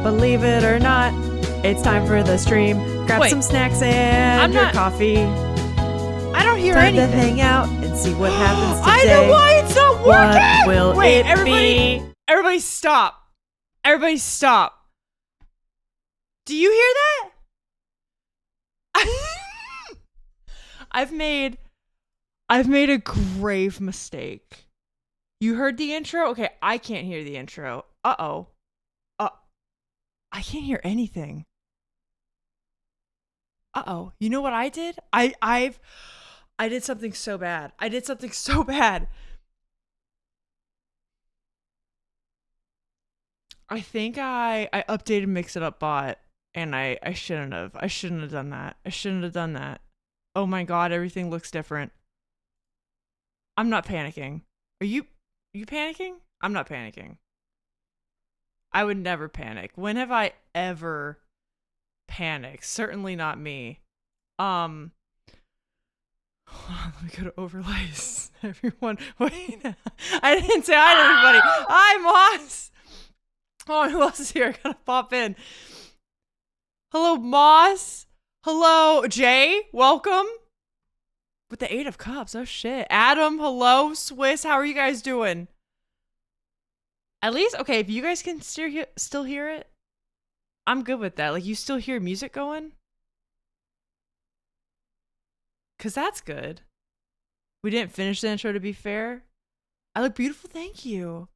Believe it or not, it's time for the stream. Grab some snacks and your coffee. I don't hear anything. anything. Time to hang out and see what happens today. I know why it's not working! What will it be? Everybody stop. Everybody stop. Do you hear that? I've made a grave mistake. You heard the intro? Okay, I can't hear the intro. Uh-oh. I can't hear anything. Uh-oh. You know what I did? I did something so bad. I think I updated Mix It Up Bot, and I shouldn't have. I shouldn't have done that. Oh my god, everything looks different. I'm not panicking. Are you panicking? I'm not panicking. I would never panic. When have I ever panicked? Certainly not me. Hold on, let me go to overlays. Everyone, wait. I didn't say hi to everybody. Hi, Moss. Oh, who else is here? I gotta pop in. Hello, Moss. Hello, Jay. Welcome. With the 8 of Cups. Oh, shit. Adam, hello. Swiss, how are you guys doing? At least, okay, if you guys can still hear it, I'm good with that. Like, you still hear music going? Because that's good. We didn't finish the intro, to be fair. I look beautiful. Thank you.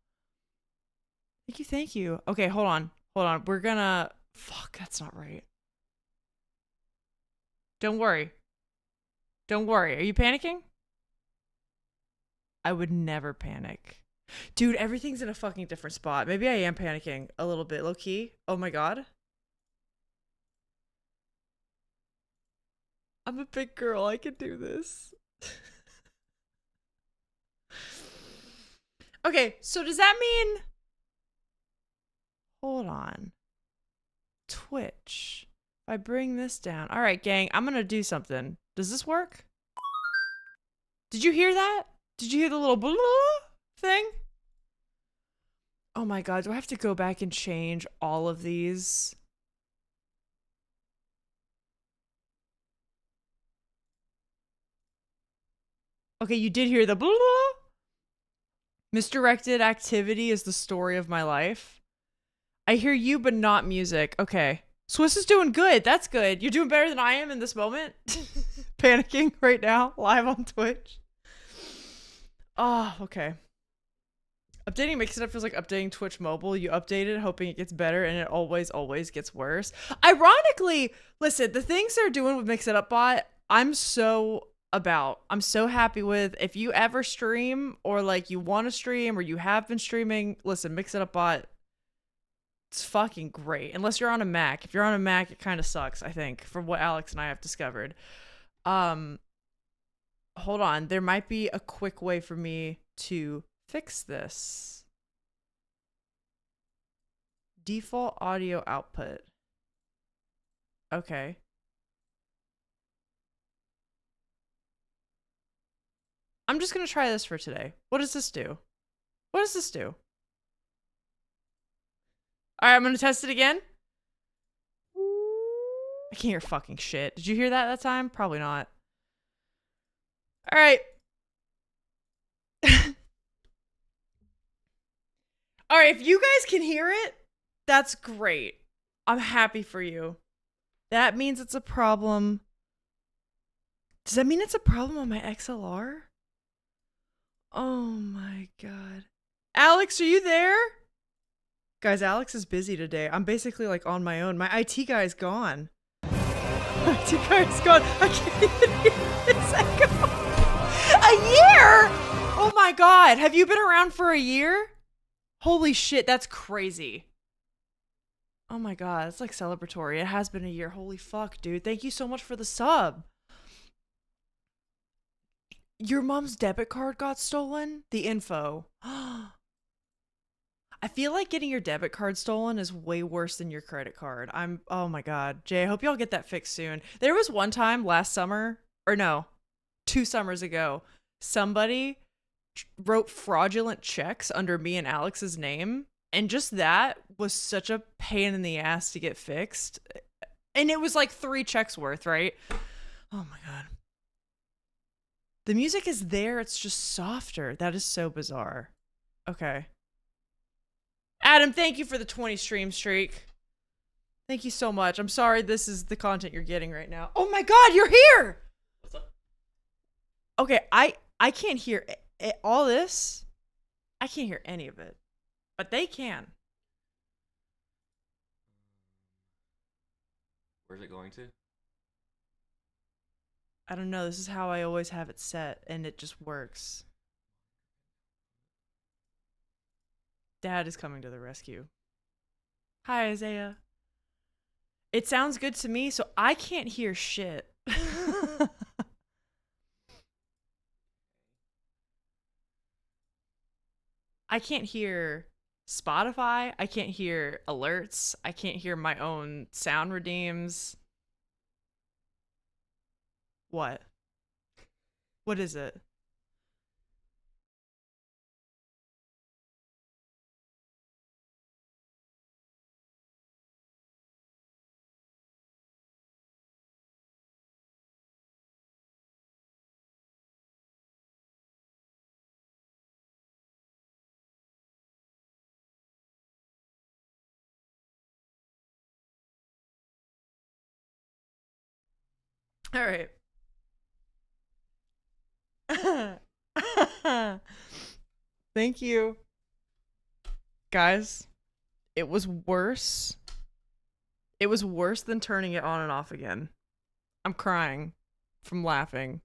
Thank you. Okay, hold on. We're gonna... Fuck, that's not right. Don't worry. Are you panicking? I would never panic. Dude, everything's in a fucking different spot. Maybe I am panicking a little bit. Low key. Oh my god. I'm a big girl. I can do this. Okay, so does that mean... Hold on. Twitch. If I bring this down. All right, gang. I'm going to do something. Does this work? Did you hear that? Did you hear the little blah thing? Oh my god, do I have to go back and change all of these? Okay, you did hear the blah. Misdirected activity is the story of my life. I hear you, but not music. Okay. Swiss is doing good. That's good. You're doing better than I am in this moment. Panicking right now, live on Twitch. Oh, okay. Updating Mix It Up feels like updating Twitch mobile. You update it hoping it gets better, and it always gets worse. Ironically, listen, the things they're doing with Mix It Up Bot, I'm so happy with. If you ever stream, or like you want to stream, or you have been streaming, listen, Mix It Up Bot, it's fucking great. Unless you're on a Mac. If you're on a Mac, it kind of sucks, I think, from what Alex and I have discovered. Hold on. There might be a quick way for me to fix this. Default audio output. Okay. I'm just going to try this for today. What does this do? All right, I'm going to test it again. I can't hear fucking shit. Did you hear that time? Probably not. All right. All right, if you guys can hear it, that's great. I'm happy for you. That means it's a problem. Does that mean it's a problem on my XLR? Oh my god. Alex, are you there? Guys, Alex is busy today. I'm basically like on my own. My IT guy's gone. My IT guy's gone. I can't even hear this echo. A year? Oh my god. Have you been around for a year? Holy shit, that's crazy. Oh my god, it's like celebratory. It has been a year. Holy fuck, dude. Thank you so much for the sub. Your mom's debit card got stolen? The info. I feel like getting your debit card stolen is way worse than your credit card. Oh my god. Jay, I hope y'all get that fixed soon. There was one time last summer, or no, 2 summers ago, somebody wrote fraudulent checks under me and Alex's name, and just that was such a pain in the ass to get fixed. And it was like 3 checks worth, right? Oh my God. The music is there. It's just softer. That is so bizarre. Okay. Adam, thank you for the 20 stream streak. Thank you so much. I'm sorry this is the content you're getting right now. Oh my God, you're here. What's up? Okay, I can't hear all this. I can't hear any of it. But they can. Where's it going to? I don't know. This is how I always have it set, and it just works. Dad is coming to the rescue. Hi, Isaiah. It sounds good to me, so I can't hear shit. I can't hear Spotify. I can't hear alerts. I can't hear my own sound redeems. What? What is it? All right. Thank you. Guys, it was worse. It was worse than turning it on and off again. I'm crying from laughing.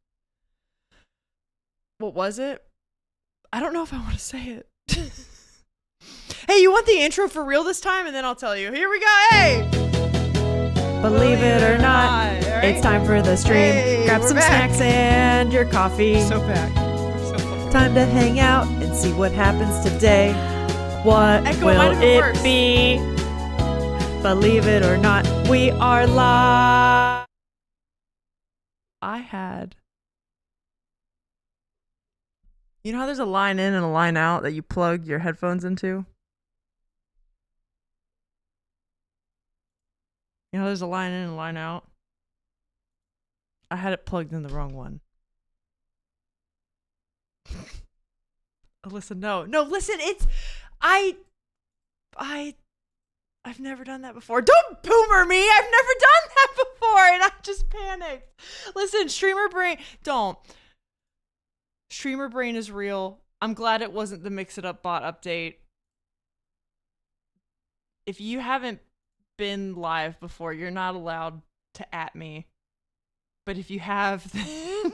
What was it? I don't know if I want to say it. Hey, you want the intro for real this time? And then I'll tell you. Here we go. Hey! Believe it or not, right? it's time for the stream. Hey, Grab we're some back. snacks and your coffee. So back. So fucking Time to hang out and see what happens today. What Echo, it might will have been it worse. be? Believe it or not, we are live. I had. You know how there's a line in and a line out that you plug your headphones into? You know there's a line in and a line out? I had it plugged in the wrong one. Alyssa, no. No, listen, it's... I've never done that before. Don't boomer me! I've never done that before, and I just panicked. Listen, streamer brain... Don't. Streamer brain is real. I'm glad it wasn't the Mix It Up bot update. If you haven't been live before, you're not allowed to at me. But if you have, then...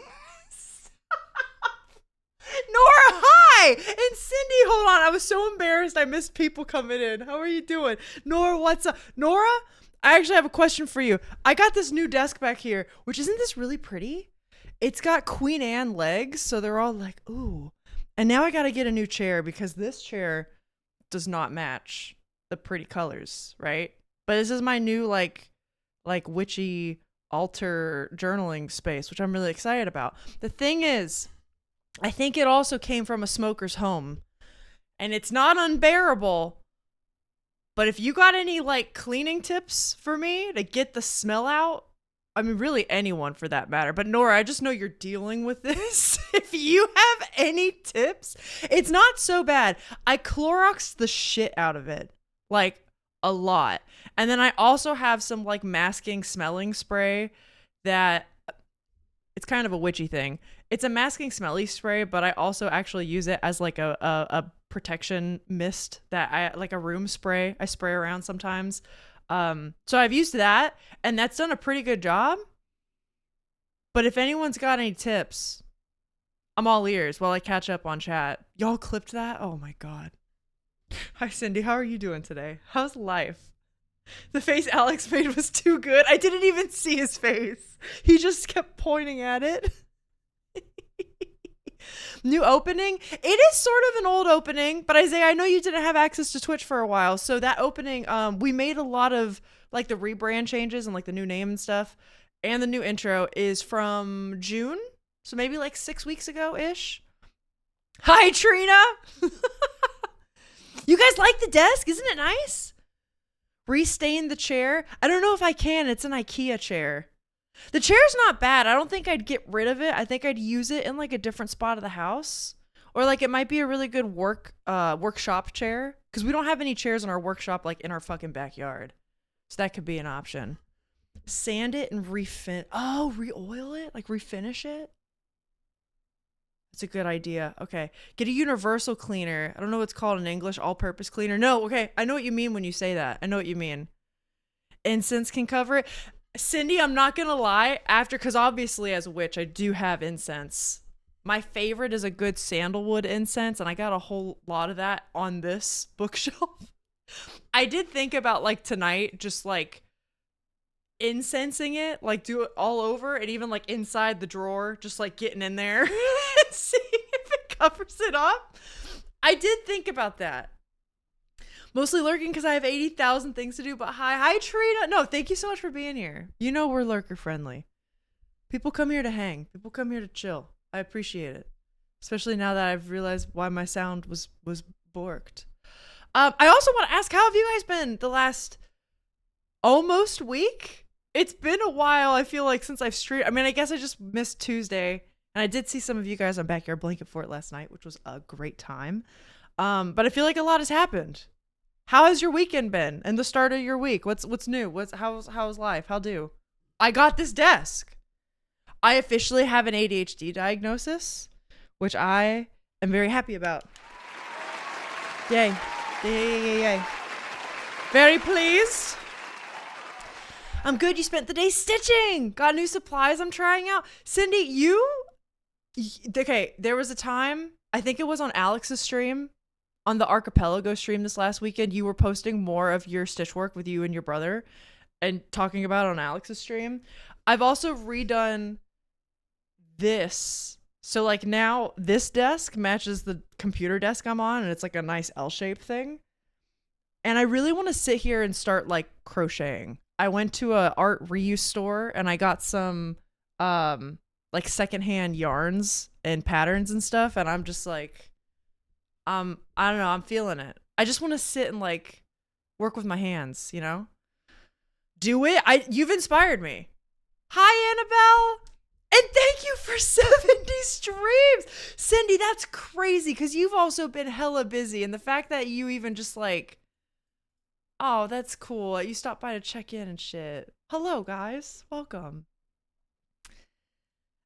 Nora, hi! And Cindy, hold on. I was so embarrassed. I missed people coming in. How are you doing? Nora, what's up? Nora, I actually have a question for you. I got this new desk back here, which isn't this really pretty? It's got Queen Anne legs, so they're all like, ooh. And now I got to get a new chair because this chair does not match the pretty colors, right? But this is my new like witchy altar journaling space, which I'm really excited about. The thing is, I think it also came from a smoker's home, and it's not unbearable. But if you got any like cleaning tips for me to get the smell out, I mean, really anyone for that matter. But Nora, I just know you're dealing with this. If you have any tips, it's not so bad. I Cloroxed the shit out of it, like a lot. And then I also have some like masking smelling spray that it's kind of a witchy thing. It's a masking smelly spray, but I also actually use it as like a protection mist that I like a room spray I spray around sometimes. So I've used that, and that's done a pretty good job. But if anyone's got any tips, I'm all ears while I catch up on chat. Y'all clipped that? Oh my God. Hi, Cindy. How are you doing today? How's life? The face Alex made was too good. I didn't even see his face. He just kept pointing at it. New opening. It is sort of an old opening, but Isaiah, I know you didn't have access to Twitch for a while. So that opening, we made a lot of like the rebrand changes and like the new name and stuff. And the new intro is from June. So maybe like 6 weeks ago-ish. Hi, Trina. You guys like the desk? Isn't it nice? Restain the chair. I don't know if I can. It's an IKEA chair. The chair's not bad. I don't think I'd get rid of it. I think I'd use it in like a different spot of the house. Or like it might be a really good workshop chair. Because we don't have any chairs in our workshop like in our fucking backyard. So that could be an option. Sand it and re-oil it? Like refinish it? That's a good idea. Okay. Get a universal cleaner. I don't know what it's called in English. All-purpose cleaner. No, okay. I know what you mean when you say that. I know what you mean. Incense can cover it. Cindy, I'm not going to lie. Because obviously as a witch, I do have incense. My favorite is a good sandalwood incense. And I got a whole lot of that on this bookshelf. I did think about like tonight, just like incensing it, like do it all over and even like inside the drawer, just like getting in there and seeing if it covers it up. I did think about that. Mostly lurking because I have 80,000 things to do, but hi Trina. No, thank you so much for being here. You know we're lurker friendly. People come here to hang. People come here to chill. I appreciate it. Especially now that I've realized why my sound was borked. I also want to ask, how have you guys been the last almost week? It's been a while, I feel like, since I've streamed. I mean, I guess I just missed Tuesday. And I did see some of you guys on Backyard Blanket Fort last night, which was a great time. But I feel like a lot has happened. How has your weekend been? And the start of your week? What's new? How's life? How do? I got this desk. I officially have an ADHD diagnosis, which I am very happy about. Yay. Yay. Very pleased. I'm good. You spent the day stitching. Got new supplies I'm trying out. Cindy, okay, there was a time, I think it was on Alex's stream, on the Archipelago stream this last weekend, you were posting more of your stitch work with you and your brother and talking about it on Alex's stream. I've also redone this. So like now this desk matches the computer desk I'm on and it's like a nice L-shaped thing. And I really want to sit here and start like crocheting. I went to a art reuse store and I got some like secondhand yarns and patterns and stuff. And I'm just like, I don't know. I'm feeling it. I just want to sit and like work with my hands, you know? Do it. You've inspired me. Hi, Annabelle. And thank you for 70 streams. Cindy, that's crazy because you've also been hella busy. And the fact that you even just like, oh, that's cool. You stopped by to check in and shit. Hello, guys. Welcome.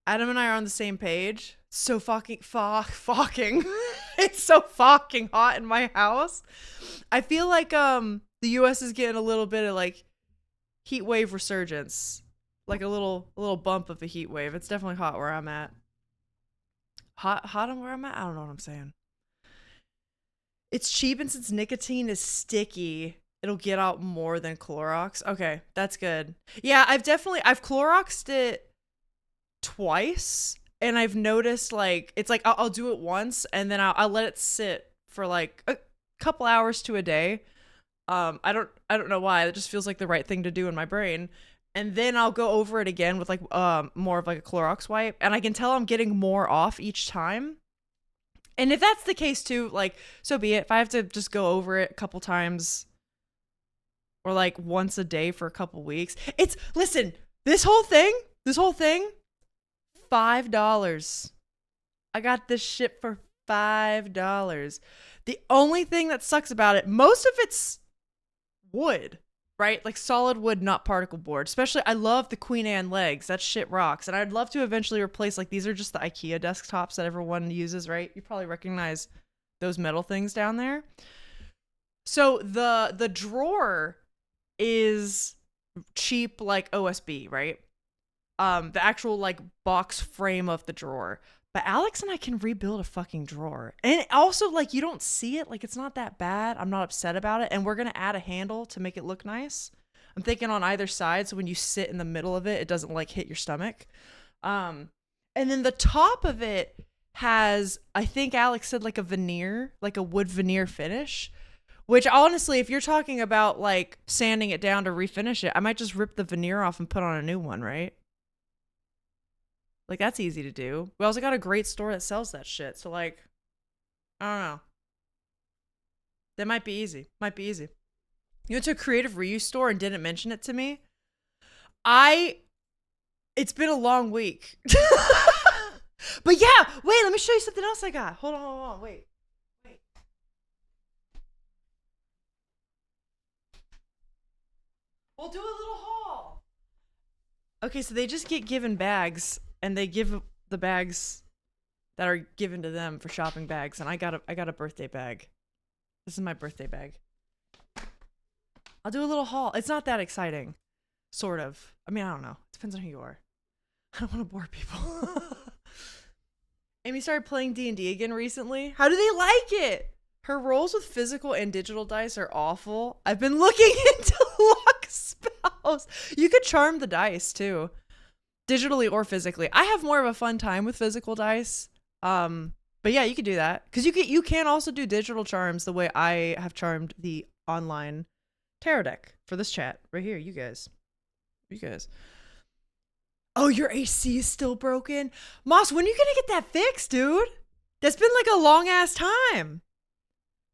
Adam and I are on the same page. So fucking. It's so fucking hot in my house. I feel like the US is getting a little bit of like heat wave resurgence. Like a little bump of a heat wave. It's definitely hot where I'm at. Hot on where I'm at? I don't know what I'm saying. It's cheap and since nicotine is sticky, it'll get out more than Clorox. Okay, that's good. Yeah, I've Cloroxed it twice. And I've noticed like, it's like I'll do it once and then I'll let it sit for like a couple hours to a day. I don't know why. It just feels like the right thing to do in my brain. And then I'll go over it again with like more of like a Clorox wipe. And I can tell I'm getting more off each time. And if that's the case too, like, so be it. If I have to just go over it a couple times or like once a day for a couple weeks. Listen, this whole thing, $5. I got this shit for $5. The only thing that sucks about it, most of it's wood, right? Like solid wood, not particle board. Especially, I love the Queen Anne legs. That shit rocks. And I'd love to eventually replace, like, these are just the IKEA desktops that everyone uses, right? You probably recognize those metal things down there. So the drawer is cheap, like OSB, right? The actual like box frame of the drawer. But Alex and I can rebuild a fucking drawer. And also like you don't see it, like it's not that bad. I'm not upset about it. And we're going to add a handle to make it look nice. I'm thinking on either side so when you sit in the middle of it, it doesn't like hit your stomach. And then the top of it has, I think Alex said like a veneer, like a wood veneer finish. Which honestly, if you're talking about like sanding it down to refinish it, I might just rip the veneer off and put on a new one, right? Like, that's easy to do. We also got a great store that sells that shit. So, like, I don't know. That might be easy. You went to a creative reuse store and didn't mention it to me. It's been a long week. But yeah, wait, let me show you something else I got. Hold on, wait. We'll do a little haul. Okay, so they just get given bags, and they give the bags that are given to them for shopping bags, and I got a birthday bag. This is my birthday bag. I'll do a little haul. It's not that exciting, sort of. I mean, I don't know. It depends on who you are. I don't want to bore people. Amy started playing D&D again recently. How do they like it? Her rolls with physical and digital dice are awful. I've been looking into luck spells. You could charm the dice too, digitally or physically. I have more of a fun time with physical dice. But yeah, you could do that because you can also do digital charms the way I have charmed the online tarot deck for this chat right here. You guys. Oh, your AC is still broken? Moss, when are you going to get that fixed, dude? That's been like a long ass time.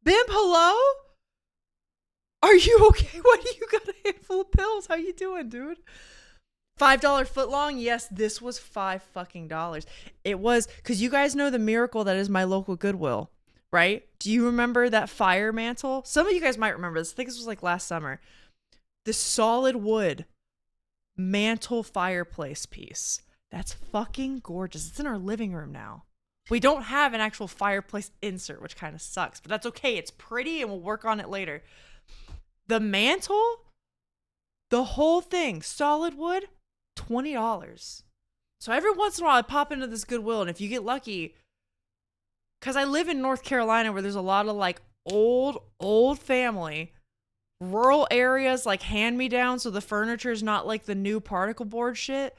Bimp, hello? Are you okay? Why do you got a handful of pills? How you doing, dude? $5 footlong? Yes, this was $5 It was, because you guys know the miracle that is my local Goodwill, right? Do you remember that fire mantle? Some of you guys might remember this. I think this was like last summer. This solid wood mantle fireplace piece. That's fucking gorgeous. It's in our living room now. We don't have an actual fireplace insert, which kind of sucks, but that's okay. It's pretty and we'll work on it later. The mantle, the whole thing, solid wood, $20. So every once in a while I pop into this Goodwill, and if you get lucky, because I live in North Carolina where there's a lot of like old family, rural areas, like hand-me-down, so the furniture is not like the new particle board shit.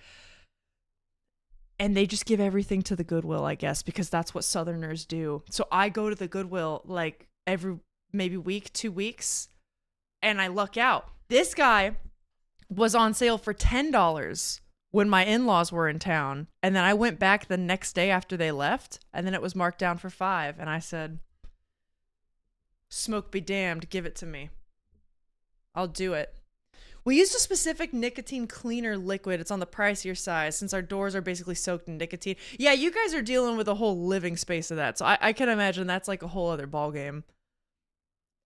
And they just give everything to the Goodwill, I guess, because that's what Southerners do. So I go to the Goodwill like every maybe week, 2 weeks, and I luck out. This guy was on sale for $10 when my in-laws were in town. And then I went back the next day after they left, and then it was marked down for $5. And I said, smoke be damned, give it to me. I'll do it. We used a specific nicotine cleaner liquid. It's on the pricier side since our doors are basically soaked in nicotine. Yeah, you guys are dealing with a whole living space of that. So I can imagine that's like a whole other ballgame.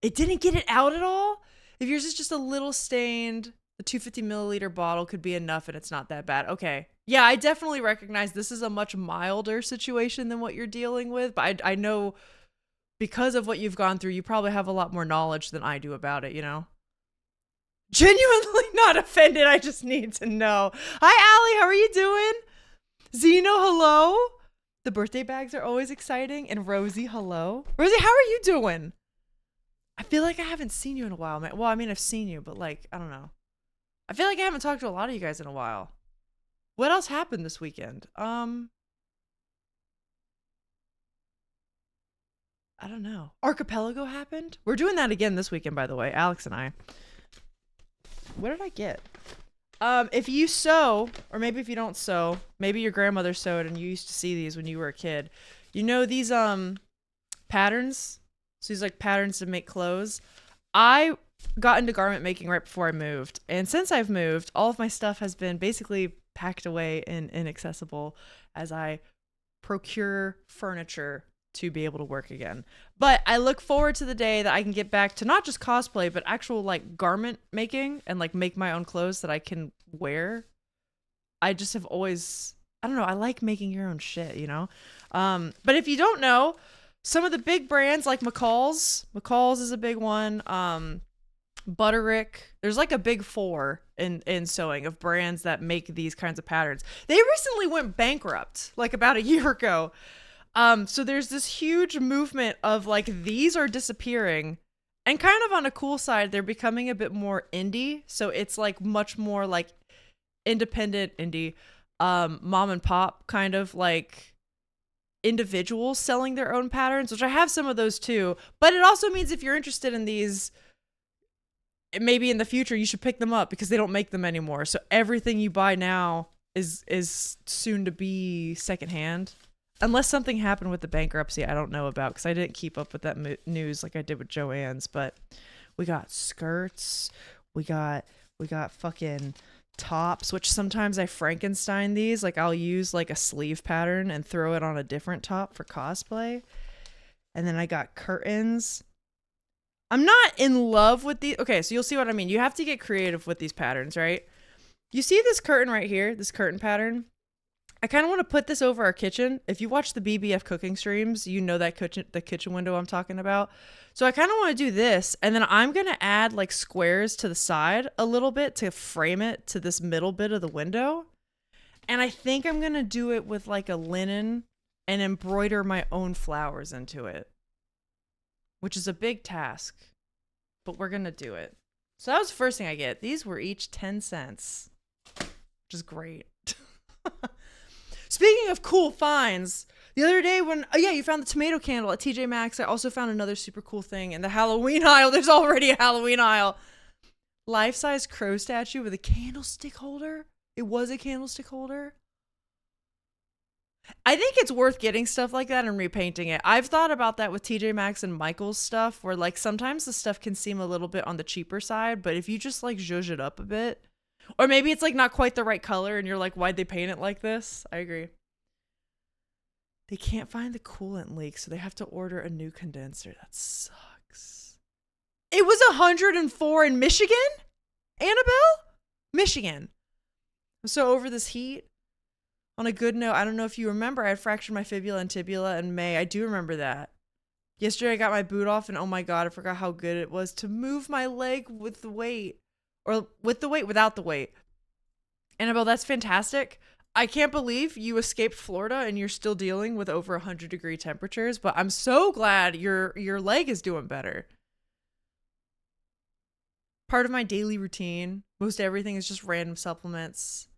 It didn't get it out at all? If yours is just a little stained, a 250 milliliter bottle could be enough and it's not that bad. Okay. Yeah, I definitely recognize this is a much milder situation than what you're dealing with. But I know because of what you've gone through, you probably have a lot more knowledge than I do about it, you know? Genuinely not offended. I just need to know. Hi, Allie. How are you doing? Zeno, hello. The birthday bags are always exciting. And Rosie, hello. Rosie, how are you doing? I feel like I haven't seen you in a while, man. Well, I mean, I've seen you, but like, I don't know. I feel like I haven't talked to a lot of you guys in a while. What else happened this weekend? I don't know. Archipelago happened. We're doing that again this weekend, by the way. Alex and I. What did I get? If you sew, or maybe if you don't sew, maybe your grandmother sewed and you used to see these when you were a kid. You know these patterns? So these like patterns to make clothes. I got into garment making right before I moved. And since I've moved, all of my stuff has been basically packed away and inaccessible as I procure furniture to be able to work again. But I look forward to the day that I can get back to not just cosplay, but actual like garment making and like make my own clothes that I can wear. I just have always, I don't know, I like making your own shit, you know? But if you don't know, some of the big brands like McCall's is a big one. Butterick, there's like a big four in sewing of brands that make these kinds of patterns. They recently went bankrupt like about a year ago. So there's this huge movement of like these are disappearing, and kind of on a cool side, they're becoming a bit more indie. So it's like much more like independent indie, mom and pop kind of like individuals selling their own patterns, which I have some of those too. But it also means if you're interested in these, maybe in the future you should pick them up because they don't make them anymore. So everything you buy now is soon to be secondhand. Unless something happened with the bankruptcy I don't know about because I didn't keep up with that news like I did with Joann's. But We got skirts. We got fucking tops, which sometimes I Frankenstein these. Like I'll use like a sleeve pattern and throw it on a different top for cosplay. And then I got curtains. I'm not in love with these. Okay, so you'll see what I mean. You have to get creative with these patterns, right? You see this curtain right here, this curtain pattern? I kind of want to put this over our kitchen. If you watch the BBF cooking streams, you know that the kitchen window I'm talking about. So I kind of want to do this, and then I'm going to add like squares to the side a little bit to frame it to this middle bit of the window. And I think I'm going to do it with like a linen and embroider my own flowers into it, which is a big task, but we're going to do it. So that was the first thing I get. These were each 10 cents, which is great. Speaking of cool finds, the other day when, you found the tomato candle at TJ Maxx. I also found another super cool thing in the Halloween aisle. There's already a Halloween aisle. Life-size crow statue with a candlestick holder. It was a candlestick holder. I think it's worth getting stuff like that and repainting it. I've thought about that with TJ Maxx and Michael's stuff, where like sometimes the stuff can seem a little bit on the cheaper side, but if you just like zhuzh it up a bit, or maybe it's like not quite the right color and you're like, why'd they paint it like this? I agree. They can't find the coolant leak, so they have to order a new condenser. That sucks. It was 104 in Michigan? Annabelle? Michigan. I'm so over this heat. On a good note, I don't know if you remember, I had fractured my fibula and tibia in May. I do remember that. Yesterday I got my boot off and oh my God, I forgot how good it was to move my leg with the weight. Or with the weight, without the weight. Annabelle, that's fantastic. I can't believe you escaped Florida and you're still dealing with over 100-degree temperatures, but I'm so glad your leg is doing better. Part of my daily routine, most everything is just random supplements.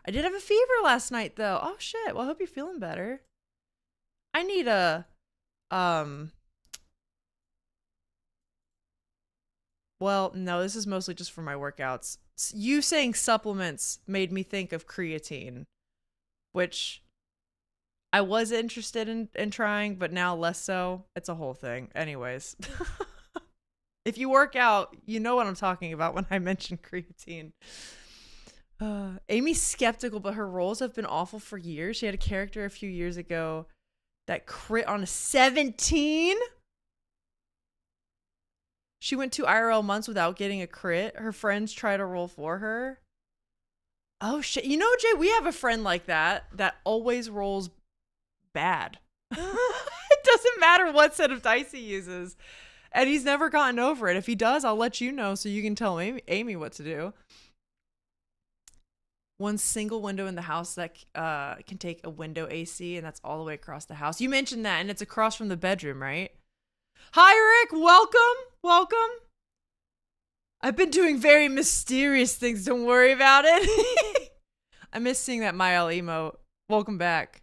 I did have a fever last night though. Oh shit. Well, I hope you're feeling better. I need a well, no, this is mostly just for my workouts. You saying supplements made me think of creatine, which I was interested in trying, but now less so. It's a whole thing. Anyways, if you work out, you know what I'm talking about when I mention creatine. Amy's skeptical, but her roles have been awful for years. She had a character a few years ago that crit on a 17. She went 2 IRL months without getting a crit. Her friends try to roll for her. Oh shit. You know, Jay, we have a friend like that always rolls bad. It doesn't matter what set of dice he uses. And he's never gotten over it. If he does, I'll let you know so you can tell Amy what to do. One single window in the house that can take a window AC, and that's all the way across the house. You mentioned that, and it's across from the bedroom, right? Hi, Rick. Welcome. I've been doing very mysterious things. Don't worry about it. I miss seeing that Mile emote. Welcome back.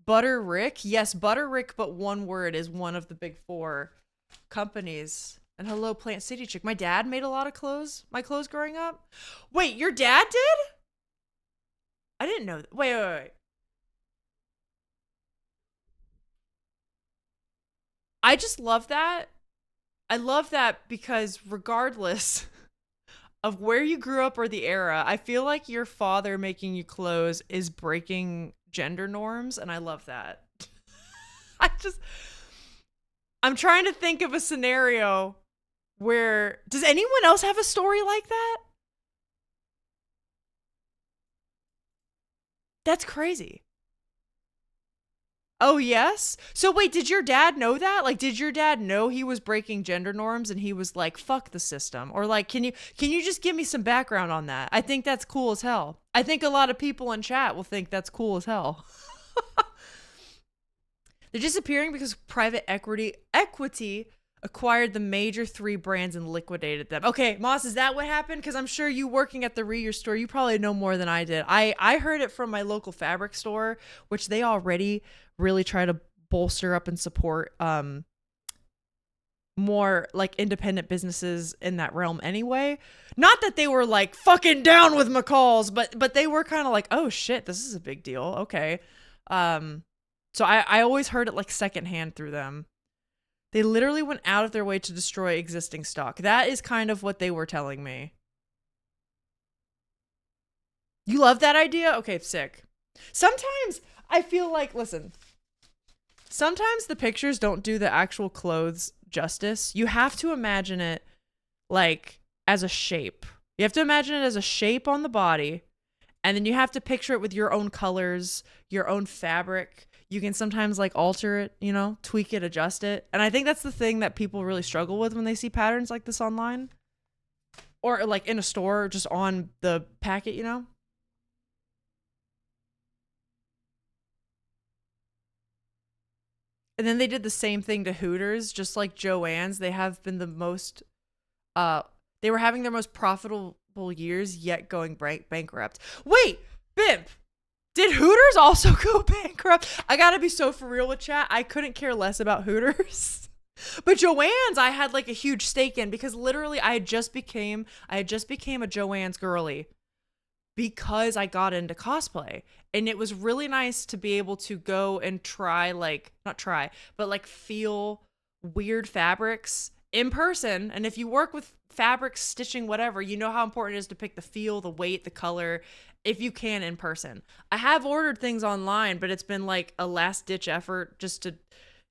Butter Rick? Yes, Butter Rick, but one word is one of the big 4 companies. And hello, Plant City Chick. My dad made a lot of clothes. My clothes growing up. Wait, your dad did? I didn't know that. Wait. I just love that. I love that because regardless of where you grew up or the era, I feel like your father making you clothes is breaking gender norms, and I love that. I'm trying to think of a scenario where, does anyone else have a story like that? That's crazy. Oh, yes? So wait, did your dad know that? Like, did your dad know he was breaking gender norms and he was like, fuck the system? Or like, can you just give me some background on that? I think that's cool as hell. I think a lot of people in chat will think that's cool as hell. They're disappearing because private equity acquired the major 3 brands and liquidated them. Okay, Moss, is that what happened? Because I'm sure you working at the Reader store, you probably know more than I did. I heard it from my local fabric store, which they already really try to bolster up and support more like independent businesses in that realm anyway. Not that they were like fucking down with McCall's, but they were kind of like, oh shit, this is a big deal. Okay. So I always heard it like secondhand through them. They literally went out of their way to destroy existing stock. That is kind of what they were telling me. You love that idea? Okay, sick. Sometimes I feel like, listen, sometimes the pictures don't do the actual clothes justice. You have to imagine it like as a shape. You have to imagine it as a shape on the body, and then you have to picture it with your own colors, your own fabric. You can sometimes like alter it, you know, tweak it, adjust it. And I think that's the thing that people really struggle with when they see patterns like this online or like in a store, just on the packet, you know? And then they did the same thing to Hooters, just like Joann's. They have been the most, they were having their most profitable years yet going bankrupt. Wait, Bimp, did Hooters also go bankrupt? I gotta be so for real with chat. I couldn't care less about Hooters. But Joann's I had like a huge stake in because literally I had just became a Joann's girly because I got into cosplay. And it was really nice to be able to go and try, like, not try, but like feel weird fabrics in person. And if you work with fabrics, stitching, whatever, you know how important it is to pick the feel, the weight, the color, if you can in person. I have ordered things online, but it's been like a last ditch effort just to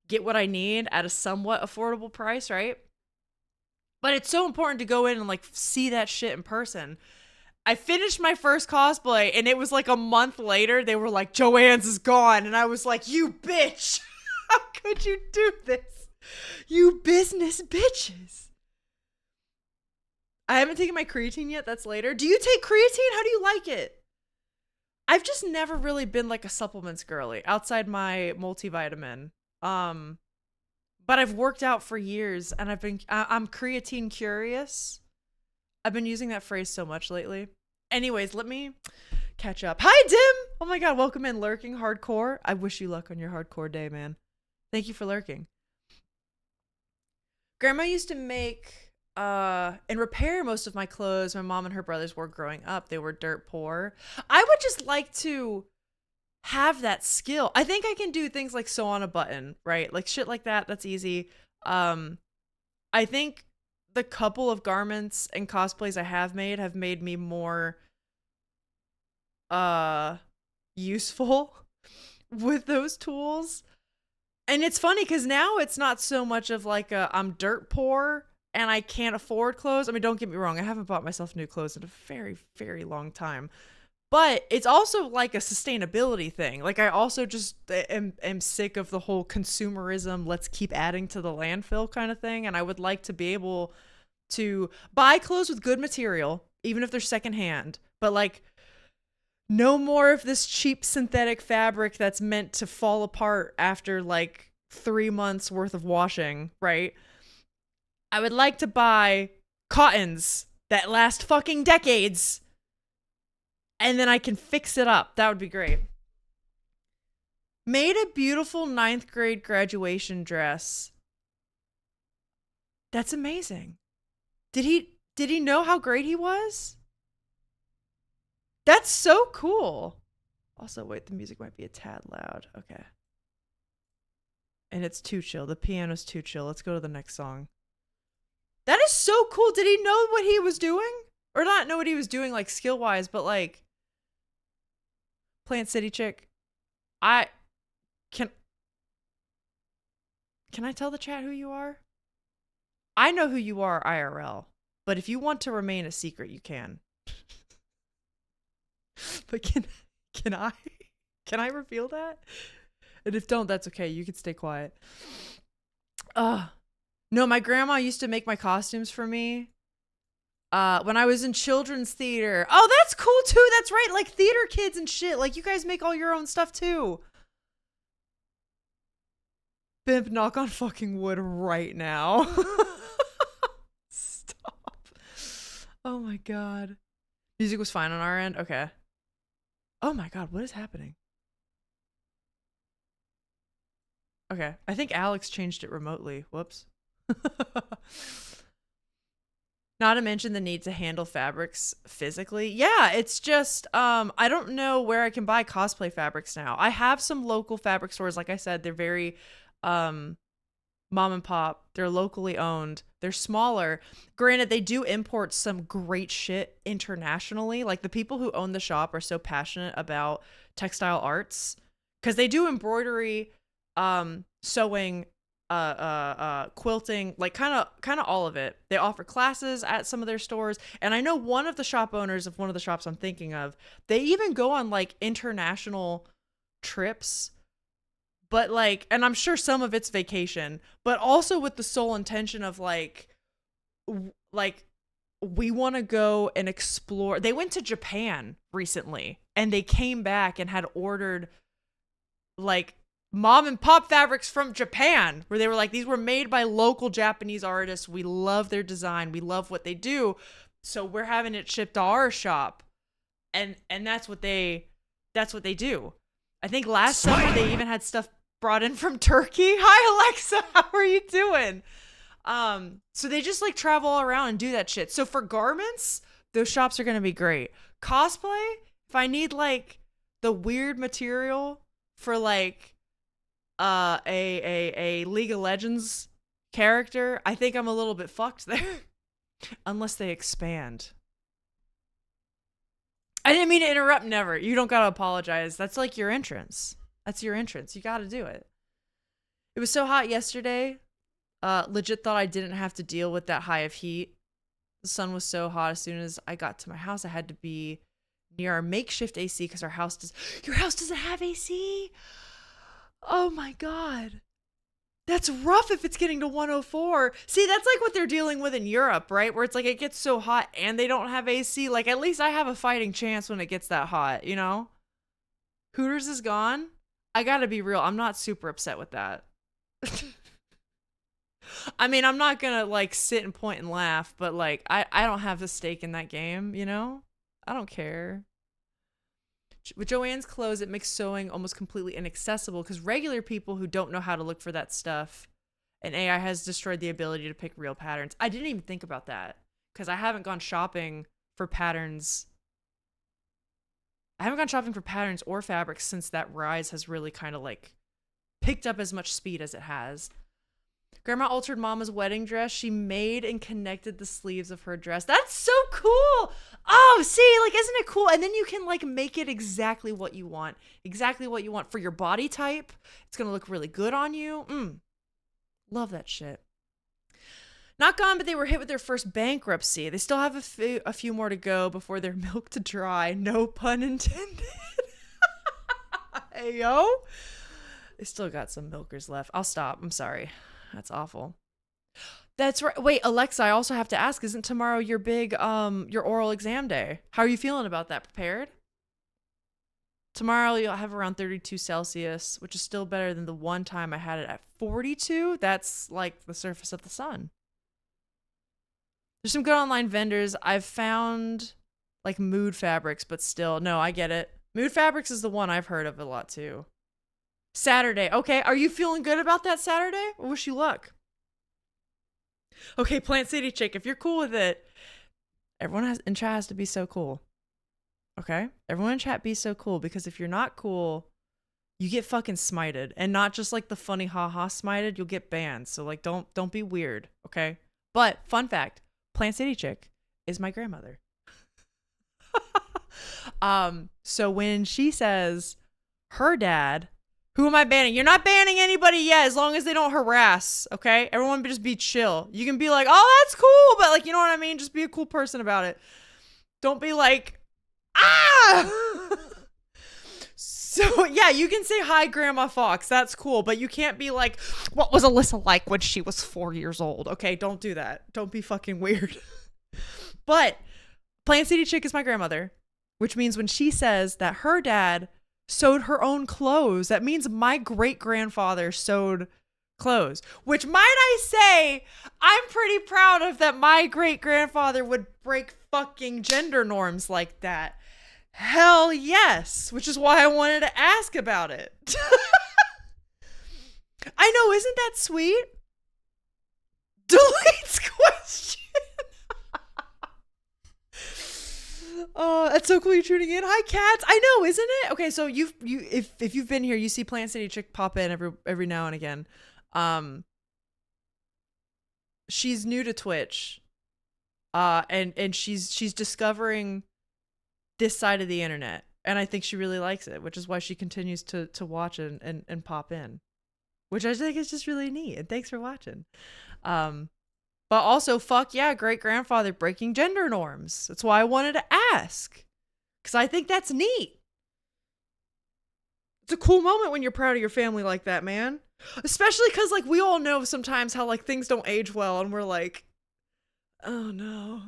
get what I need at a somewhat affordable price, right? But it's so important to go in and like see that shit in person. I finished my first cosplay and it was like a month later, they were like, Joann's is gone. And I was like, you bitch. How could you do this? You business bitches. I haven't taken my creatine yet. That's later. Do you take creatine? How do you like it? I've just never really been like a supplements girly outside my multivitamin. But I've worked out for years and I'm creatine curious. I've been using that phrase so much lately. Anyways, let me catch up. Hi, Dim. Oh my God. Welcome in, Lurking Hardcore. I wish you luck on your hardcore day, man. Thank you for lurking. Grandma used to make and repair most of my clothes my mom and her brothers wore growing up. They were dirt poor. I would just like to have that skill. I think I can do things like sew on a button, right? Like shit like that. That's easy. I think the couple of garments and cosplays I have made me more useful with those tools. And it's funny because now it's not so much of like I'm dirt poor and I can't afford clothes. I mean, don't get me wrong, I haven't bought myself new clothes in a very, very long time. But it's also like a sustainability thing. Like I also just am sick of the whole consumerism, let's keep adding to the landfill kind of thing. And I would like to be able to buy clothes with good material, even if they're secondhand. But like no more of this cheap synthetic fabric that's meant to fall apart after like 3 months worth of washing, right? I would like to buy cottons that last fucking decades. And then I can fix it up. That would be great. Made a beautiful 9th grade graduation dress. That's amazing. Did he know how great he was? That's so cool. Also, wait, the music might be a tad loud. Okay. And it's too chill. The piano's too chill. Let's go to the next song. That is so cool. Did he know what he was doing? Or not know what he was doing, like, skill-wise, but, like, Plant City chick, can I tell the chat who you are? I know who you are IRL, but if you want to remain a secret, you can. But can I reveal that? And if don't, that's okay. You can stay quiet. No, my grandma used to make my costumes for me. When I was in children's theater. Oh, that's cool too. That's right. Like theater kids and shit. Like you guys make all your own stuff too. Bimp, knock on fucking wood right now. Stop. Oh my God. Music was fine on our end. Okay. Oh my God. What is happening? Okay. I think Alex changed it remotely. Whoops. Not to mention the need to handle fabrics physically. Yeah, it's just, I don't know where I can buy cosplay fabrics now. I have some local fabric stores. Like I said, they're very, mom and pop. They're locally owned. They're smaller. Granted, they do import some great shit internationally. Like the people who own the shop are so passionate about textile arts because they do embroidery, sewing, quilting, like kind of all of it. They offer classes at some of their stores, and I know one of the shop owners of one of the shops I'm thinking of, they even go on like international trips, but like, and I'm sure some of it's vacation, but also with the sole intention of like we want to go and explore. They went to Japan recently and they came back and had ordered like mom and pop fabrics from Japan, where they were like, these were made by local Japanese artists. We love their design. We love what they do. So we're having it shipped to our shop. And that's what they do. I think last summer they even had stuff brought in from Turkey. Hi Alexa, how are you doing? So they just like travel all around and do that shit. So for garments, those shops are going to be great. Cosplay, if I need like the weird material for like a League of Legends character, I think I'm a little bit fucked there. Unless they expand. I didn't mean to interrupt. Never. You don't gotta apologize. That's like your entrance. That's your entrance. You gotta do it. It was so hot yesterday. Legit thought I didn't have to deal with that high of heat. The sun was so hot. As soon as I got to my house, I had to be near our makeshift AC because your house doesn't have AC. Oh my God. That's rough if it's getting to 104. See, that's like what they're dealing with in Europe, right? Where it's like it gets so hot and they don't have AC. Like, at least I have a fighting chance when it gets that hot, you know? Hooters is gone. I gotta be real. I'm not super upset with that. I mean, I'm not gonna like sit and point and laugh, but like, I don't have a stake in that game, you know? I don't care. With Joanne's clothes, it makes sewing almost completely inaccessible because regular people who don't know how to look for that stuff, and AI has destroyed the ability to pick real patterns. I didn't even think about that because I haven't gone shopping for patterns. I haven't gone shopping for patterns or fabrics since that rise has really kind of like picked up as much speed as it has. Grandma altered Mama's wedding dress. She made and connected the sleeves of her dress. That's so cool. Oh, see, like, isn't it cool? And then you can like make it exactly what you want for your body type. It's going to look really good on you. Love that shit. Not gone, but they were hit with their first bankruptcy. They still have a few more to go before they're milked dry. No pun intended. Hey, yo. They still got some milkers left. I'll stop. I'm sorry. That's awful. That's right. Wait, Alexa, I also have to ask, isn't tomorrow your big, your oral exam day? How are you feeling about that? Prepared? Tomorrow you'll have around 32 Celsius, which is still better than the one time I had it at 42. That's like the surface of the sun. There's some good online vendors. I've found like Mood Fabrics, but still, no, I get it. Mood Fabrics is the one I've heard of a lot too. Saturday. Okay, are you feeling good about that Saturday? Or wish you luck? Okay, Plant City Chick, if you're cool with it, everyone in chat has to be so cool. Okay? Everyone in chat be so cool, because if you're not cool, you get fucking smited. And not just like the funny haha smited, you'll get banned. So like don't be weird, okay? But fun fact, Plant City Chick is my grandmother. So when she says her dad, who am I banning? You're not banning anybody yet, as long as they don't harass, okay? Everyone just be chill. You can be like, oh, that's cool, but like, you know what I mean? Just be a cool person about it. Don't be like, ah! So yeah, you can say hi, Grandma Fox. That's cool, but you can't be like, what was Alyssa like when she was 4 years old? Okay, don't do that. Don't be fucking weird. But Plant City Chick is my grandmother, which means when she says that her dad sewed her own clothes, that means my great-grandfather sewed clothes, which, might I say, I'm pretty proud of, that my great-grandfather would break fucking gender norms like that. Hell yes, which is why I wanted to ask about it. I know, isn't that sweet? Deletes question. That's so cool you're tuning in. Hi, cats. I know, isn't it? Okay, so if you've been here, you see Plant City Chick pop in every now and again. she's new to Twitch. And she's discovering this side of the internet, and I think she really likes it, which is why she continues to watch and pop in, which I think is just really neat. And thanks for watching. But also, fuck yeah, great grandfather breaking gender norms. That's why I wanted to ask, because I think that's neat. It's a cool moment when you're proud of your family like that, man. Especially because, like, we all know sometimes how, like, things don't age well, and we're like, oh no,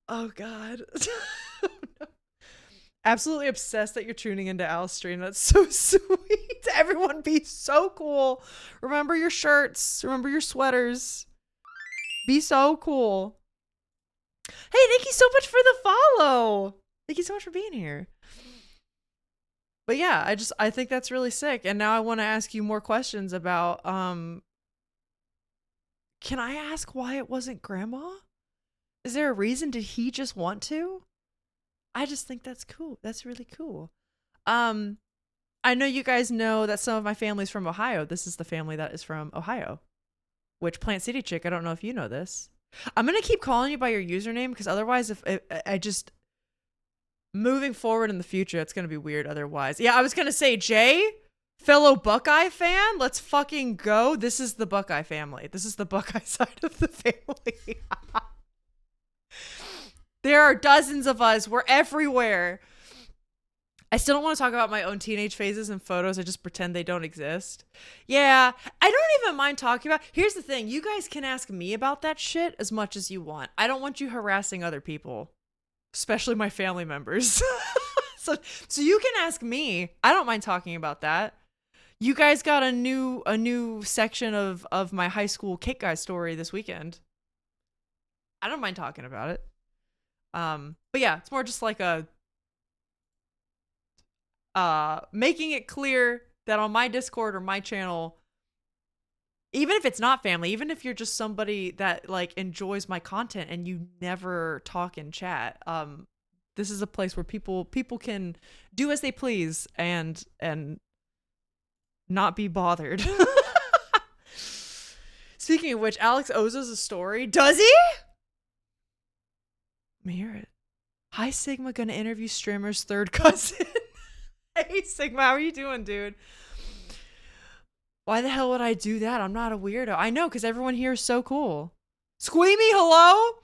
oh god. Absolutely obsessed that you're tuning into Al's stream. That's so sweet. Everyone be so cool. Remember your shirts. Remember your sweaters. Be so cool. Hey, thank you so much for the follow. Thank you so much for being here. But yeah, I think that's really sick. And now I want to ask you more questions about, can I ask why it wasn't grandma? Is there a reason? Did he just want to? I just think that's cool. That's really cool. I know you guys know that some of my family's from Ohio. This is the family that is from Ohio. Which, Plant City Chick, I don't know if you know this. I'm going to keep calling you by your username, because otherwise, if I just... Moving forward in the future, it's going to be weird otherwise. Yeah, I was going to say, Jay, fellow Buckeye fan, let's fucking go. This is the Buckeye family. This is the Buckeye side of the family. There are dozens of us. We're everywhere. I still don't want to talk about my own teenage phases and photos. I just pretend they don't exist. Yeah, I don't even mind talking about. Here's the thing. You guys can ask me about that shit as much as you want. I don't want you harassing other people, especially my family members. so you can ask me. I don't mind talking about that. You guys got a new section of my high school cake guy story this weekend. I don't mind talking about it. But yeah, it's more just like a making it clear that on my Discord or my channel, even if it's not family, even if you're just somebody that like enjoys my content and you never talk in chat, this is a place where people can do as they please and not be bothered. Speaking of which, Alex owes us a story. Does he? Let me hear it. Hi, Sigma, gonna interview streamer's third cousin. Hey, Sigma, how are you doing, dude? Why the hell would I do that? I'm not a weirdo. I know, because everyone here is so cool. Squeamy, hello?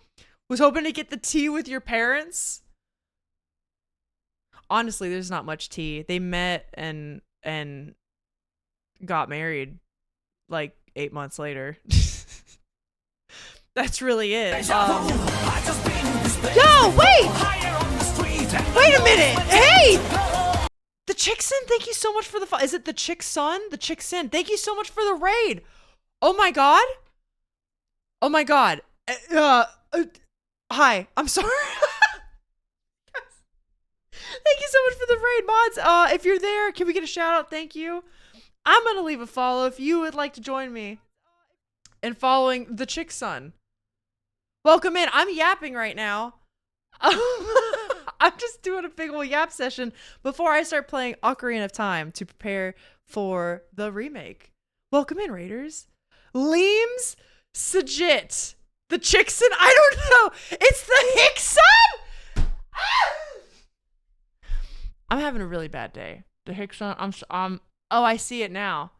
Was hoping to get the tea with your parents. Honestly, there's not much tea. They met and got married like 8 months later. That's really it. Yo, wait! Wait a minute! Hey! The Chickson, thank you so much for the... Is it the Chickson? The Chickson. Thank you so much for the raid. Oh my god. Oh my god. Hi. I'm sorry. Thank you so much for the raid, mods. If you're there, can we get a shout out? Thank you. I'm going to leave a follow if you would like to join me in following the Chickson. Welcome in. I'm yapping right now. I'm just doing a big old yap session before I start playing Ocarina of Time to prepare for the remake. Welcome in, Raiders. Leems Sajit. The Chickson? I don't know. It's the Hickson? I'm having a really bad day. The Hickson, oh, I see it now.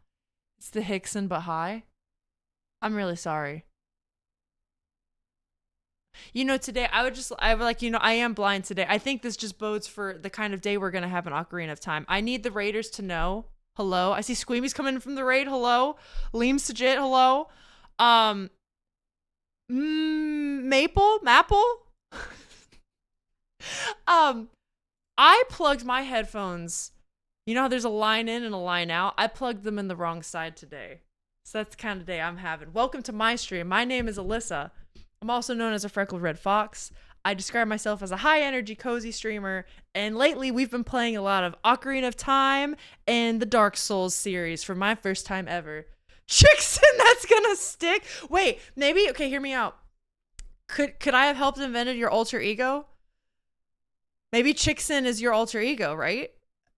It's the Hickson, but hi. I'm really sorry. You know, today I am blind today. I think this just bodes for the kind of day we're going to have in Ocarina of Time. I need the raiders to know. Hello. I see Squeamy's coming in from the raid. Hello. Liam Sajit. Hello. Maple. I plugged my headphones. You know how there's a line in and a line out? I plugged them in the wrong side today. So that's the kind of day I'm having. Welcome to my stream. My name is Alyssa. I'm also known as a freckled red fox. I describe myself as a high energy, cozy streamer. And lately we've been playing a lot of Ocarina of Time and the Dark Souls series for my first time ever. Chickson, that's gonna stick. Wait, maybe, okay, hear me out. Could I have helped invented your alter ego? Maybe Chickson is your alter ego, right?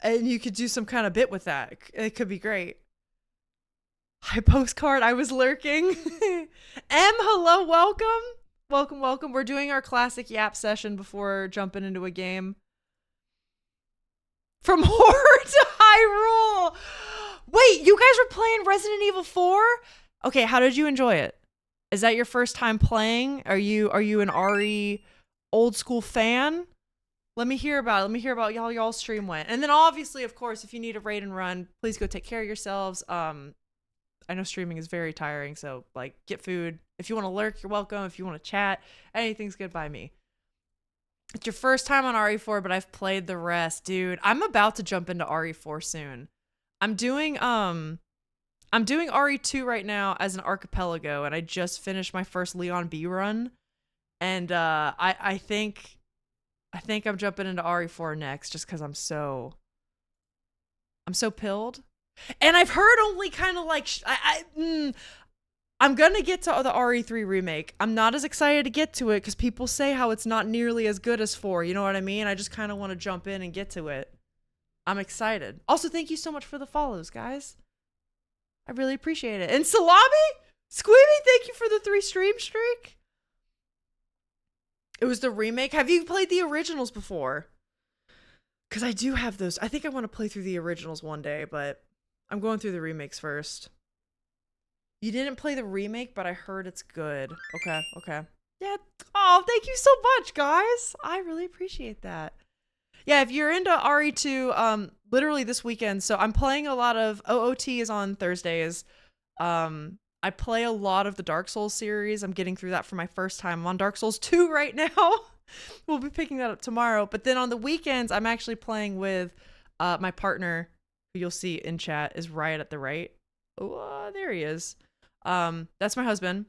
And you could do some kind of bit with that. It could be great. Hi, postcard. I was lurking. M, hello, welcome. We're doing our classic yap session before jumping into a game. From horror to Hyrule. Wait, you guys were playing Resident Evil 4? Okay, how did you enjoy it? Is that your first time playing? Are you an RE old school fan? Let me hear about it. Let me hear about y'all stream went. And then obviously, of course, if you need a raid and run, please go take care of yourselves. I know streaming is very tiring, so like get food. If you want to lurk, you're welcome. If you want to chat, anything's good by me. It's your first time on RE4, but I've played the rest, dude. I'm about to jump into RE4 soon. I'm doing RE2 right now as an archipelago, and I just finished my first Leon B run. And I think I'm jumping into RE4 next just because I'm so pilled. And I've heard only kind of like I'm gonna get to the RE3 remake. I'm not as excited to get to it because people say how it's not nearly as good as 4. You know what I mean? I just kind of want to jump in and get to it. I'm excited. Also, thank you so much for the follows, guys. I really appreciate it. And Salami, Squeamy, thank you for the 3 stream streak. It was the remake. Have you played the originals before? Because I do have those. I think I want to play through the originals one day, but I'm going through the remakes first. You didn't play the remake, but I heard it's good. Okay. Yeah. Oh, thank you so much, guys. I really appreciate that. Yeah, if you're into RE2, literally this weekend. So I'm playing a lot of OOT is on Thursdays. I play a lot of the Dark Souls series. I'm getting through that for my first time. I'm on Dark Souls 2 right now. We'll be picking that up tomorrow. But then on the weekends, I'm actually playing with my partner, who you'll see in chat is right at the right. Oh, there he is. That's my husband.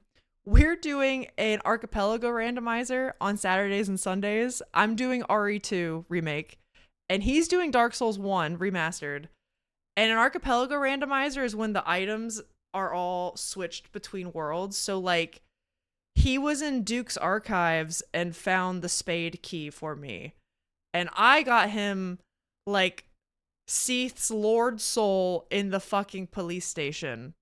We're doing an archipelago randomizer on Saturdays and Sundays. I'm doing RE2 remake, and he's doing Dark Souls 1 remastered. And an archipelago randomizer is when the items are all switched between worlds. So like he was in Duke's archives and found the spade key for me. And I got him like Seath's Lord Soul in the fucking police station.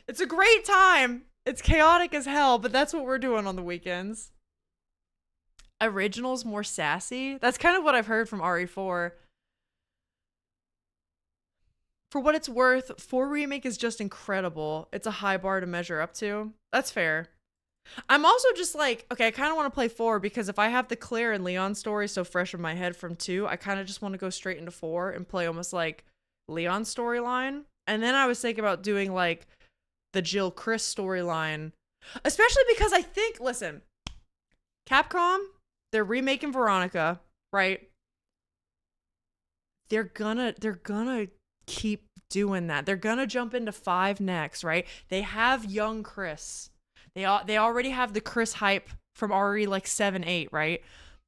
It's a great time. It's chaotic as hell, but that's what we're doing on the weekends. Original's more sassy. That's kind of what I've heard from RE4. For what it's worth, 4 remake is just incredible. It's a high bar to measure up to. That's fair. I'm also just like, okay, I kind of want to play 4 because if I have the Claire and Leon story so fresh in my head from 2, I kind of just want to go straight into 4 and play almost like Leon's storyline. And then I was thinking about doing like the Jill Chris storyline, especially because I think, listen, Capcom, they're remaking Veronica, right? They're gonna keep doing that. They're gonna jump into 5 next, right? They have young Chris. They already have the Chris hype from RE like 7, 8, right?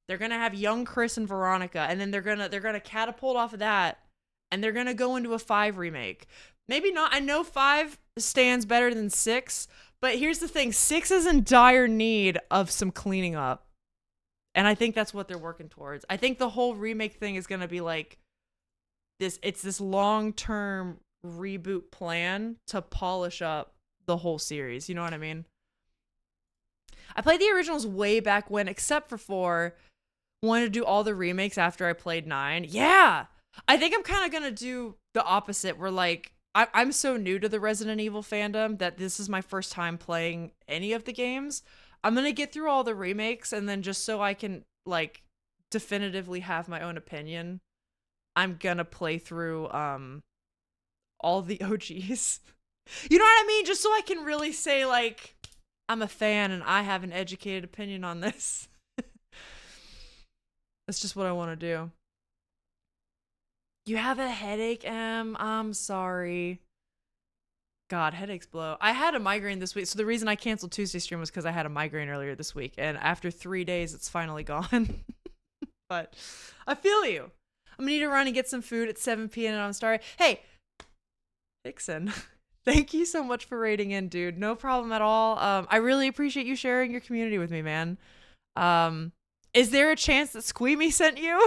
They're gonna have young Chris and Veronica, and then they're gonna catapult off of that, and they're gonna go into a 5 remake. Maybe not. I know 5 stands better than 6, but here's the thing: 6 is in dire need of some cleaning up, and I think that's what they're working towards. I think the whole remake thing is gonna be like this. It's this long-term reboot plan to polish up the whole series. You know what I mean? I played the originals way back when, except for 4. Wanted to do all the remakes after I played 9. Yeah, I think I'm kind of gonna do the opposite. Where like I'm so new to the Resident Evil fandom that this is my first time playing any of the games. I'm gonna get through all the remakes, and then just so I can like definitively have my own opinion, I'm gonna play through all the OGs. You know what I mean? Just so I can really say like I'm a fan and I have an educated opinion on this. That's just what I want to do. You have a headache, Em? I'm sorry. God, headaches blow. I had a migraine this week. So the reason I canceled Tuesday stream was because I had a migraine earlier this week. And after 3 days, it's finally gone. But I feel you. I'm going to need to run and get some food at 7 p.m. and I'm sorry. Hey, Dixon, thank you so much for raiding in, dude. No problem at all. I really appreciate you sharing your community with me, man. Is there a chance that Squeamy sent you?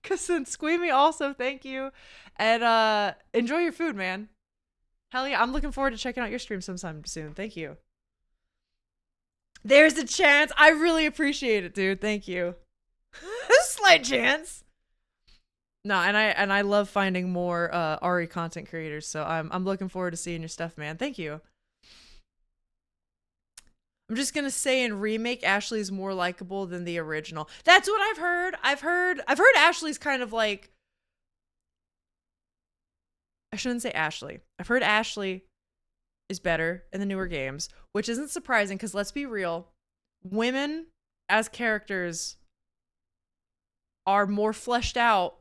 Because then Squeamy also, thank you. And enjoy your food, man. Hell yeah, I'm looking forward to checking out your stream sometime soon. Thank you. There's a chance. I really appreciate it, dude. Thank you. Slight chance. No, and I love finding more RE content creators, so I'm looking forward to seeing your stuff, man. Thank you. I'm just gonna say in remake, Ashley's more likable than the original. That's what I've heard. I've heard Ashley's kind of like, I shouldn't say Ashley. I've heard Ashley is better in the newer games, which isn't surprising because let's be real, women as characters are more fleshed out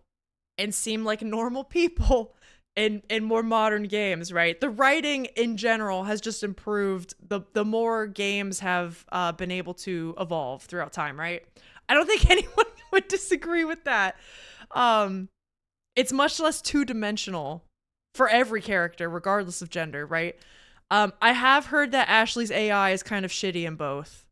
and seem like normal people in more modern games, right? The writing in general has just improved the more games have been able to evolve throughout time, right? I don't think anyone would disagree with that. It's much less two-dimensional for every character, regardless of gender, right? I have heard that Ashley's AI is kind of shitty in both.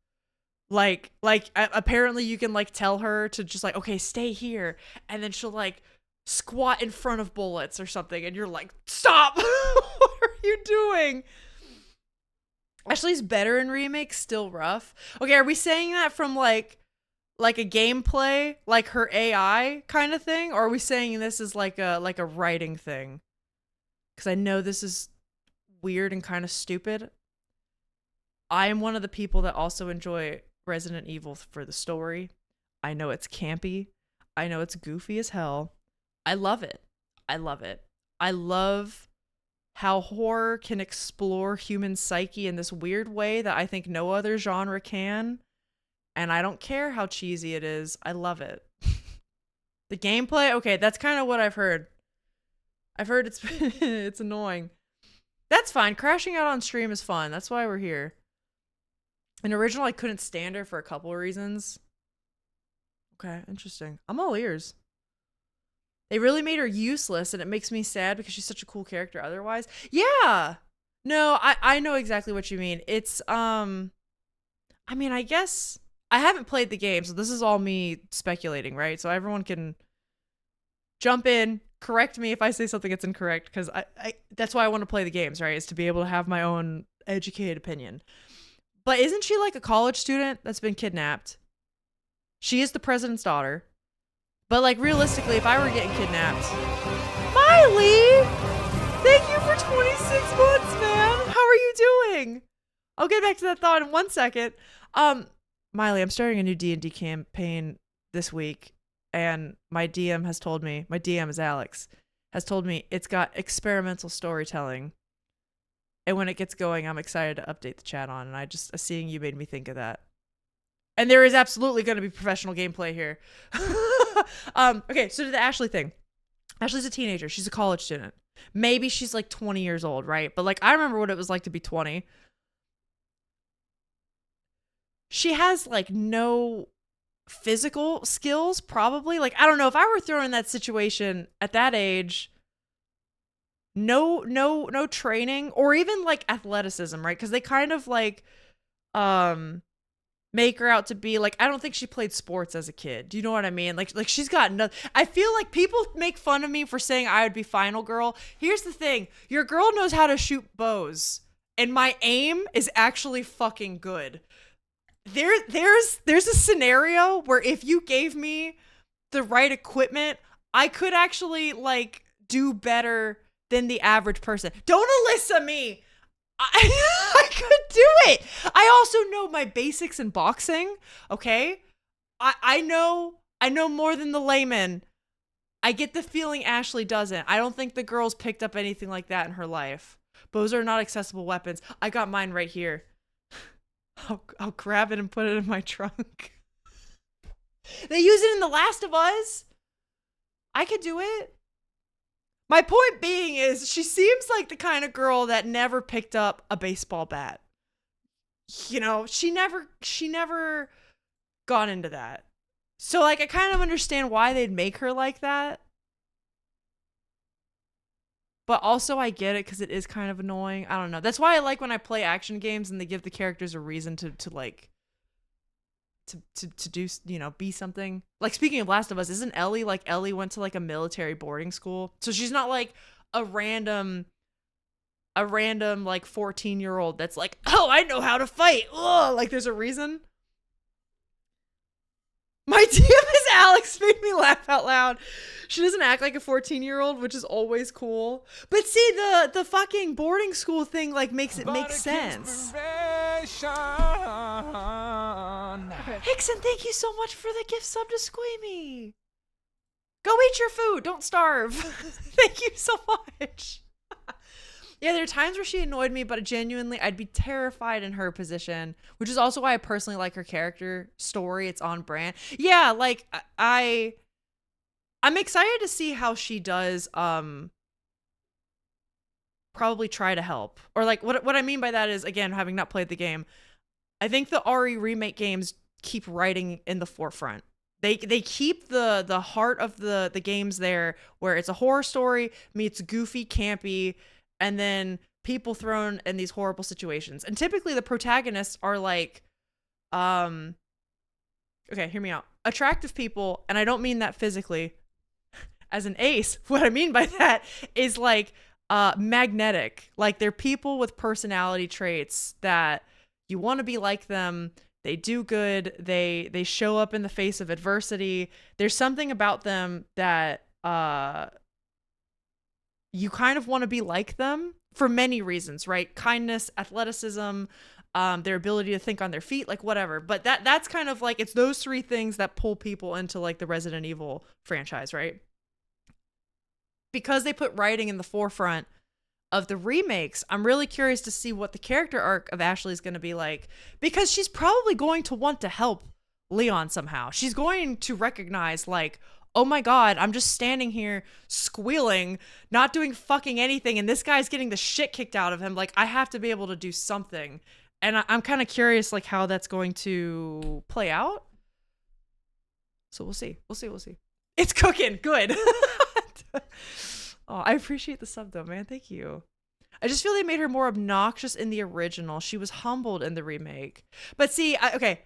Like apparently you can like tell her to just like, okay, stay here, and then she'll like squat in front of bullets or something, and you're like, stop. What are you doing? Ashley's better in remakes, still rough. Okay, are we saying that from like a gameplay, like her AI kind of thing, or are we saying this is like a writing thing? Because I know this is weird and kind of stupid. I am one of the people that also enjoy Resident Evil for the story. I know it's campy. I know it's goofy as hell. I love it. I love it. I love how horror can explore human psyche in this weird way that I think no other genre can. And I don't care how cheesy it is. I love it. The gameplay, okay, that's kind of what I've heard. I've heard it's it's annoying. That's fine. Crashing out on stream is fun. That's why we're here. In original, I couldn't stand her for a couple of reasons. Okay, interesting. I'm all ears. They really made her useless, and it makes me sad because she's such a cool character otherwise. Yeah. No, I know exactly what you mean. It's, I mean, I guess I haven't played the game, so this is all me speculating, right? So everyone can jump in, correct me if I say something that's incorrect, because I that's why I want to play the games, right? Is to be able to have my own educated opinion. But isn't she like a college student that's been kidnapped? She is the president's daughter. But like realistically, if I were getting kidnapped, Miley, thank you for 26 months, man. How are you doing? I'll get back to that thought in 1 second. Miley, I'm starting a new D&D campaign this week, and my DM has told me, my DM is Alex, has told me it's got experimental storytelling. And when it gets going, I'm excited to update the chat on, and I just, seeing you made me think of that. And there is absolutely going to be professional gameplay here. Okay, so to the Ashley thing. Ashley's a teenager. She's a college student. Maybe she's like 20 years old, right? But like, I remember what it was like to be 20. She has like no physical skills, probably. Like, I don't know, if I were thrown in that situation at that age, no training or even like athleticism, right? Because they kind of like make her out to be like, I don't think she played sports as a kid. Do you know what I mean? Like she's got nothing. I feel like people make fun of me for saying I would be final girl. Here's the thing. Your girl knows how to shoot bows, and my aim is actually fucking good. There's a scenario where if you gave me the right equipment, I could actually like do better than the average person. Don't Alyssa me. I could do it. I also know my basics in boxing. Okay. I know more than the layman. I get the feeling Ashley doesn't. I don't think the girl's picked up anything like that in her life. Bows are not accessible weapons. I got mine right here. I'll grab it and put it in my trunk. They use it in The Last of Us. I could do it. My point being is she seems like the kind of girl that never picked up a baseball bat. You know, she never got into that. So like, I kind of understand why they'd make her like that. But also I get it because it is kind of annoying. I don't know. That's why I like when I play action games and they give the characters a reason to like to do, you know, be something. Like, speaking of Last of Us, isn't Ellie, like, Ellie went to like a military boarding school, so she's not like a random like 14-year-old that's like, oh, I know how to fight. Ugh, like, there's a reason. My DM is Alex made me laugh out loud. She doesn't act like a 14-year-old, which is always cool. But see, the fucking boarding school thing like makes it make sense. Hickson, thank you so much for the gift sub to Squeamy. Go eat your food. Don't starve. Thank you so much. Yeah, there are times where she annoyed me, but genuinely, I'd be terrified in her position, which is also why I personally like her character story. It's on brand. Yeah, like, I'm excited to see how she does probably try to help. Or, like, what I mean by that is, again, having not played the game, I think the RE remake games keep writing in the forefront. They keep the heart of the games there, where it's a horror story meets goofy, campy, and then people thrown in these horrible situations. And typically the protagonists are like, okay, hear me out. Attractive people, and I don't mean that physically as an ace. What I mean by that is like magnetic. Like, they're people with personality traits that you want to be like them. They do good. They show up in the face of adversity. There's something about them that you kind of want to be like them for many reasons, right? Kindness, athleticism, their ability to think on their feet, like whatever. But that's kind of like, it's those three things that pull people into like the Resident Evil franchise, right? Because they put writing in the forefront of the remakes, I'm really curious to see what the character arc of Ashley is going to be like, because she's probably going to want to help Leon somehow. She's going to recognize like, oh my God, I'm just standing here squealing, not doing fucking anything, and this guy's getting the shit kicked out of him. Like, I have to be able to do something. And I'm kind of curious, like, how that's going to play out. So we'll see. We'll see. It's cooking. Good. Oh, I appreciate the sub, though, man. Thank you. I just feel they made her more obnoxious in the original. She was humbled in the remake. But see, okay.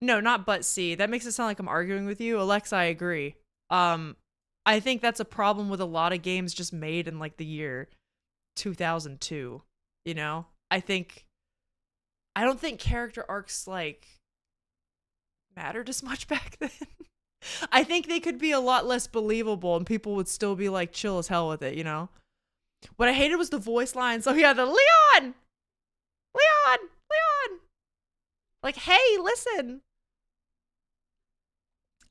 No, not but see. That makes it sound like I'm arguing with you. Alexa, I agree. I think that's a problem with a lot of games just made in like the year 2002, you know? I don't think character arcs like mattered as much back then. I think they could be a lot less believable and people would still be like chill as hell with it, you know? What I hated was the voice lines. So yeah, the Leon! Like, hey, listen.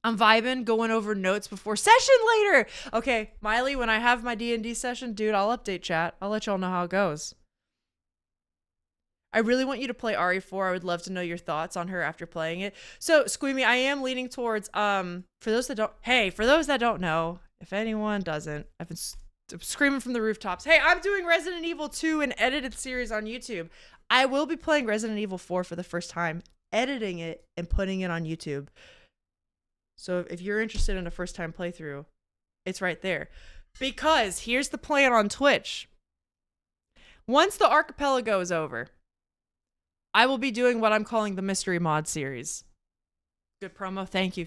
I'm vibing, going over notes before session later. Okay, Miley, when I have my D&D session, dude, I'll update chat. I'll let y'all know how it goes. I really want you to play RE4. I would love to know your thoughts on her after playing it. So, Squeamy, I am leaning towards, for those that don't know, if anyone doesn't, I've been screaming from the rooftops, hey, I'm doing Resident Evil 2, an edited series on YouTube. I will be playing Resident Evil 4 for the first time, editing it and putting it on YouTube. So if you're interested in a first-time playthrough, it's right there. Because here's the plan on Twitch. Once the archipelago is over, I will be doing what I'm calling the Mystery Mod series. Good promo. Thank you.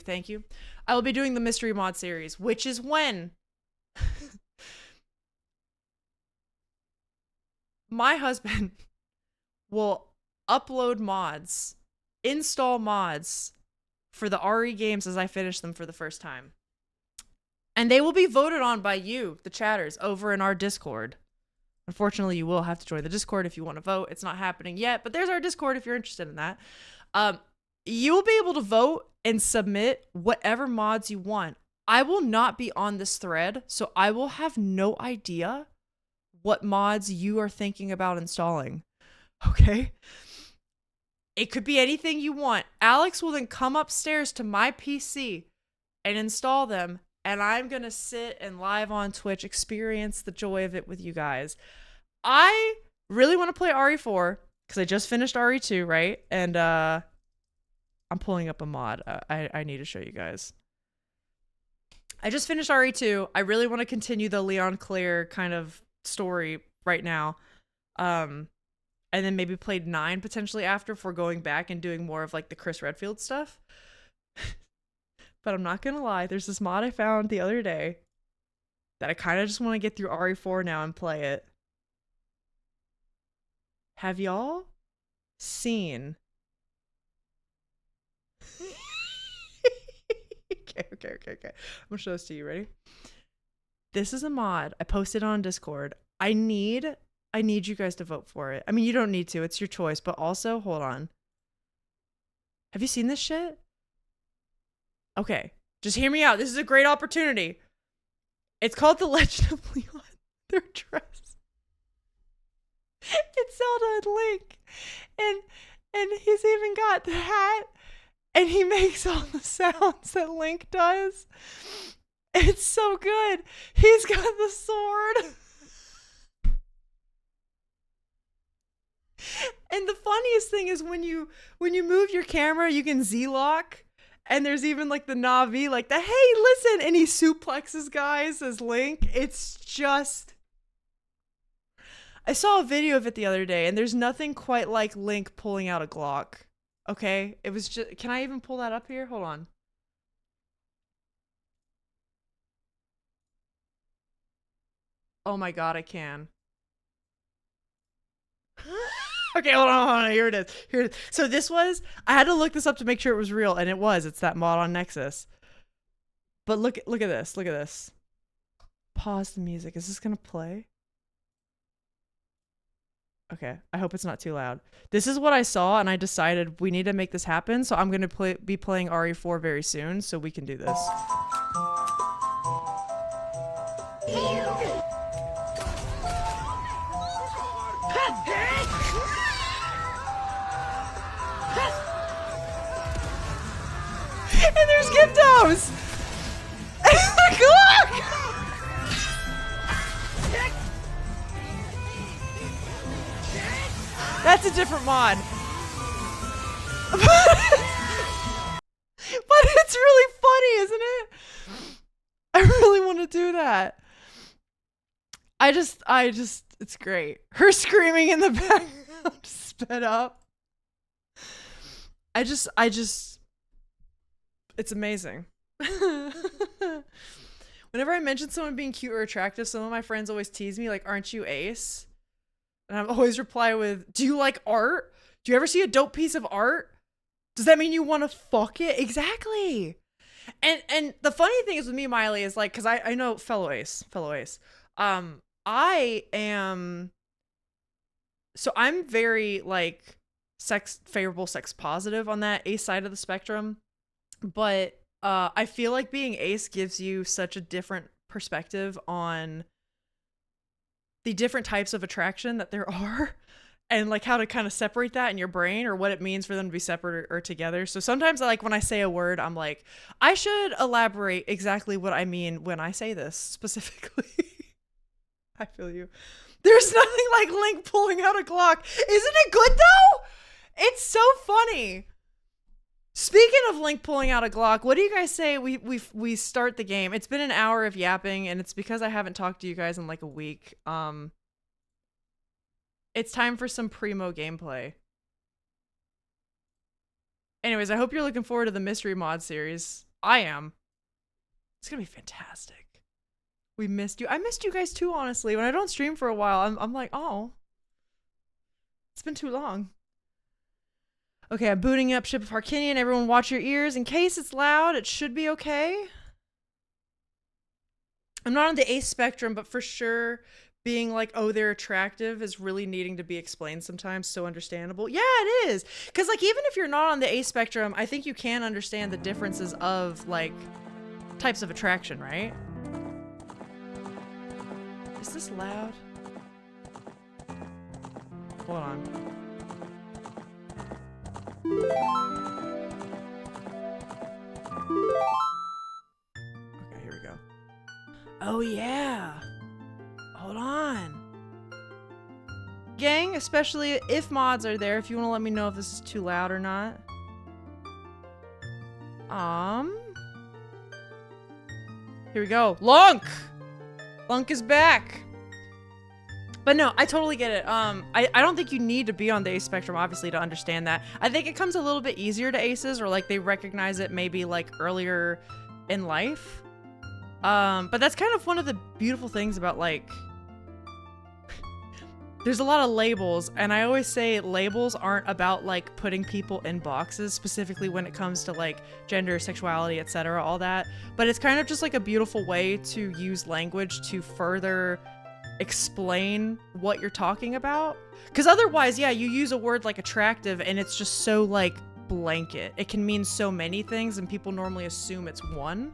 I will be doing the Mystery Mod series, which is when my husband will upload mods, install mods for the RE games as I finish them for the first time. And they will be voted on by you, the chatters, over in our Discord. Unfortunately, you will have to join the Discord if you want to vote. It's not happening yet, but there's our Discord if you're interested in that. You will be able to vote and submit whatever mods you want. I will not be on this thread, so I will have no idea what mods you are thinking about installing. Okay? It could be anything you want. Alex will then come upstairs to my PC and install them, and I'm going to sit and live on Twitch, experience the joy of it with you guys. I really want to play RE4 because I just finished RE2, right? And I'm pulling up a mod. I need to show you guys. I just finished RE2. I really want to continue the Leon Claire kind of story right now. and then maybe played 9 potentially after for going back and doing more of like the Chris Redfield stuff. But I'm not gonna lie, there's this mod I found the other day that I kind of just want to get through RE4 now and play it. Have y'all seen? Okay. I'm gonna show this to you. Ready? This is a mod. I posted on Discord. I need you guys to vote for it. I mean, you don't need to. It's your choice. But also, hold on. Have you seen this shit? Okay. Just hear me out. This is a great opportunity. It's called The Legend of Leon. Their dress. It's Zelda and Link. And he's even got the hat. And he makes all the sounds that Link does. It's so good. He's got the sword. And the funniest thing is when you move your camera, you can Z-lock. And there's even like the Navi, like the, hey, listen. And he suplexes guys as Link. It's just... I saw a video of it the other day, and there's nothing quite like Link pulling out a Glock. Okay? It was just... Can I even pull that up here? Hold on. Oh my god, I can. Okay, hold on. Here it is. So this was... I had to look this up to make sure it was real, and it was. It's that mod on Nexus. But look at this. Look at this. Pause the music. Is this gonna play? Okay, I hope it's not too loud. This is what I saw, and I decided we need to make this happen, so I'm going to be playing RE4 very soon, so we can do this. And there's Gyptos! Look! That's a different mod. But it's really funny, isn't it? I really want to do that. I just, it's great. Her screaming in the background sped up. I just, it's amazing. Whenever I mention someone being cute or attractive, some of my friends always tease me like, aren't you ace? And I always reply with, do you like art? Do you ever see a dope piece of art? Does that mean you want to fuck it? Exactly. And the funny thing is with me, Miley, is like, because I know fellow ace. I am, so I'm very like favorable sex positive on that ace side of the spectrum. But I feel like being ace gives you such a different perspective on the different types of attraction that there are, and like how to kind of separate that in your brain, or what it means for them to be separate or together. So sometimes like when I say a word, I'm like, I should elaborate exactly what I mean when I say this specifically. I feel you. There's nothing like Link pulling out a Glock. Isn't it good though? It's so funny. Speaking of Link pulling out a Glock, what do you guys say we start the game? It's been an hour of yapping, and it's because I haven't talked to you guys in like a week. It's time for some primo gameplay. Anyways, I hope you're looking forward to the mystery mod series. I am. It's gonna be fantastic. We missed you. I missed you guys too, honestly. When I don't stream for a while, I'm like, oh, it's been too long. Okay, I'm booting up Ship of Harkinian. Everyone watch your ears. In case it's loud, it should be okay. I'm not on the ace spectrum, but for sure being like, oh, they're attractive is really needing to be explained sometimes. So understandable. Yeah, it is. Because like, even if you're not on the ace spectrum, I think you can understand the differences of like types of attraction, right? Is this loud? Hold on. Okay, here we go. Oh yeah. Hold on. Gang, especially if mods are there, if you want to let me know if this is too loud or not. Here we go. Lunk! Lunk is back. But no, I totally get it. I don't think you need to be on the ace spectrum, obviously, to understand that. I think it comes a little bit easier to aces, or like they recognize it maybe like earlier in life. But that's kind of one of the beautiful things about like, there's a lot of labels, and I always say labels aren't about like putting people in boxes, specifically when it comes to like gender, sexuality, etc., all that. But it's kind of just like a beautiful way to use language to further explain what you're talking about. Because otherwise, yeah, you use a word like attractive and it's just so like blanket. It can mean so many things and people normally assume it's one.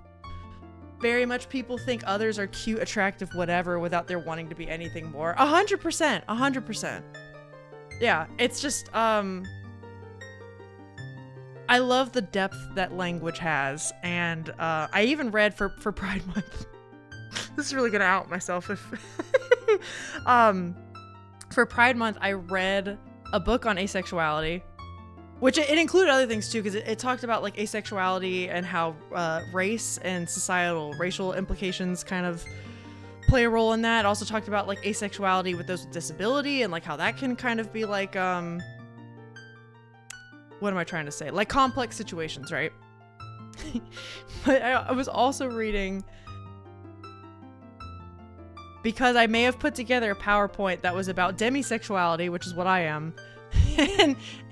Very much people think others are cute, attractive, whatever, without there wanting to be anything more. 100%, 100%. Yeah, it's just, I love the depth that language has, and I even read for Pride Month. This is really gonna out myself if for Pride Month I read a book on asexuality, which it included other things too, because it talked about like asexuality and how race and racial implications kind of play a role in that. It also talked about like asexuality with those with disability and like how that can kind of be like what am I trying to say, like complex situations, right? But I was also reading, because I may have put together a PowerPoint that was about demisexuality, which is what I am,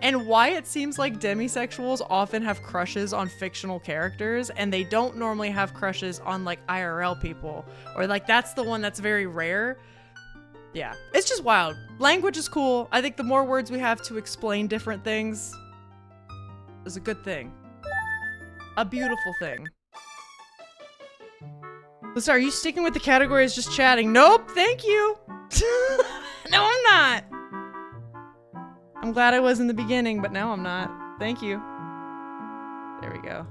and why it seems like demisexuals often have crushes on fictional characters, and they don't normally have crushes on like IRL people, or like that's the one that's very rare. Yeah, it's just wild. Language is cool. I think the more words we have to explain different things is a good thing. A beautiful thing. Listen, are you sticking with the categories just chatting? Nope, thank you. No, I'm not. I'm glad I was in the beginning, but now I'm not. Thank you. There we go.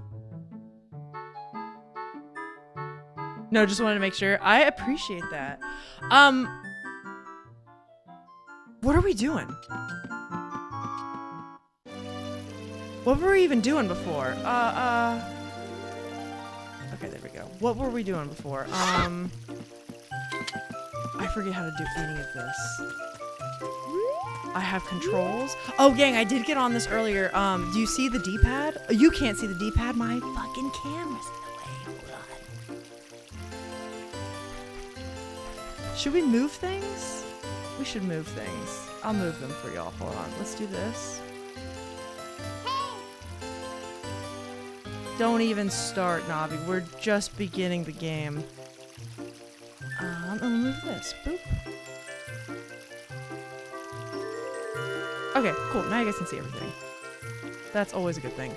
No, just wanted to make sure. I appreciate that. What are we doing? What were we even doing before? Okay, there we go. What were we doing before? I forget how to do any of this. I have controls. Oh, gang, I did get on this earlier. Do you see the D-pad? You can't see the D-pad. My fucking camera's in the way. Hold on. Should we move things? We should move things. I'll move them for y'all. Hold on. Let's do this. Don't even start, Navi. We're just beginning the game. I'm gonna move this. Boop. Okay, cool. Now you guys can see everything. That's always a good thing.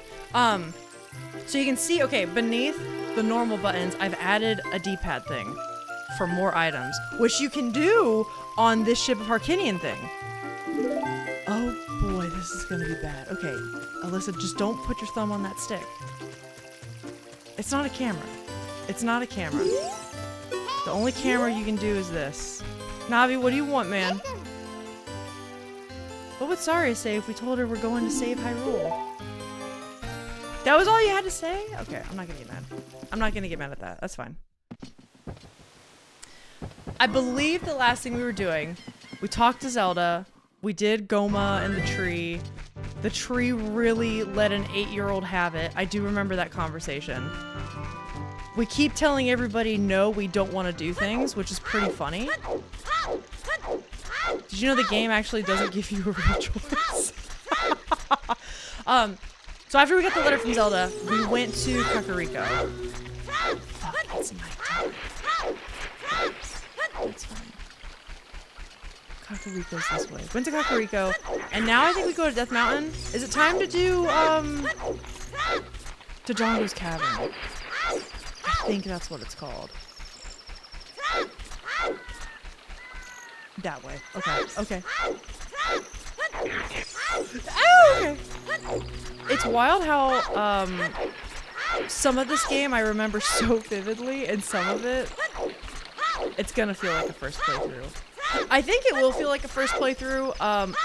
So you can see, okay, beneath the normal buttons, I've added a D-pad thing for more items, which you can do on this Ship of Harkinian thing. Oh boy, this is gonna be bad. Okay, Alyssa, just don't put your thumb on that stick. It's not a camera. It's not a camera. The only camera you can do is this. Navi, what do you want, man? What would Saria say if we told her we're going to save Hyrule? That was all you had to say? Okay, I'm not gonna get mad. I'm not gonna get mad at that. That's fine. I believe the last thing we were doing, we talked to Zelda, we did Goma and the tree. The tree really let an 8-year-old have it. I do remember that conversation. We keep telling everybody no, we don't want to do things, which is pretty funny. Did you know the game actually doesn't give you a real choice? So after we got the letter from Zelda, we went to Kakariko. Fuck, it's nighttime. That's fine. Kakariko's this way. Went to Kakariko, and now I think we go to Death Mountain. Is it time to do, to Django's Cavern? I think that's what it's called. That way. Okay. Okay. Oh, okay. It's wild how, some of this game I remember so vividly, and some of it, it's gonna feel like the first playthrough. I think it will feel like a first playthrough,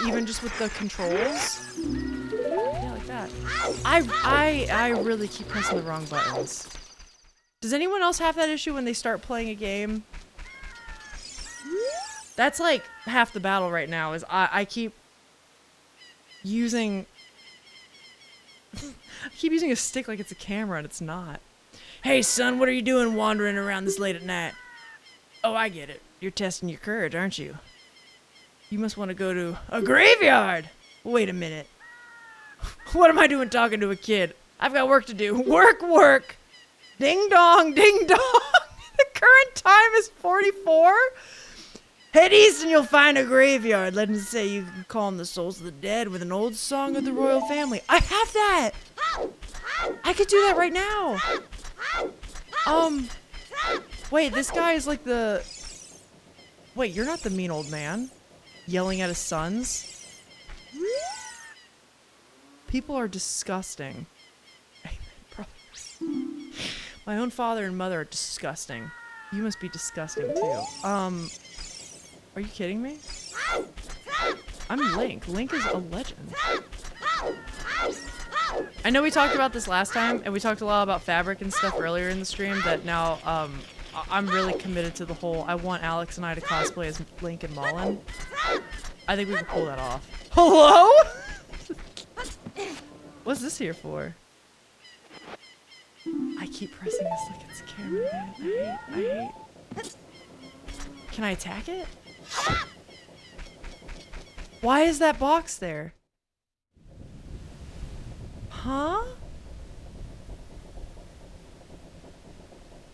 even just with the controls. Yeah, like that. I really keep pressing the wrong buttons. Does anyone else have that issue when they start playing a game? That's like half the battle right now is I keep using a stick like it's a camera and it's not. Hey son, what are you doing wandering around this late at night? Oh, I get it. You're testing your courage, aren't you? You must want to go to a graveyard. Wait a minute. What am I doing talking to a kid? I've got work to do. Work. Ding dong, ding dong. The current time is 44. Head east and you'll find a graveyard. Legends say you can calm the souls of the dead with an old song of the royal family. I have that. I could do that right now. Wait, this guy is like the... Wait, you're not the mean old man yelling at his sons? People are disgusting. My own father and mother are disgusting. You must be disgusting too. Are you kidding me? I'm Link. Link is a legend. I know we talked about this last time, and we talked a lot about fabric and stuff earlier in the stream, that now, I'm really committed to the whole, I want Alex and I to cosplay as Link and Mullen. I think we can pull that off. Hello? What's this here for? I keep pressing this like it's a camera, man. I hate. Can I attack it? Why is that box there? Huh?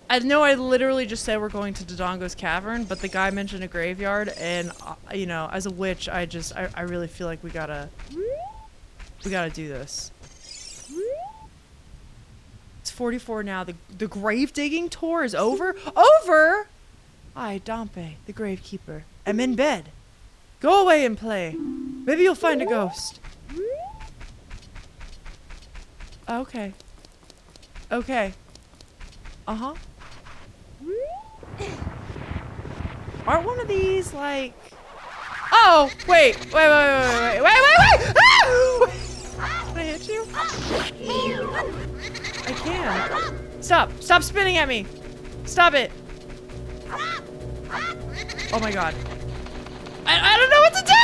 I know I literally just said we're going to Dodongo's Cavern, but the guy mentioned a graveyard, and you know, as a witch, I really feel like we gotta do this. It's 44 now. The grave digging tour is over. Over. I, Dompe, the gravekeeper, am in bed. Go away and play. Maybe you'll find a ghost. Okay. Okay. Uh-huh. Aren't one of these like... Oh, wait. Wait. Ah! Can I hit you? I can. Stop spinning at me. Stop it. Oh my god. I don't know what to do!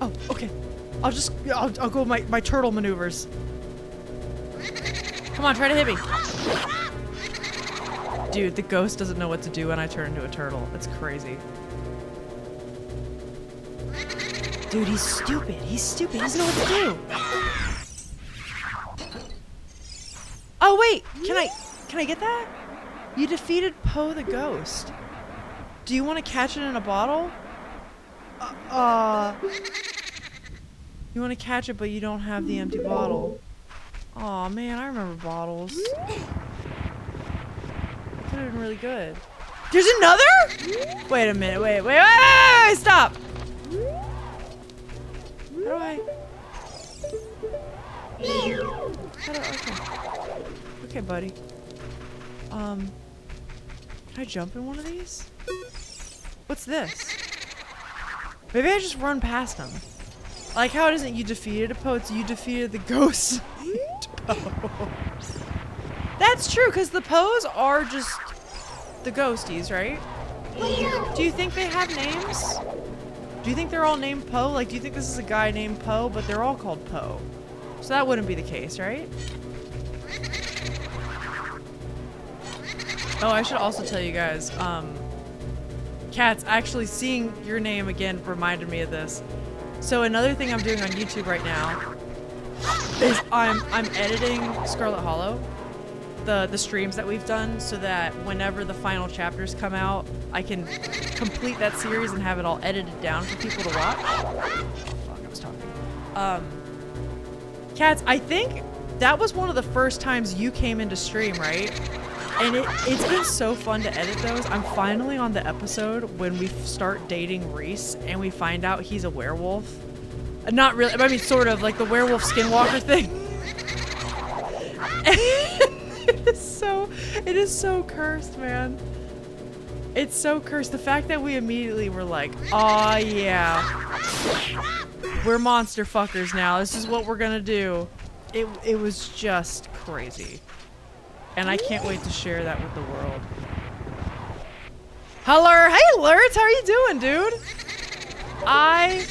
Oh, okay. I'll go my turtle maneuvers. Come on, try to hit me. Dude, the ghost doesn't know what to do when I turn into a turtle. It's crazy. Dude, he's stupid. He's stupid. He doesn't know what to do. Oh, wait. Can I get that? You defeated Poe the ghost. Do you want to catch it in a bottle? You want to catch it, but you don't have the empty bottle. Aw, man, I remember bottles. That could have been really good. There's another? Wait a minute. Wait, stop. Okay, buddy. Can I jump in one of these? What's this? Maybe I just run past him. Like how it isn't you defeated a Poe, it's you defeated the ghost Poe. That's true, because the Poes are just the ghosties, right? Do you think they have names? Do you think they're all named Poe? Like, do you think this is a guy named Poe, but they're all called Poe? So that wouldn't be the case, right? Oh, I should also tell you guys, Cats, actually seeing your name again reminded me of this. So another thing I'm doing on YouTube right now is I'm editing Scarlet Hollow, the streams that we've done, so that whenever the final chapters come out, I can complete that series and have it all edited down for people to watch. Oh, fuck, I was talking. Cats, I think that was one of the first times you came into stream, right? And it's been so fun to edit those. I'm finally on the episode when we start dating Reese and we find out he's a werewolf. Not really, I mean sort of, like the werewolf skinwalker thing. It is so cursed, man. It's so cursed. The fact that we immediately were like, aw yeah. We're monster fuckers now. This is what we're gonna do. It was just crazy. And I can't wait to share that with the world. Hello, hey Lurts, how are you doing, dude? I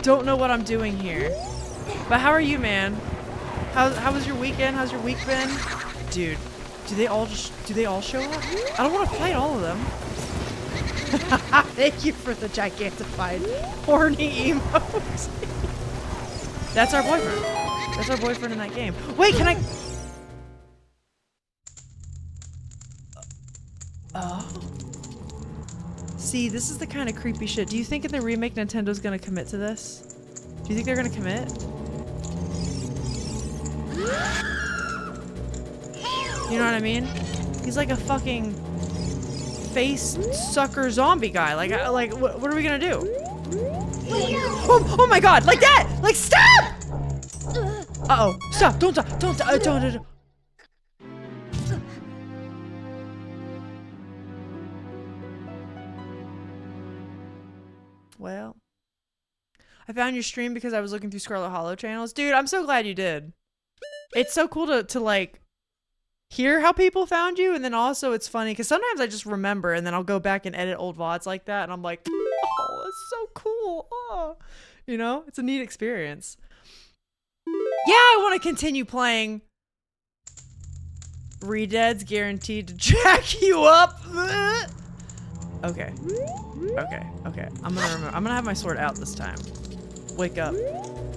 don't know what I'm doing here. But how are you, man? How was your weekend? How's your week been? Dude, do they all show up? I don't want to fight all of them. Thank you for the gigantified horny emote. That's our boyfriend. That's our boyfriend in that game. Wait, can I? Oh. See, this is the kind of creepy shit. Do you think in the remake Nintendo's gonna commit to this? Do you think they're gonna commit? You know what I mean? He's like a fucking face sucker zombie guy. Like what are we gonna do? Oh my god! Like that! Like stop! Uh-oh! Stop! Don't. Well, I found your stream because I was looking through Scarlet Hollow channels. Dude, I'm so glad you did. It's so cool to like hear how people found you, and then also it's funny because sometimes I just remember and then I'll go back and edit old VODs like that and I'm like, oh, that's so cool. Oh, you know, it's a neat experience. Yeah, I want to continue playing. Redead's guaranteed to jack you up. Okay. I'm gonna remember. I'm gonna have my sword out this time. Wake up,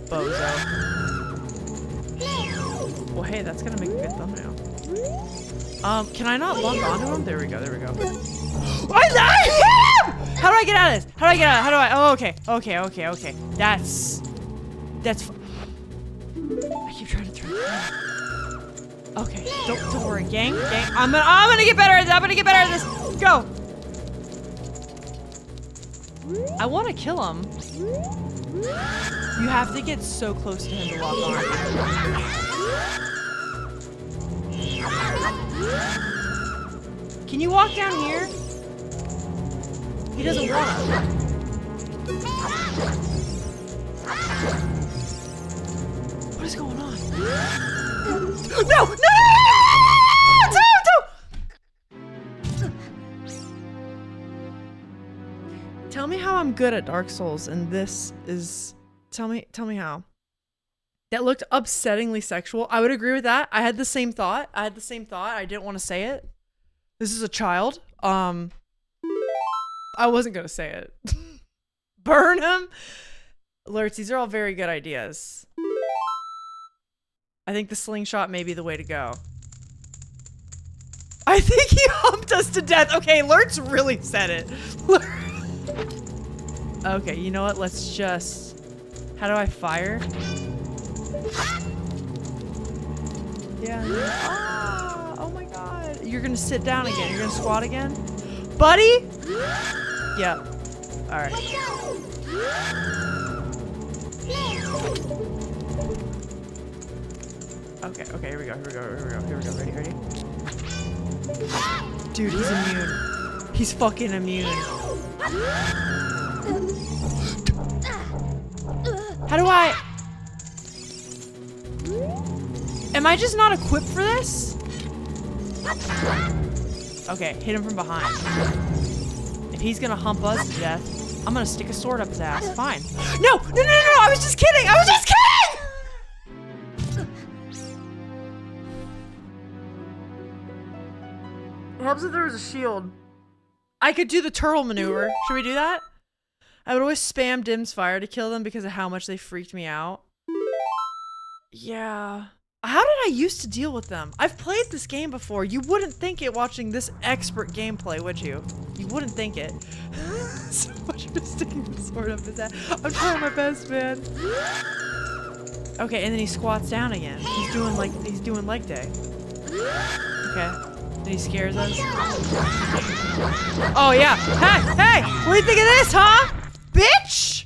bozo. Well, hey, that's gonna make a good thumbnail. Can I not lock onto him? There we go. What is that? How do I get out of this? How do I? Oh, okay. That's. I keep trying to turn it on. Okay, don't worry, gang. I'm gonna get better at this. Go. I want to kill him. You have to get so close to him to lock on. Can you walk down here? He doesn't want to. What is going on? No! Tell me how I'm good at Dark Souls, and this is... Tell me how. That looked upsettingly sexual. I would agree with that. I had the same thought. I didn't want to say it. This is a child. I wasn't gonna say it. Burn him! Alerts, these are all very good ideas. I think the slingshot may be the way to go. I think he humped us to death. Okay, Alerts really said it. Okay, you know what? Let's just... How do I fire? Yeah. Ah, oh my god. You're gonna sit down again. You're gonna squat again? Buddy? Yeah. Alright. Okay, here we go. Ready? Dude, he's immune. He's fucking immune. How do I... Am I just not equipped for this? Okay, hit him from behind. If he's gonna hump us to death, I'm gonna stick a sword up his ass. Fine. No! I was just kidding! It helps if there was a shield. I could do the turtle maneuver. Should we do that? I would always spam Dim's fire to kill them because of how much they freaked me out. Yeah. How did I used to deal with them? I've played this game before. You wouldn't think it watching this expert gameplay, would you? You wouldn't think it. So much for sticking the sword up his ass. I'm trying my best, man. Okay, and then he squats down again. He's doing leg day. Okay. Then he scares us. Oh yeah. Hey! What do you think of this, huh? Bitch!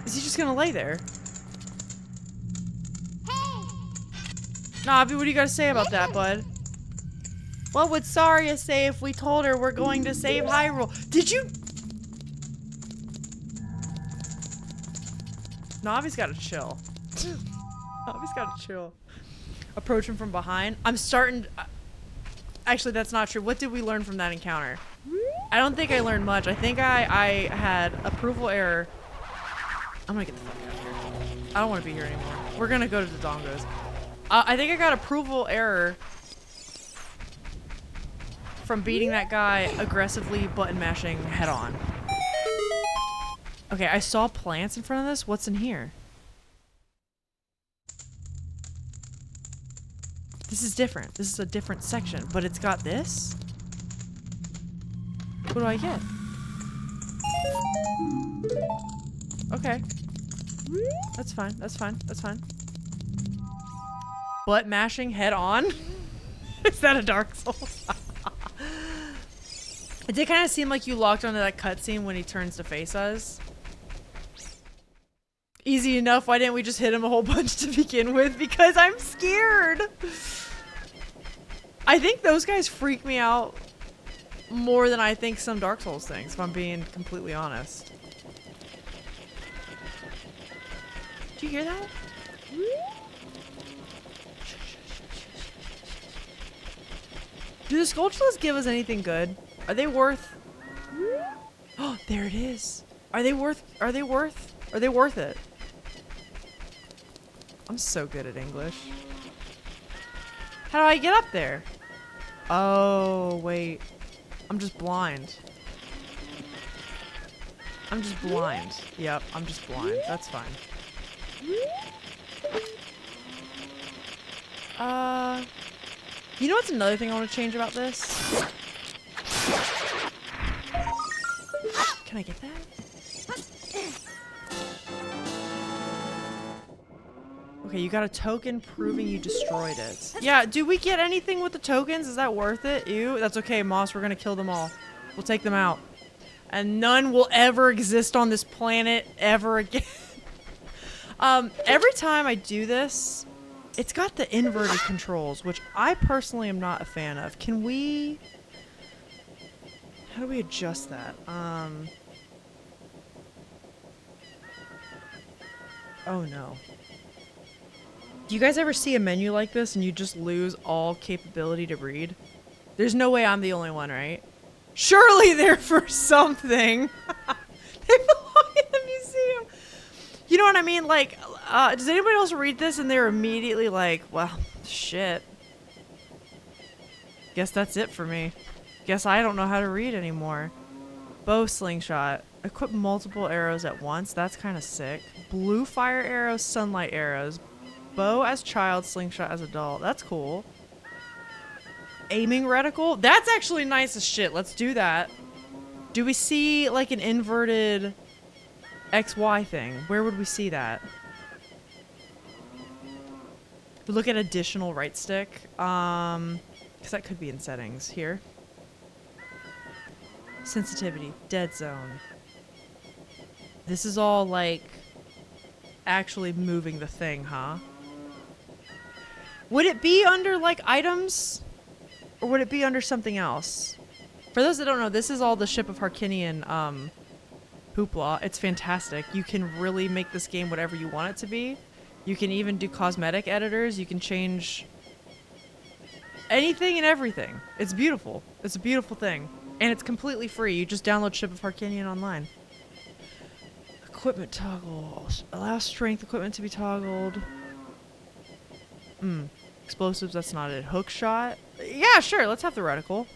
Is he just gonna lay there? Navi, what do you gotta say about that, bud? What would Saria say if we told her we're going to save Hyrule? Did you? Navi's gotta chill. Tommy's gotta chill. Approach him from behind. I'm starting... Actually, that's not true. What did we learn from that encounter? I don't think I learned much. I think I had approval error. I'm gonna get the fuck out of here. I don't want to be here anymore. We're gonna go to the Dongos. I think I got approval error from beating that guy aggressively button mashing head on. Okay, I saw plants in front of this. What's in here? This is different. This is a different section, but it's got this? What do I get? Okay. That's fine. That's fine. That's fine. Butt mashing head on? Is that a Dark Souls? It did kind of seem like you locked onto that cutscene when he turns to face us. Easy enough. Why didn't we just hit him a whole bunch to begin with? Because I'm scared. I think those guys freak me out more than I think some Dark Souls things, if I'm being completely honest. Do you hear that? Do the Skulltulas give us anything good? Are they worth... Oh, there it is. Are they worth it? I'm so good at English. How do I get up there? Oh, wait. I'm just blind. I'm just blind. Yep, I'm just blind. That's fine. You know what's another thing I want to change about this? Can I get that? Okay, you got a token proving you destroyed it. Yeah, do we get anything with the tokens? Is that worth it? Ew, that's okay, Moss. We're gonna kill them all. We'll take them out. And none will ever exist on this planet ever again. Every time I do this, it's got the inverted controls, which I personally am not a fan of. Can we... How do we adjust that? Oh no. Do you guys ever see a menu like this and you just lose all capability to read? There's no way I'm the only one, right? Surely they're for something. They belong in the museum. You know what I mean? Like, does anybody else read this and they're immediately like, well, shit. Guess that's it for me. Guess I don't know how to read anymore. Bow slingshot. Equip multiple arrows at once. That's kind of sick. Blue fire arrows, sunlight arrows. Bow as child, slingshot as adult. That's cool. Aiming reticle. That's actually nice as shit. Let's do that. Do we see like an inverted XY thing? Where would we see that? We look at additional right stick. Because that could be in settings here. Sensitivity. Dead zone. This is all like actually moving the thing, huh? Would it be under like items? Or would it be under something else? For those that don't know, this is all the Ship of Harkinian hoopla. It's fantastic. You can really make this game whatever you want it to be. You can even do cosmetic editors. You can change anything and everything. It's beautiful. It's a beautiful thing. And it's completely free. You just download Ship of Harkinian online. Equipment toggle. Allow strength equipment to be toggled. Explosives, that's not it. Hook shot. Yeah, sure. Let's have the reticle.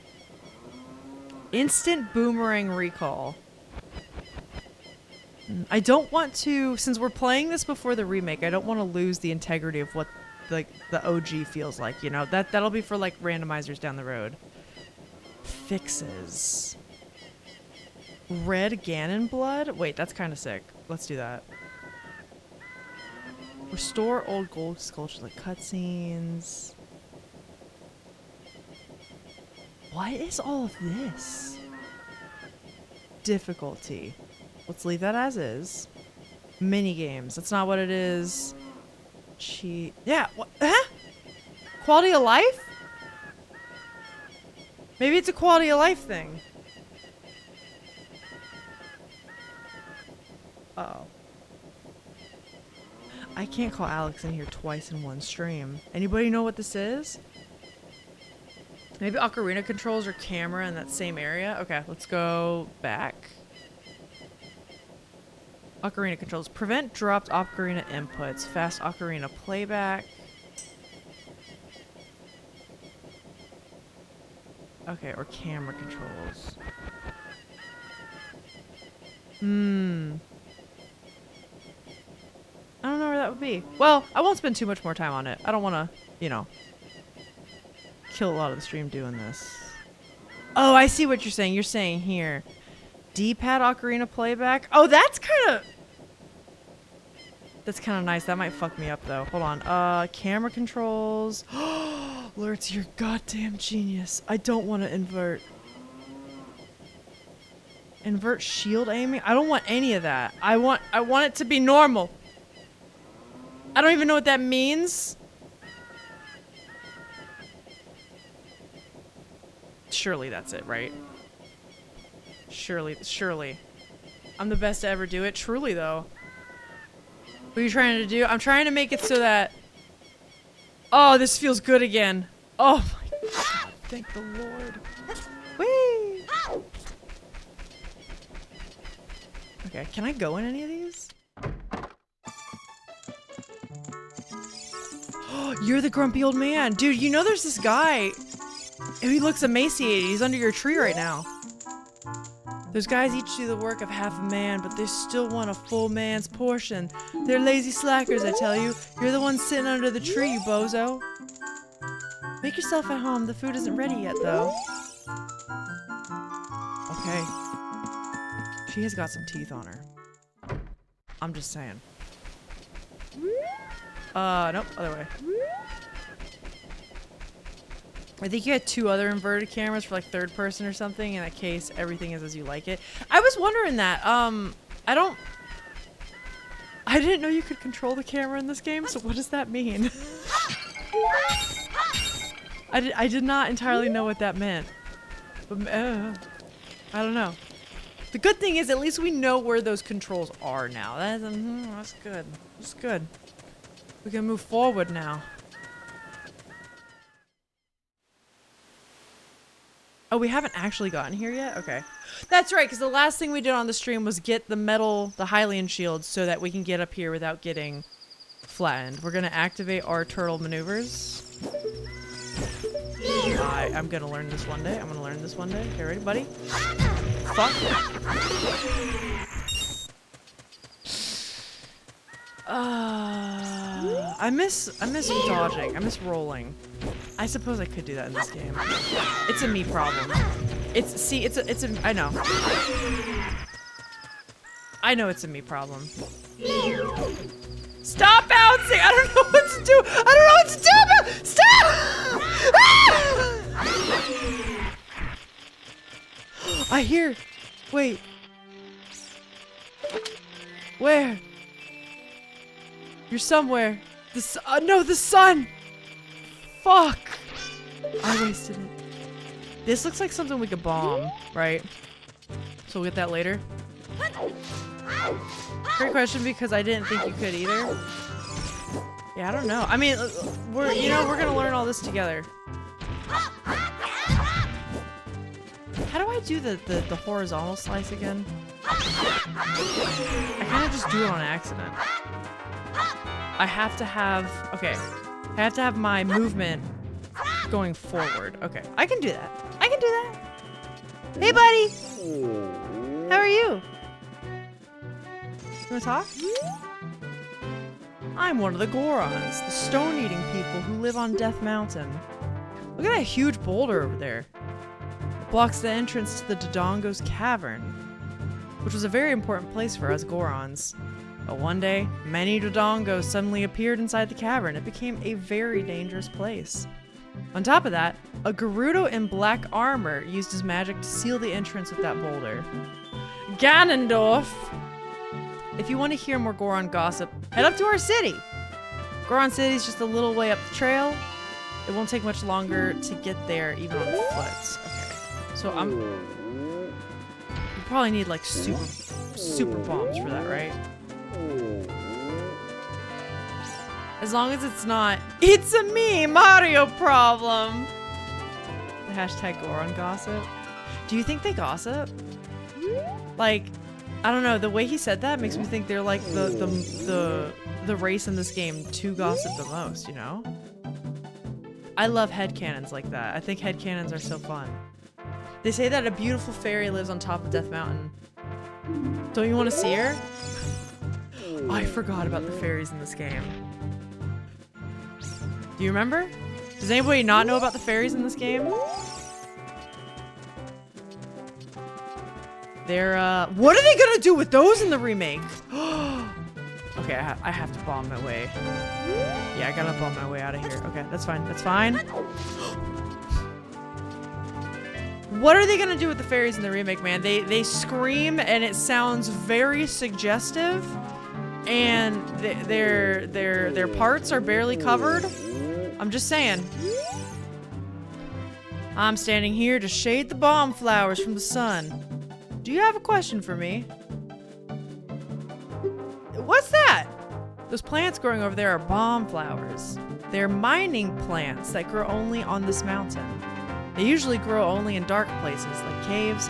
Instant boomerang recall. I don't want to, since we're playing this before the remake, I don't want to lose the integrity of what like the OG feels like, you know? That'll be for like randomizers down the road. Fixes. Red Ganon blood? Wait, that's kind of sick. Let's do that. Restore old gold sculptures like cutscenes. What is all of this? Difficulty. Let's leave that as is. Mini games. That's not what it is. Cheat. Yeah. What? Huh? Quality of life? Maybe it's a quality of life thing. Uh oh. I can't call Alex in here twice in one stream. Anybody know what this is? Maybe Ocarina controls or camera in that same area? Okay, let's go back. Ocarina controls. Prevent dropped Ocarina inputs. Fast Ocarina playback. Okay, or camera controls. I don't know where that would be. Well, I won't spend too much more time on it. I don't want to, you know, kill a lot of the stream doing this. Oh, I see what you're saying. You're saying here. D-pad Ocarina playback. Oh, that's kind of nice. That might fuck me up, though. Hold on. Camera controls. Lurtz, you're goddamn genius. I don't want to invert. Invert shield aiming? I don't want any of that. I want it to be normal. I don't even know what that means. Surely that's it, right? Surely. I'm the best to ever do it. Truly, though. What are you trying to do? I'm trying to make it so that... Oh, this feels good again. Oh my God. Thank the Lord. Whee! Okay, can I go in any of these? You're the grumpy old man. Dude, you know there's this guy. He looks emaciated. He's under your tree right now. Those guys each do the work of half a man, but they still want a full man's portion. They're lazy slackers, I tell you. You're the one sitting under the tree, you bozo. Make yourself at home. The food isn't ready yet, though. Okay. She has got some teeth on her. I'm just saying. Nope, other way. I think you had 2 other inverted cameras for like 3rd person or something. In that case, everything is as you like it. I was wondering that. I didn't know you could control the camera in this game, so what does that mean? I did not entirely know what that meant. But, I don't know. The good thing is at least we know where those controls are now. That's good. That's good. We can move forward now. Oh, we haven't actually gotten here yet? Okay. That's right, because the last thing we did on the stream was get the Hylian shield so that we can get up here without getting flattened. We're going to activate our turtle maneuvers. I'm going to learn this one day. Okay, ready, buddy? Fuck. I miss dodging. I miss rolling. I suppose I could do that in this game. It's a me problem. I know. I know it's a me problem. Stop bouncing! I don't know what to do! Stop! I hear. Wait. Where? You're somewhere. No, the sun! Fuck! I wasted it. This looks like something we could bomb, right? So we'll get that later. Great question, because I didn't think you could either. Yeah, I don't know. I mean, we're gonna learn all this together. How do I do the horizontal slice again? I kind of just do it on accident. I have to have my movement going forward. Okay, I can do that. Hey, buddy. How are you? You wanna talk? I'm one of the Gorons, the stone-eating people who live on Death Mountain. Look at that huge boulder over there. It blocks the entrance to the Dodongo's cavern, which was a very important place for us Gorons. But one day, many Dodongos suddenly appeared inside the cavern. It became a very dangerous place. On top of that, a Gerudo in black armor used his magic to seal the entrance of that boulder. Ganondorf! If you want to hear more Goron gossip, head up to our city! Goron City is just a little way up the trail. It won't take much longer to get there, even on foot. Okay, so you probably need like super bombs for that, right? As long as it's not, it's a me, Mario problem. The hashtag Goron gossip. Do you think they gossip? Like, I don't know, the way he said that makes me think they're like the race in this game to gossip the most, you know? I love headcanons like that. I think headcanons are so fun. They say that a beautiful fairy lives on top of Death Mountain. Don't you want to see her? I forgot about the fairies in this game. Do you remember? Does anybody not know about the fairies in this game? They're, what are they gonna do with those in the remake? Okay, I have to bomb my way. Yeah, I gotta bomb my way out of here. Okay, that's fine, that's fine. What are they gonna do with the fairies in the remake, man? They scream and it sounds very suggestive, and their parts are barely covered. I'm just saying. I'm standing here to shade the bomb flowers from the sun. Do you have a question for me? What's that? Those plants growing over there are bomb flowers. They're mining plants that grow only on this mountain. They usually grow only in dark places like caves,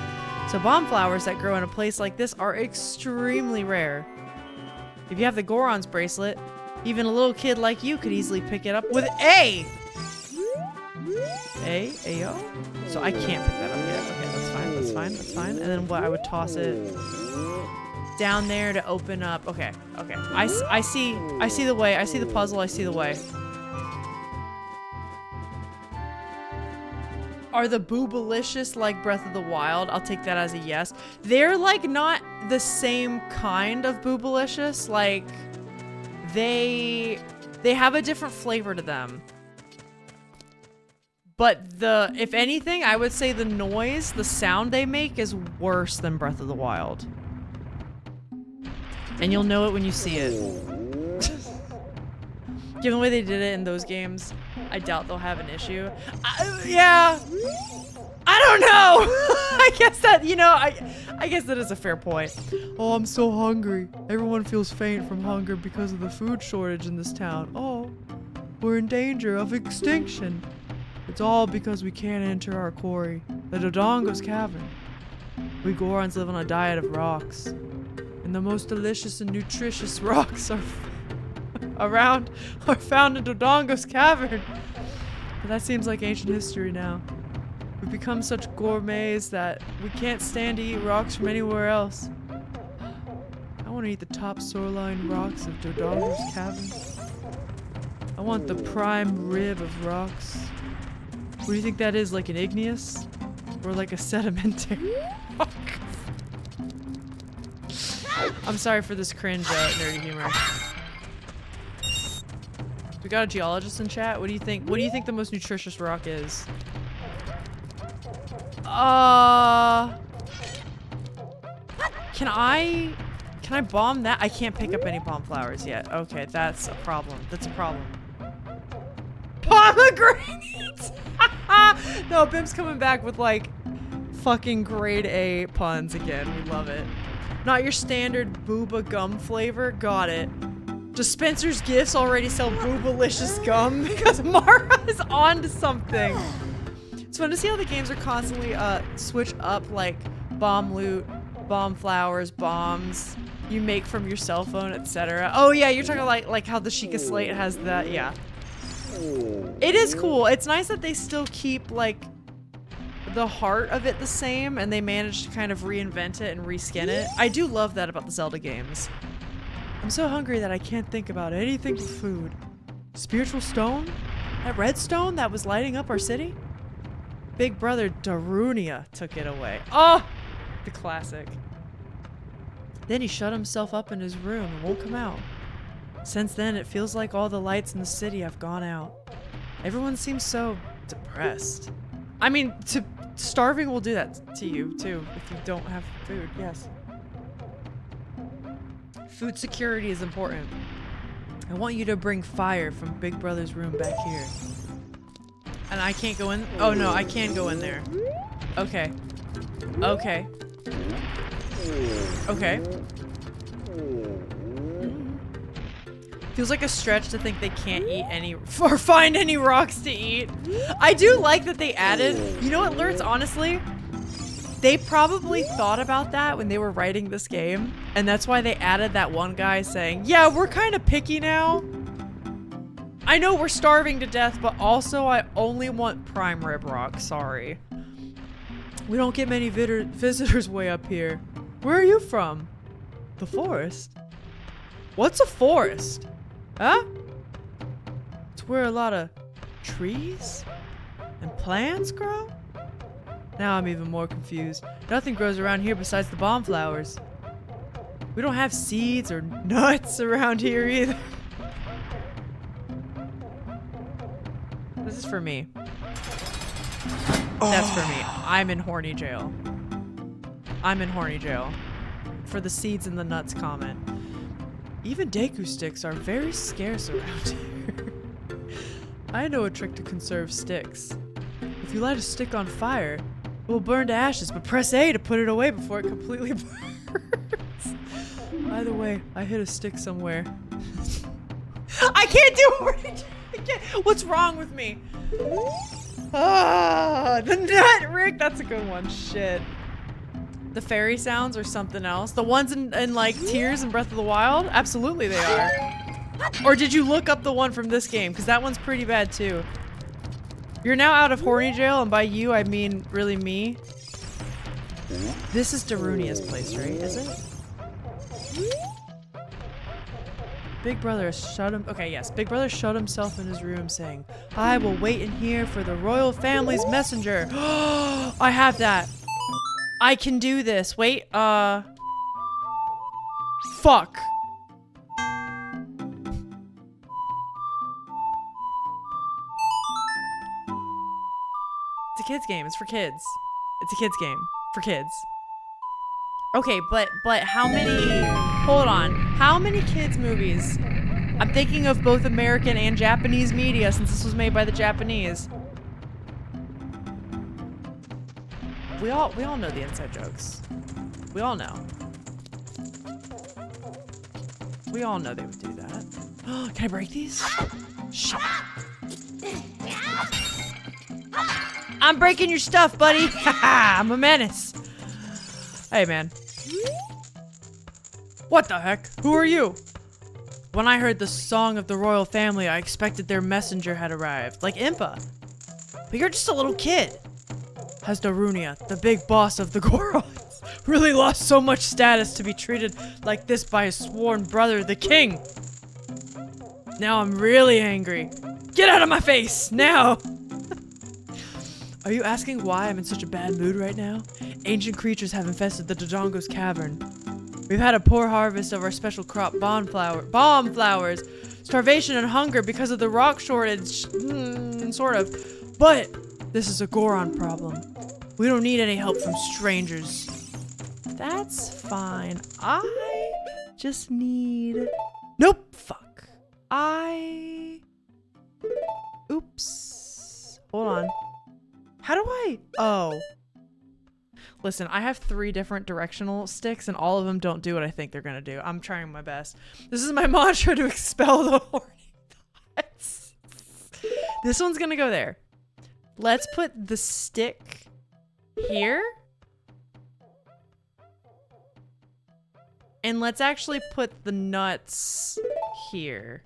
so bomb flowers that grow in a place like this are extremely rare. If you have the Goron's bracelet, even a little kid like you could easily pick it up with A! Ayo? So I can't pick that up yet. Okay, that's fine, that's fine, that's fine. And then what, I would toss it down there to open up. Okay, okay. I see the way. I see the puzzle. I see the way. Are the Boobalicious like Breath of the Wild? I'll take that as a yes. They're like not the same kind of Boobalicious. Like they have a different flavor to them. But if anything, I would say the noise, the sound they make is worse than Breath of the Wild. And you'll know it when you see it. Given the way they did it in those games, I doubt they'll have an issue. Yeah. I don't know. I guess that, you know, I guess that is a fair point. Oh, I'm so hungry. Everyone feels faint from hunger because of the food shortage in this town. Oh, we're in danger of extinction. It's all because we can't enter our quarry, the Dodongo's cavern. We Gorons live on a diet of rocks. And the most delicious and nutritious rocks are found in Dodongo's cavern. But that seems like ancient history now. We've become such gourmets that we can't stand to eat rocks from anywhere else. I want to eat the top shoreline rocks of Dodongo's cavern. I want the prime rib of rocks. What do you think that is, like an igneous? Or like a sedimentary rock? I'm sorry for this cringe nerdy humor. We got a geologist in chat. What do you think? What do you think the most nutritious rock is? Can I bomb that? I can't pick up any bomb flowers yet. Okay, that's a problem. That's a problem. Pomegranate! No, Bim's coming back with like fucking grade A puns again. We love it. Not your standard booba gum flavor. Got it. Does Spencer's Gifts already sell boobalicious gum? Because Mara is on to something. It's fun to see how the games are constantly switch up like bomb loot, bomb flowers, bombs you make from your cell phone, etc. Oh yeah, you're talking like how the Sheikah Slate has that. Yeah. It is cool. It's nice that they still keep like the heart of it the same and they manage to kind of reinvent it and reskin it. I do love that about the Zelda games. I'm so hungry that I can't think about anything but food. Spiritual stone? That red stone that was lighting up our city? Big brother Darunia took it away. Oh! The classic. Then he shut himself up in his room and won't come out. Since then, it feels like all the lights in the city have gone out. Everyone seems so depressed. I mean, starving will do that to you, too, if you don't have food, yes. Food security is important. I want you to bring fire from Big Brother's room back here. And I can't go in? Oh no, I can go in there. Okay. Okay. Okay. Feels like a stretch to think they can't eat any or find any rocks to eat. I do like that they added, you know what, Lurtz, honestly? They probably thought about that when they were writing this game, and that's why they added that one guy saying, yeah, we're kind of picky now. I know we're starving to death, but also I only want prime rib rock, sorry. We don't get many visitors way up here. Where are you from? The forest? What's a forest? Huh? It's where a lot of trees and plants grow? Now I'm even more confused. Nothing grows around here besides the bomb flowers. We don't have seeds or nuts around here either. This is for me. That's for me. I'm in horny jail. I'm in horny jail. For the seeds and the nuts comment. Even Deku sticks are very scarce around here. I know a trick to conserve sticks. If you light a stick on fire, it will burn to ashes, but press A to put it away before it completely burns. Either way, I hit a stick somewhere. I can't do it! What's wrong with me? Ah, the nut, Rick! That's a good one. Shit. The fairy sounds are something else. The ones in like Tears and Breath of the Wild? Absolutely they are. Or did you look up the one from this game? Because that one's pretty bad too. You're now out of horny jail, and by you I mean really me. This is Darunia's place, right? Is it? Big Brother shut him. Okay, yes. Big Brother shut himself in his room saying, I will wait in here for the royal family's messenger. I have that. I can do this. Wait, fuck. It's a kid's game. It's for kids. It's a kid's game. For kids. Okay, but how many... Hold on. How many kids movies? I'm thinking of both American and Japanese media since this was made by the Japanese. We all know the inside jokes. We all know. We all know they would do that. Can I break these? Shit. I'm breaking your stuff, buddy. I'm a menace. Hey, man. What the heck? Who are you? When I heard the song of the royal family, I expected their messenger had arrived, like Impa. But you're just a little kid. Has Darunia, the big boss of the Gorons, really lost so much status to be treated like this by his sworn brother, the king? Now I'm really angry. Get out of my face, now! Are you asking why I'm in such a bad mood right now? Ancient creatures have infested the Dodongo's cavern. We've had a poor harvest of our special crop, bomb flowers, starvation and hunger because of the rock shortage, sort of. But this is a Goron problem. We don't need any help from strangers. That's fine. I just need... Nope, fuck. Oops. Hold on. How do I... Oh. Listen, I have 3 different directional sticks and all of them don't do what I think they're gonna do. I'm trying my best. This is my mantra to expel the horny thoughts. This one's gonna go there. Let's put the stick here. And let's actually put the nuts here.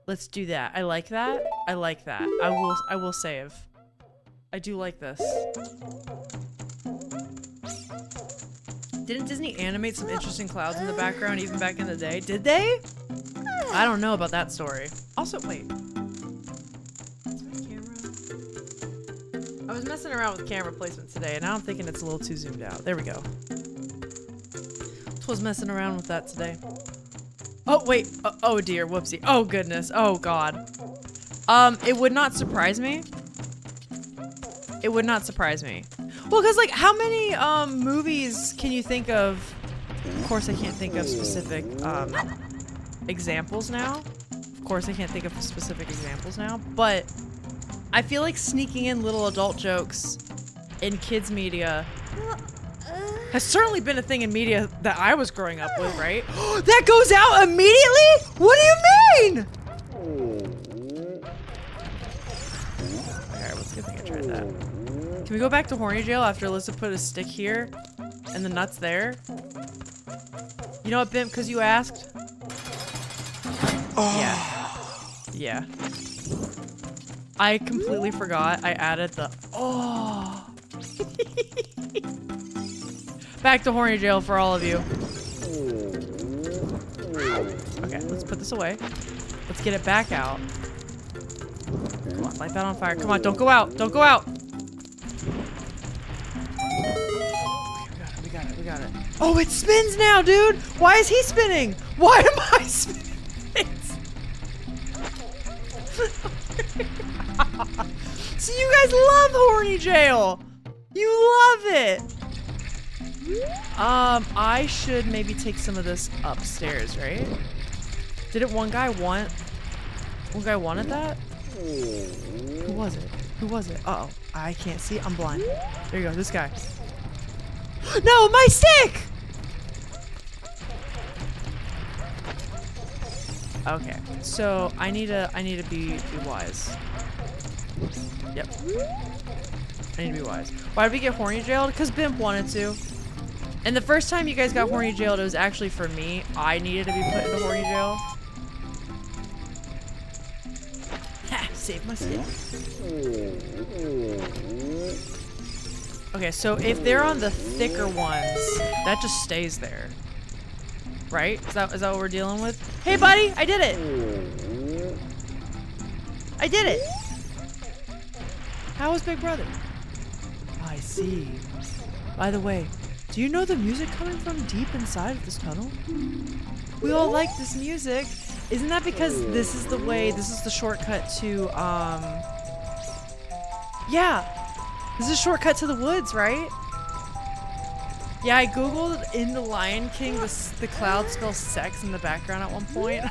Let's do that. I like that. I like that. I will save. I do like this. Didn't Disney animate some interesting clouds in the background even back in the day? Did they? I don't know about that story. Also, wait. Is my camera? I was messing around with camera placement today and now I'm thinking it's a little too zoomed out. There we go. Was messing around with that today. Oh, wait. Oh dear. Whoopsie. Oh goodness. Oh god. It would not surprise me. It would not surprise me. Well, because like, how many movies can you think of? Of course, I can't think of specific examples now. Of course, I can't think of specific examples now. But I feel like sneaking in little adult jokes in kids media has certainly been a thing in media that I was growing up with, right? That goes out immediately? What do you mean? Alright, let's get I tried that. Can we go back to horny jail after Alyssa put a stick here and the nuts there? You know what, Bimp, because you asked? Oh. Yeah. I completely forgot I added the Back to horny jail for all of you. Okay, let's put this away. Let's get it back out. Come on, light that on fire. Come on, don't go out. Don't go out. We got it. Oh, it spins now, dude. Why is he spinning? Why am I spinning? So you guys love horny jail. You love it. I should maybe take some of this upstairs, right? Didn't one guy wanted that? Who was it? Who was it? Uh-oh. I can't see. I'm blind. There you go. This guy. No, my stick! Okay. So I need to be wise. Yep. I need to be wise. Why did we get horny jailed? Because Bimp wanted to. And the first time you guys got horny jailed, it was actually for me. I needed to be put into horny jail. Ha! Save my stick. Okay, so if they're on the thicker ones, that just stays there. Right? Is that what we're dealing with? Hey, buddy! I did it! I did it! How was Big Brother? I see. By the way, do you know the music coming from deep inside of this tunnel? We all like this music. Isn't that because this is the shortcut to, yeah. This is a shortcut to the woods, right? Yeah, I googled in The Lion King, the cloud spells sex in the background at one point.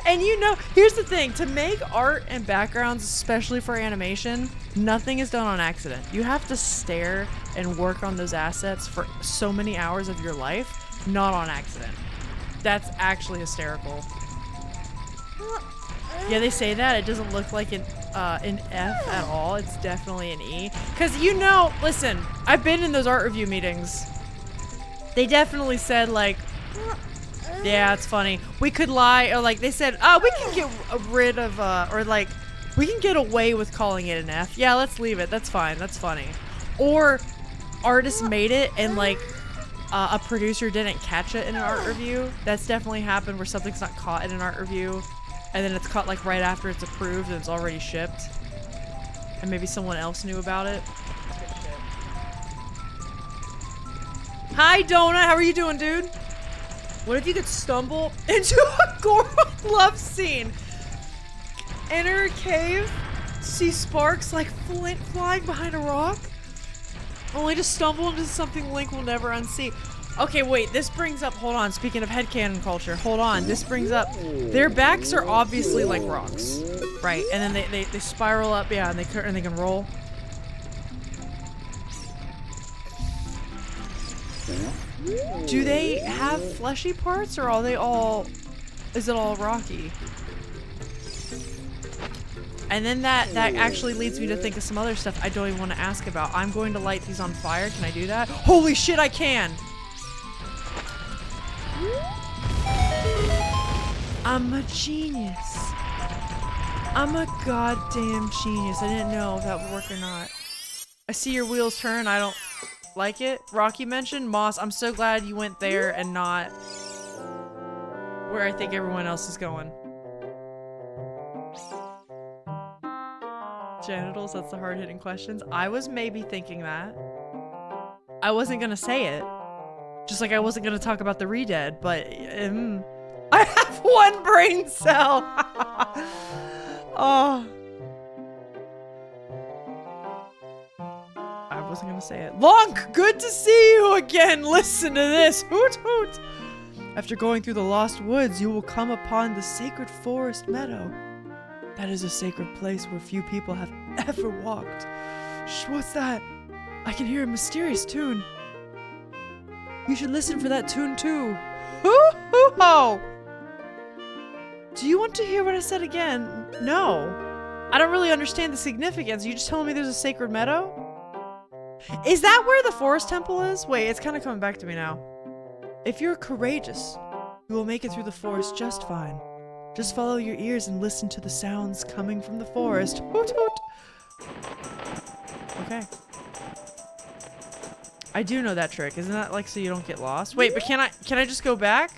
And you know, here's the thing, to make art and backgrounds, especially for animation, nothing is done on accident. You have to stare and work on those assets for so many hours of your life, not on accident. That's actually hysterical. Yeah, they say that. It doesn't look like an F at all. It's definitely an E. Because, you know, listen, I've been in those art review meetings. They definitely said, like, yeah, it's funny. We could lie, or like they said, oh, we can get rid of, or like, we can get away with calling it an F. Yeah, let's leave it. That's fine. That's funny. Or artists made it and like a producer didn't catch it in an art review. That's definitely happened where something's not caught in an art review and then it's caught like right after it's approved and it's already shipped. And maybe someone else knew about it. Hi, Donut. How are you doing, dude? What if you could stumble into a gore love scene? Enter a cave, see sparks like flint flying behind a rock, only to stumble into something Link will never unsee. Okay, wait, this brings up, hold on, speaking of headcanon culture, hold on, this brings up, their backs are obviously like rocks, right? And then they spiral up, yeah, and they can roll. Do they have fleshy parts, or are they all, is it all rocky? And then that actually leads me to think of some other stuff I don't even want to ask about. I'm going to light these on fire. Can I do that? Holy shit, I can! I'm a genius. I'm a goddamn genius. I didn't know if that would work or not. I see your wheels turn. I don't like it. Rocky mentioned Moss. I'm so glad you went there and not where I think everyone else is going. Genitals, that's the hard-hitting questions. I was maybe thinking that. I wasn't gonna say it. Just like I wasn't gonna talk about the Re-Dead, but I have one brain cell! Oh. I wasn't gonna say it. Lonk, good to see you again! Listen to this! Hoot hoot! After going through the lost woods, you will come upon the sacred forest meadow. That is a sacred place where few people have ever walked. Shh, what's that? I can hear a mysterious tune. You should listen for that tune too. Hoo-hoo-ho! Do you want to hear what I said again? No. I don't really understand the significance. You just telling me there's a sacred meadow? Is that where the forest temple is? Wait, it's kind of coming back to me now. If you're courageous, you will make it through the forest just fine. Just follow your ears and listen to the sounds coming from the forest. Hoot hoot! Okay. I do know that trick. Isn't that like so you don't get lost? Wait, but can I just go back?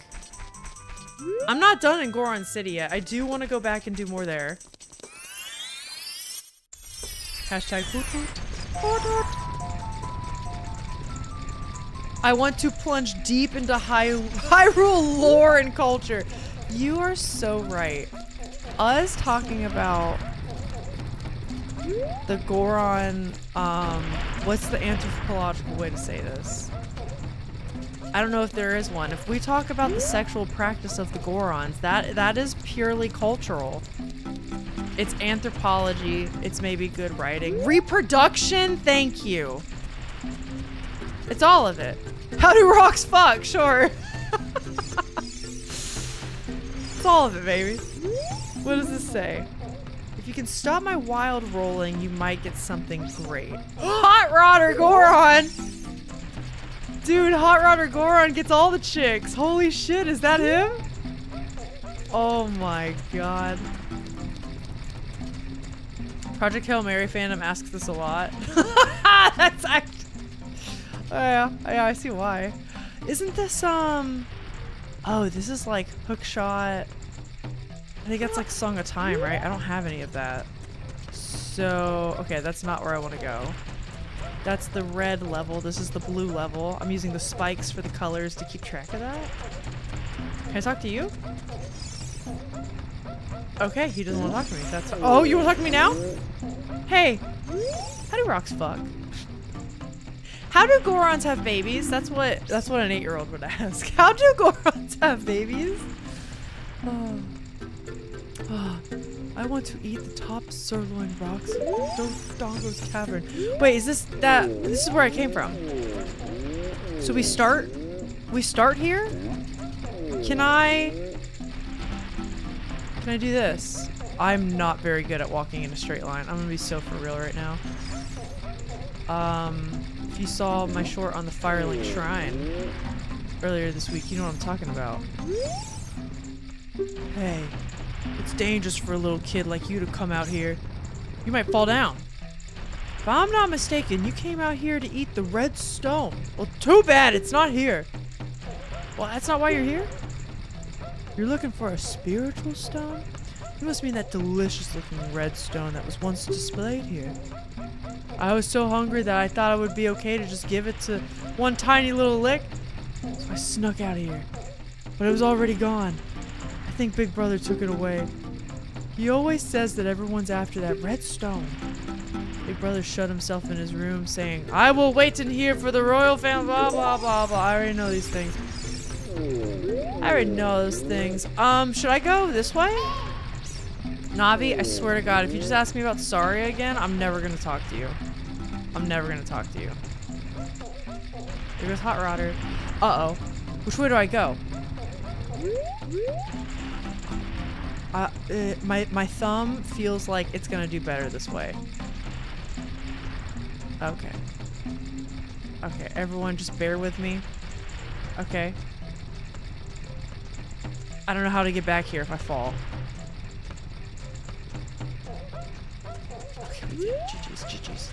I'm not done in Goron City yet. I do want to go back and do more there. Hashtag hoot hoot. Hoot hoot. I want to plunge deep into Hyrule lore and culture. You are so right. Us talking about the Goron, what's the anthropological way to say this? I don't know if there is one. If we talk about the sexual practice of the Gorons, that is purely cultural. It's anthropology. It's maybe good writing. Reproduction? Thank you. It's all of it. How do rocks fuck? Sure. It's all of it, baby. What does this say? If you can stop my wild rolling, you might get something great. Hot Rodder Goron! Dude, Hot Rodder Goron gets all the chicks. Holy shit, is that him? Oh my god. Project Hail Mary fandom asks this a lot. That's actually... yeah, I see why. Isn't this, oh, this is like Hookshot. I think that's like Song of Time, right? I don't have any of that. So, okay, that's not where I want to go. That's the red level. This is the blue level. I'm using the spikes for the colors to keep track of that. Can I talk to you? Okay, he doesn't want to talk to me. That's oh, you want to talk to me now? Hey, how do rocks fuck? How do Gorons have babies? That's what an 8-year-old would ask. How do Gorons have babies? Oh. Oh. I want to eat the top sirloin rocks in Dongo's cavern. Wait, is this is where I came from? So we start here? Can I do this? I'm not very good at walking in a straight line. I'm gonna be so for real right now. If you saw my short on the Firelink Shrine earlier this week, you know what I'm talking about. Hey, it's dangerous for a little kid like you to come out here. You might fall down. If I'm not mistaken, you came out here to eat the red stone. Well, too bad it's not here. Well, that's not why you're here? You're looking for a spiritual stone? You must mean that delicious looking red stone that was once displayed here. I was so hungry that I thought it would be okay to just give it to one tiny little lick. So I snuck out of here. But it was already gone. I think Big Brother took it away. He always says that everyone's after that red stone. Big Brother shut himself in his room saying, I will wait in here for the royal family, blah, blah, blah, blah. I already know these things. I already know those things. Should I go this way? Navi, I swear to God, if you just ask me about Saria again, I'm never gonna talk to you. I'm never gonna talk to you. There goes Hot Rodder. Uh-oh. Which way do I go? My thumb feels like it's gonna do better this way. Okay. Okay, everyone just bear with me. Okay. I don't know how to get back here if I fall. Okay, we did it. GG's.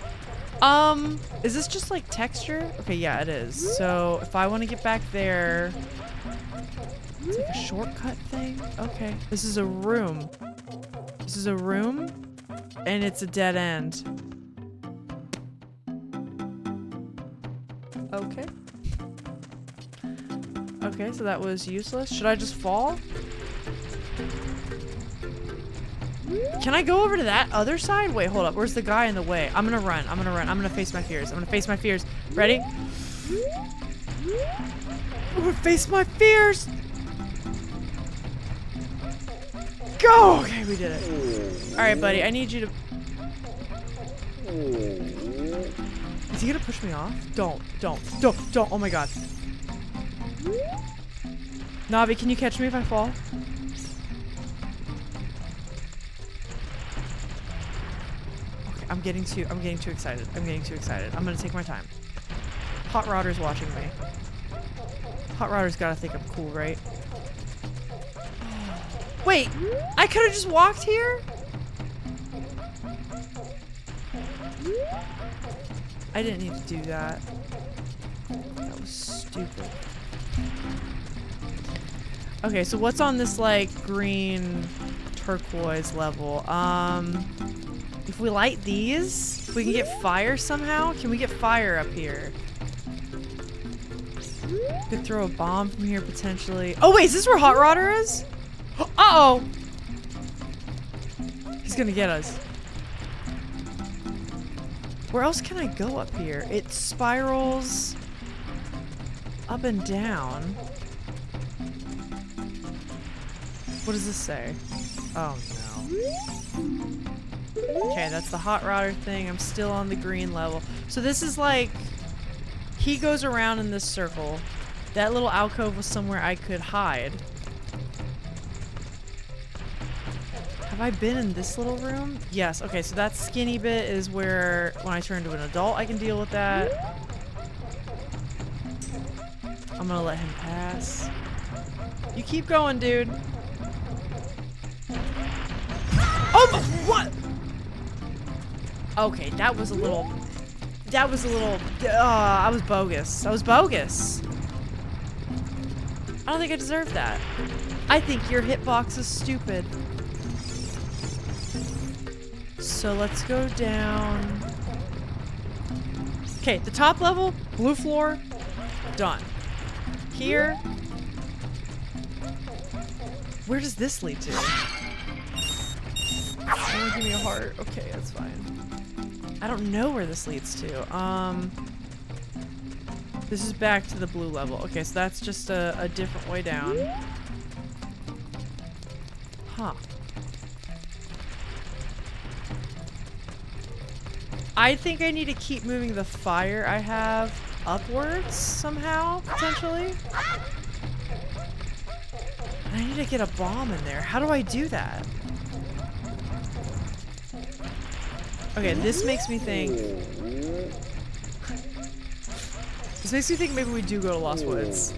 Is this just like texture? Okay, yeah, it is. So if I want to get back there, it's like a shortcut thing. Okay, this is a room. This is a room, and it's a dead end. Okay. Okay, so that was useless. Should I just fall? Can I go over to that other side? Wait, hold up. Where's the guy in the way? I'm gonna run. I'm gonna face my fears. Ready? I'm gonna face my fears! Go! Okay, we did it. Alright, buddy. I need you to... Is he gonna push me off? Don't. Oh my god. Navi, can you catch me if I fall? Okay, I'm getting too excited. I'm gonna take my time. Hot Rodder's watching me. Hot Rodder's gotta think I'm cool, right? Wait, I could have just walked here? I didn't need to do that. That was stupid. Okay, so what's on this, like, green turquoise level? If we light these, we can get fire somehow? Can we get fire up here? Could throw a bomb from here, potentially. Oh, wait, is this where Hot Rodder is? Uh-oh! He's gonna get us. Where else can I go up here? It spirals up and down. What does this say? Oh no. Okay, that's the Hot Rodder thing. I'm still on the green level. So this is like, he goes around in this circle. That little alcove was somewhere I could hide. Have I been in this little room? Yes. Okay, so that skinny bit is where, when I turn into an adult, I can deal with that. I'm gonna let him pass. You keep going, dude. Oh my, what? Okay, that was a little, I was bogus. I was bogus. I don't think I deserve that. I think your hitbox is stupid. So let's go down. Okay, the top level, blue floor, done. Here. Where does this lead to? Oh, give me a heart. Okay, that's fine. I don't know where this leads to. This is back to the blue level. Okay, so that's just a different way down. Huh. I think I need to keep moving the fire I have upwards somehow, potentially. And I need to get a bomb in there. How do I do that? Okay, this makes me think... This makes me think maybe we do go to Lost Woods.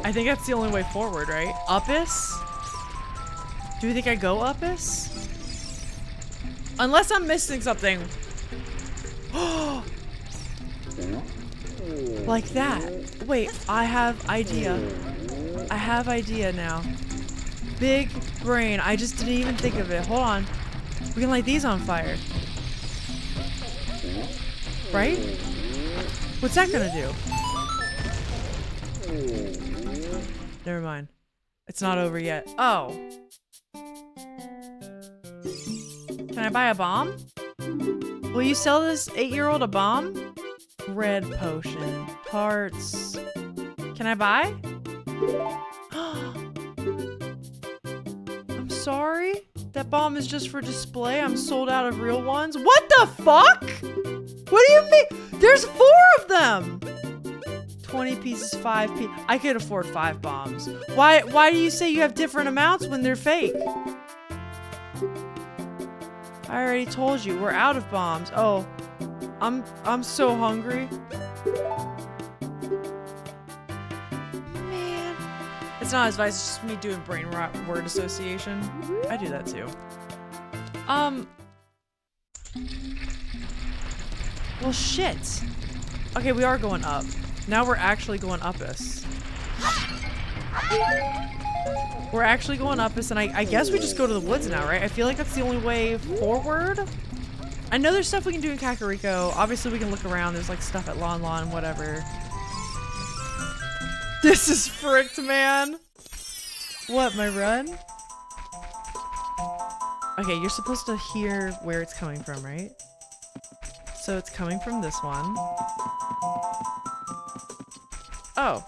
I think that's the only way forward, right? Uppus? Do you think I go Uppus? Unless I'm missing something. Like that. Wait, I have idea. I have idea now. Big brain. I just didn't even think of it. Hold on. We can light these on fire. Right? What's that gonna do? Never mind. It's not over yet. Oh. Can I buy a bomb? Will you sell this 8-year-old a bomb? Red potion. Hearts. Can I buy? I'm sorry? That bomb is just for display? I'm sold out of real ones? What the fuck? What do you mean? There's 4 of them! 20 pieces, 5 pieces. I could afford 5 bombs. Why do you say you have different amounts when they're fake? I already told you, we're out of bombs. Oh, I'm so hungry. Man. It's not advice, it's just me doing brain rot word association. I do that too. Well, shit. Okay, we are going up. Now we're actually going uppus. We're actually going uppus, and I guess we just go to the woods now, right? I feel like that's the only way forward. I know there's stuff we can do in Kakariko. Obviously, we can look around. There's like stuff at Lon Lon, whatever. This is fricked, man. What, my run? Okay, you're supposed to hear where it's coming from, right? So it's coming from this one. Oh.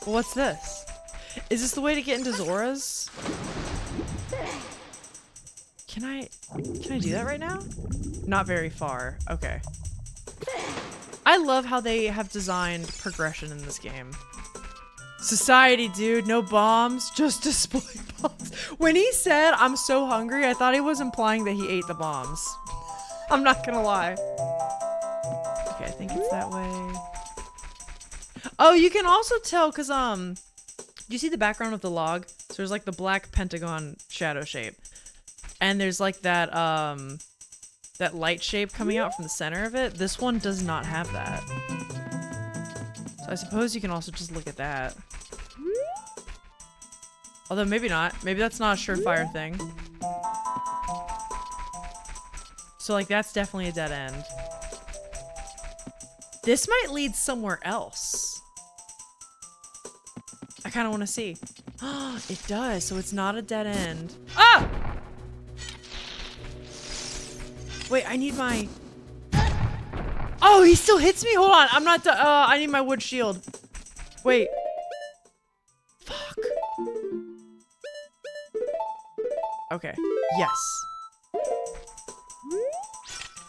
Well, what's this? Is this the way to get into Zora's? Can I do that right now? Not very far. Okay. I love how they have designed progression in this game. Society, dude. No bombs. Just display bombs. When he said, I'm so hungry, I thought he was implying that he ate the bombs. I'm not gonna lie. Okay, I think it's that way. Oh, you can also tell, because, do you see the background of the log? So there's, like, the black pentagon shadow shape. And there's, like, that, that light shape coming out from the center of it. This one does not have that. So I suppose you can also just look at that. Although maybe not. Maybe that's not a surefire thing. So like that's definitely a dead end. This might lead somewhere else. I kind of want to see. It does. So it's not a dead end. Ah! Wait, I need my... Oh, he still hits me? Hold on. I'm not... I need my wood shield. Wait. Fuck. Okay. Yes.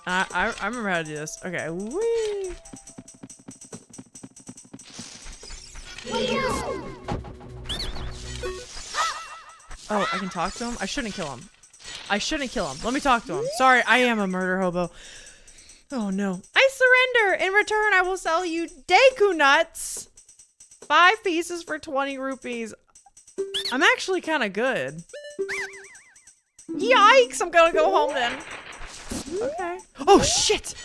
I remember how to do this. Okay. Whee! Oh, I can talk to him? I shouldn't kill him. I shouldn't kill him. Let me talk to him. Sorry, I am a murder hobo. Oh no. I surrender! In return, I will sell you Deku nuts! 5 pieces for 20 rupees. I'm actually kind of good. Yikes! I'm gonna go home then. Okay. Oh shit!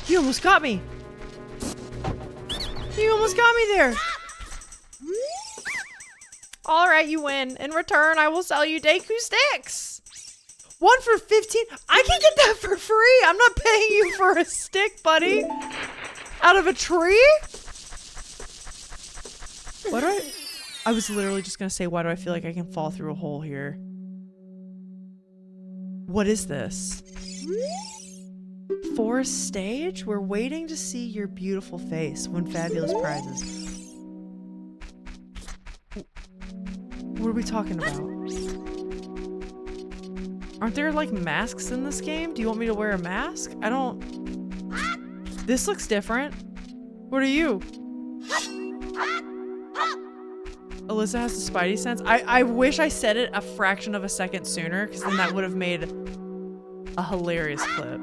You almost got me! You almost got me there! Alright, you win. In return, I will sell you Deku sticks! 1 for 15? I can get that for free! I'm not paying you for a stick, buddy! Out of a tree? What do I was literally just gonna say, why do I feel like I can fall through a hole here? What is this? Forest stage? We're waiting to see your beautiful face. Win fabulous prizes. What are we talking about? Aren't there like masks in this game? Do you want me to wear a mask? I don't... This looks different. What are you? Alyssa has the Spidey sense. I wish I said it a fraction of a second sooner, because then that would have made a hilarious clip.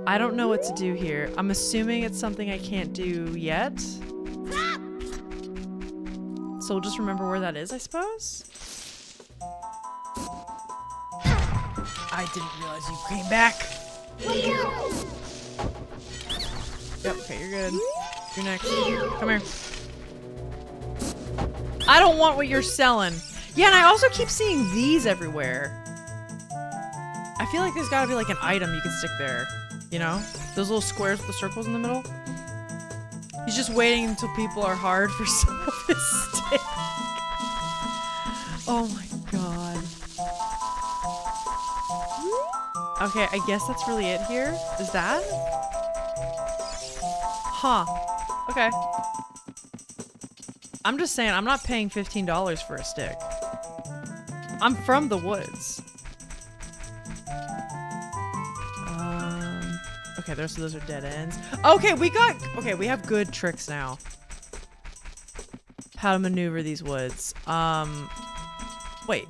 I don't know what to do here. I'm assuming it's something I can't do yet. So we'll just remember where that is, I suppose? I didn't realize you came back. Yep, okay, you're good. You're next. Come here. I don't want what you're selling. Yeah, and I also keep seeing these everywhere. I feel like there's gotta be like an item you can stick there. You know? Those little squares with the circles in the middle. He's just waiting until people are hard for some of his stick. Oh my god. Okay, I guess that's really it here. Is that? Huh. Okay. I'm just saying, I'm not paying $15 for a stick. I'm from the woods. Okay, those are dead ends. Okay, we have good tricks now. How to maneuver these woods. Wait.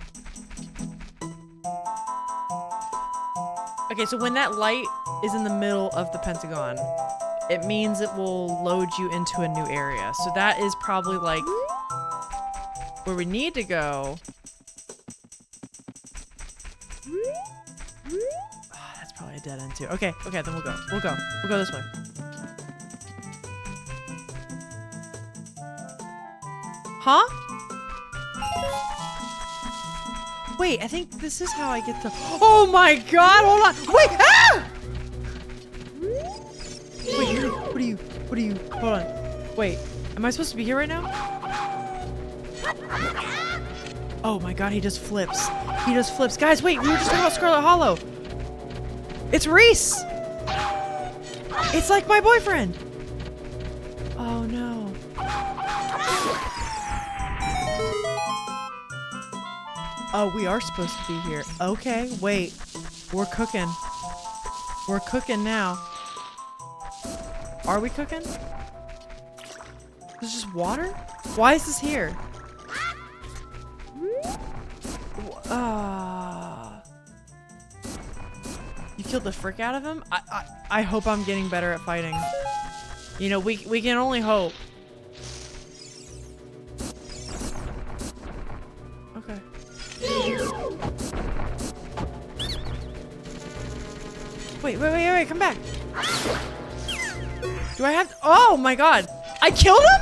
Okay, so when that light is in the middle of the pentagon, it means it will load you into a new area. So that is probably like where we need to go. That's probably a dead end too. Okay, then we'll go. We'll go this way. Huh? Wait, I think this is how I get to... Oh my god, hold on! Wait! Ah! Wait, what are you? Hold on. Wait, am I supposed to be here right now? Oh my god, he just flips. Guys, wait, we were just talking about Scarlet Hollow. It's Reese! It's like my boyfriend! Oh no. Oh, we are supposed to be here. Okay, wait. We're cooking. We're cooking now. Are we cooking? There's just water? Why is this here? You killed the frick out of him? I hope I'm getting better at fighting. You know, we can only hope. Okay. Wait, come back. Do I have to, oh my god. I killed him?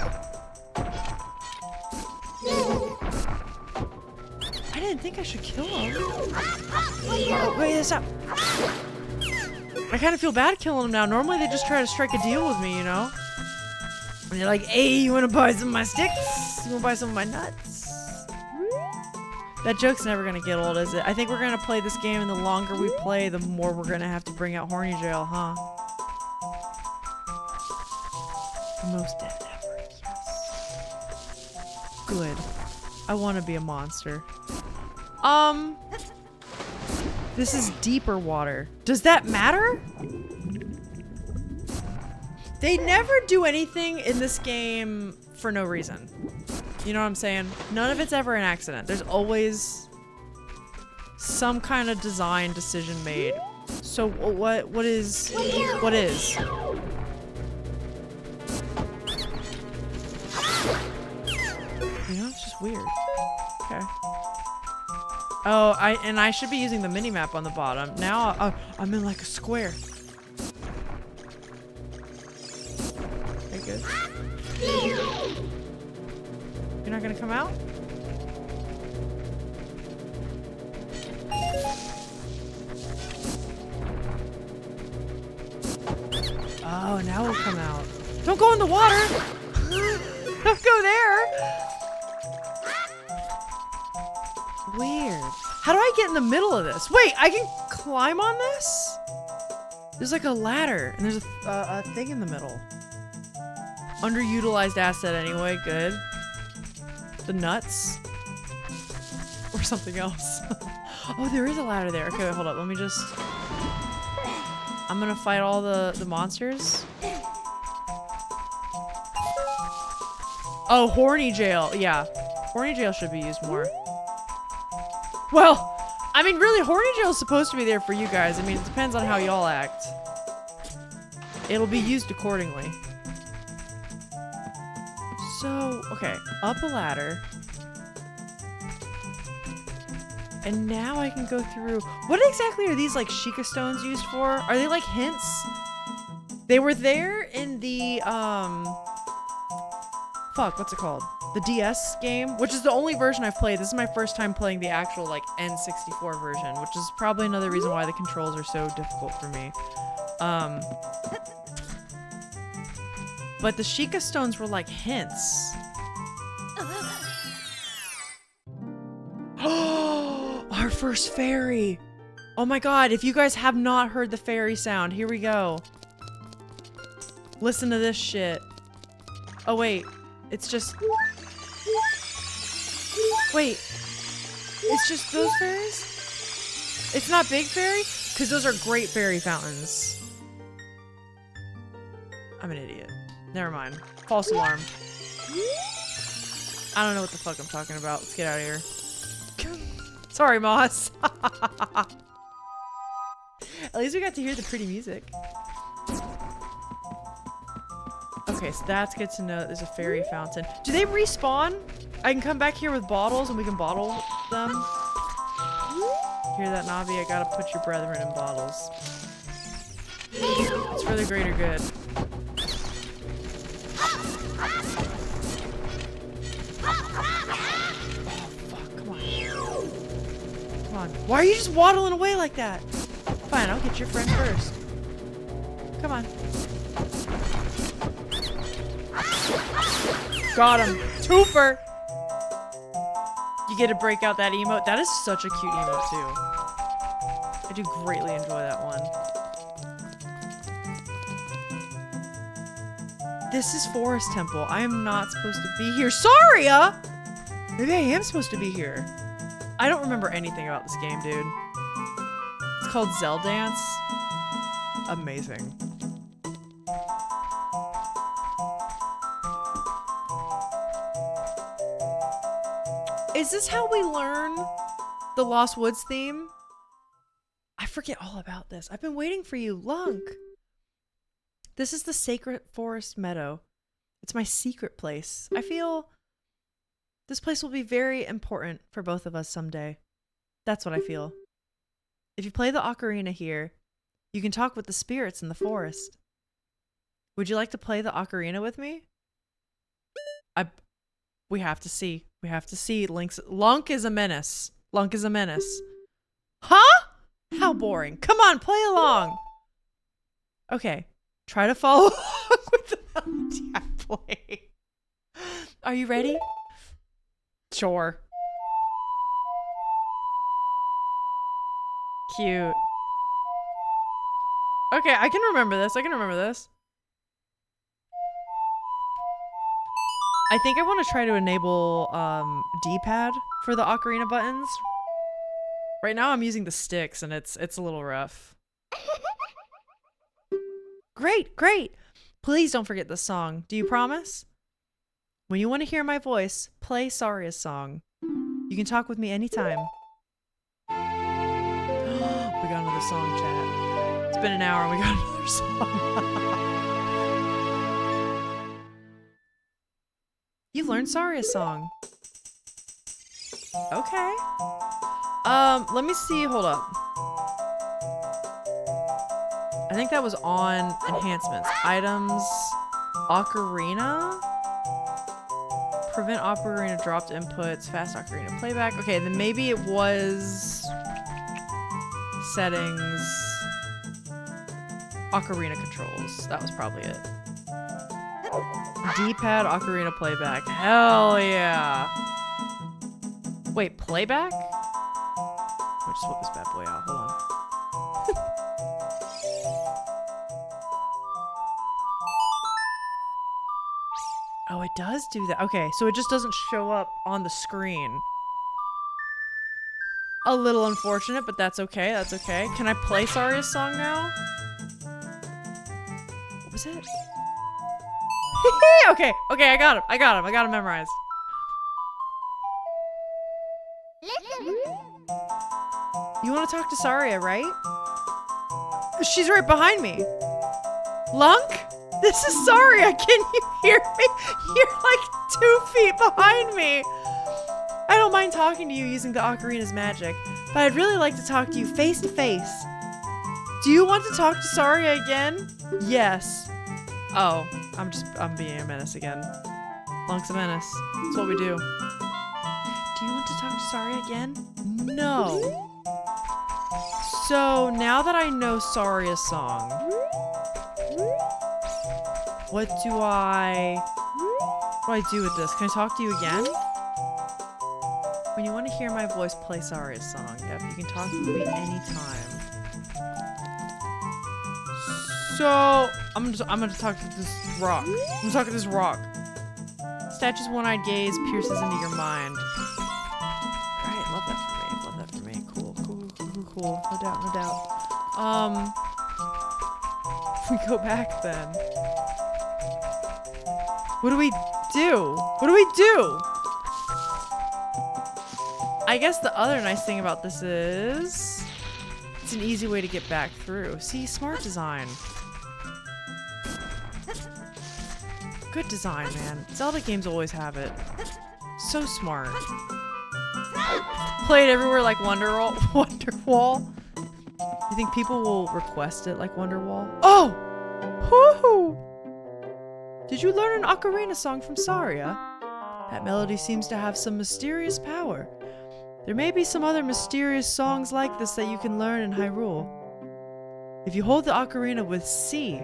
I didn't think I should kill him. Oh, wait, stop. I kind of feel bad killing him now. Normally they just try to strike a deal with me, you know? And they're like, hey, you wanna buy some of my sticks? You wanna buy some of my nuts? That joke's never gonna get old, is it? I think we're gonna play this game, and the longer we play, the more we're gonna have to bring out Horny Jail, huh? The most dead ever, yes. Good. I wanna be a monster. This is deeper water. Does that matter? They never do anything in this game for no reason. You know what I'm saying? None of it's ever an accident. There's always some kind of design decision made. So what is? You know, it's just weird. Okay. Oh, I should be using the mini-map on the bottom. Now I'm in like a square. Okay, good. You're not gonna come out? Oh, now we'll come out. Don't go in the water! Don't go there! Weird. How do I get in the middle of this? Wait, I can climb on this? There's like a ladder, and there's a thing in the middle. Underutilized asset anyway, good. The nuts? Or something else. Oh, there is a ladder there. Okay, wait, hold up. Let me just... I'm gonna fight all the monsters. Oh, Horny Jail. Yeah. Horny Jail should be used more. Well, I mean, really, Horny Jail is supposed to be there for you guys. I mean, it depends on how y'all act. It'll be used accordingly. So, okay, up a ladder. And now I can go through... What exactly are these, like, Sheikah stones used for? Are they, like, hints? They were there in the, fuck, what's it called? The DS game, which is the only version I've played. This is my first time playing the actual, like, N64 version, which is probably another reason why the controls are so difficult for me. But the Sheikah stones were, like, hints. Our first fairy! Oh my god, if you guys have not heard the fairy sound, here we go. Listen to this shit. Oh wait, it's just... Wait, it's just those fairies? It's not Big Fairy? Because those are Great Fairy fountains. I'm an idiot. Never mind. False alarm. I don't know what the fuck I'm talking about. Let's get out of here. Sorry, Moss. At least we got to hear the pretty music. Okay, so that's good to know that there's a fairy fountain. Do they respawn? I can come back here with bottles and we can bottle them. Hear that, Navi? I gotta put your brethren in bottles. It's for the greater good. Come on. Why are you just waddling away like that? Fine, I'll get your friend first. Come on. Got him. Twofer! You get to break out that emote. That is such a cute emote, too. I do greatly enjoy that one. This is Forest Temple. I am not supposed to be here. Saria! Maybe I am supposed to be here. I don't remember anything about this game, dude. It's called Zelda Dance. Amazing. Is this how we learn the Lost Woods theme? I forget all about this. I've been waiting for you, Lunk. This is the Sacred Forest Meadow. It's my secret place. I feel this place will be very important for both of us someday. That's what I feel. If you play the ocarina here, you can talk with the spirits in the forest. Would you like to play the ocarina with me? We have to see. We have to see. Lunk is a menace. Lunk is a menace. Huh? How boring. Come on, play along. Okay. Try to follow along with the melody I play. Are you ready? Sure. Cute. Okay, I can remember this. I can remember this. I think I want to try to enable D-pad for the ocarina buttons. Right now I'm using the sticks and it's a little rough. Great, great. Please don't forget this song. Do you promise? When you want to hear my voice, play Saria's song. You can talk with me anytime. We got another song, chat. It's been an hour and we got another song. You've learned Saria's song. Okay. Let me see. Hold up. I think that was on enhancements. Items. Ocarina. Prevent ocarina dropped inputs. Fast ocarina playback. Okay, then maybe it was settings. Ocarina controls. That was probably it. D-pad ocarina playback. Hell yeah. Wait, playback? Let me just whip this bad boy out. Hold on. Oh, it does do that. Okay, so it just doesn't show up on the screen. A little unfortunate, but that's okay. That's okay. Can I play Saria's song now? What was it? Okay, okay, I got him. I got him. I got him memorized. You want to talk to Saria, right? She's right behind me. Lunk? This is Saria. Can you hear me? You're like 2 feet behind me. I don't mind talking to you using the ocarina's magic, but I'd really like to talk to you face to face. Do you want to talk to Saria again? Yes. Oh, I'm being a menace again. Lunk's a menace. That's what we do. Do you want to talk to Saria again? No. So now that I know Saria's song, what do I do with this? Can I talk to you again? When you want to hear my voice, play Saria's song. Yep, you can talk to me anytime. So I'm gonna talk to this rock. I'm gonna talk to this rock. Statue's one-eyed gaze pierces into your mind. Alright, love that for me. Love that for me. Cool, cool, cool, cool. No doubt, no doubt. If we go back then. What do we do? What do we do? I guess the other nice thing about this is it's an easy way to get back through. See, smart design. Good design, man. Zelda games always have it. So smart. Played everywhere like Wonderwall. You think people will request it like Wonderwall? Oh! Woohoo! Did you learn an ocarina song from Saria? That melody seems to have some mysterious power. There may be some other mysterious songs like this that you can learn in Hyrule. If you hold the ocarina with C,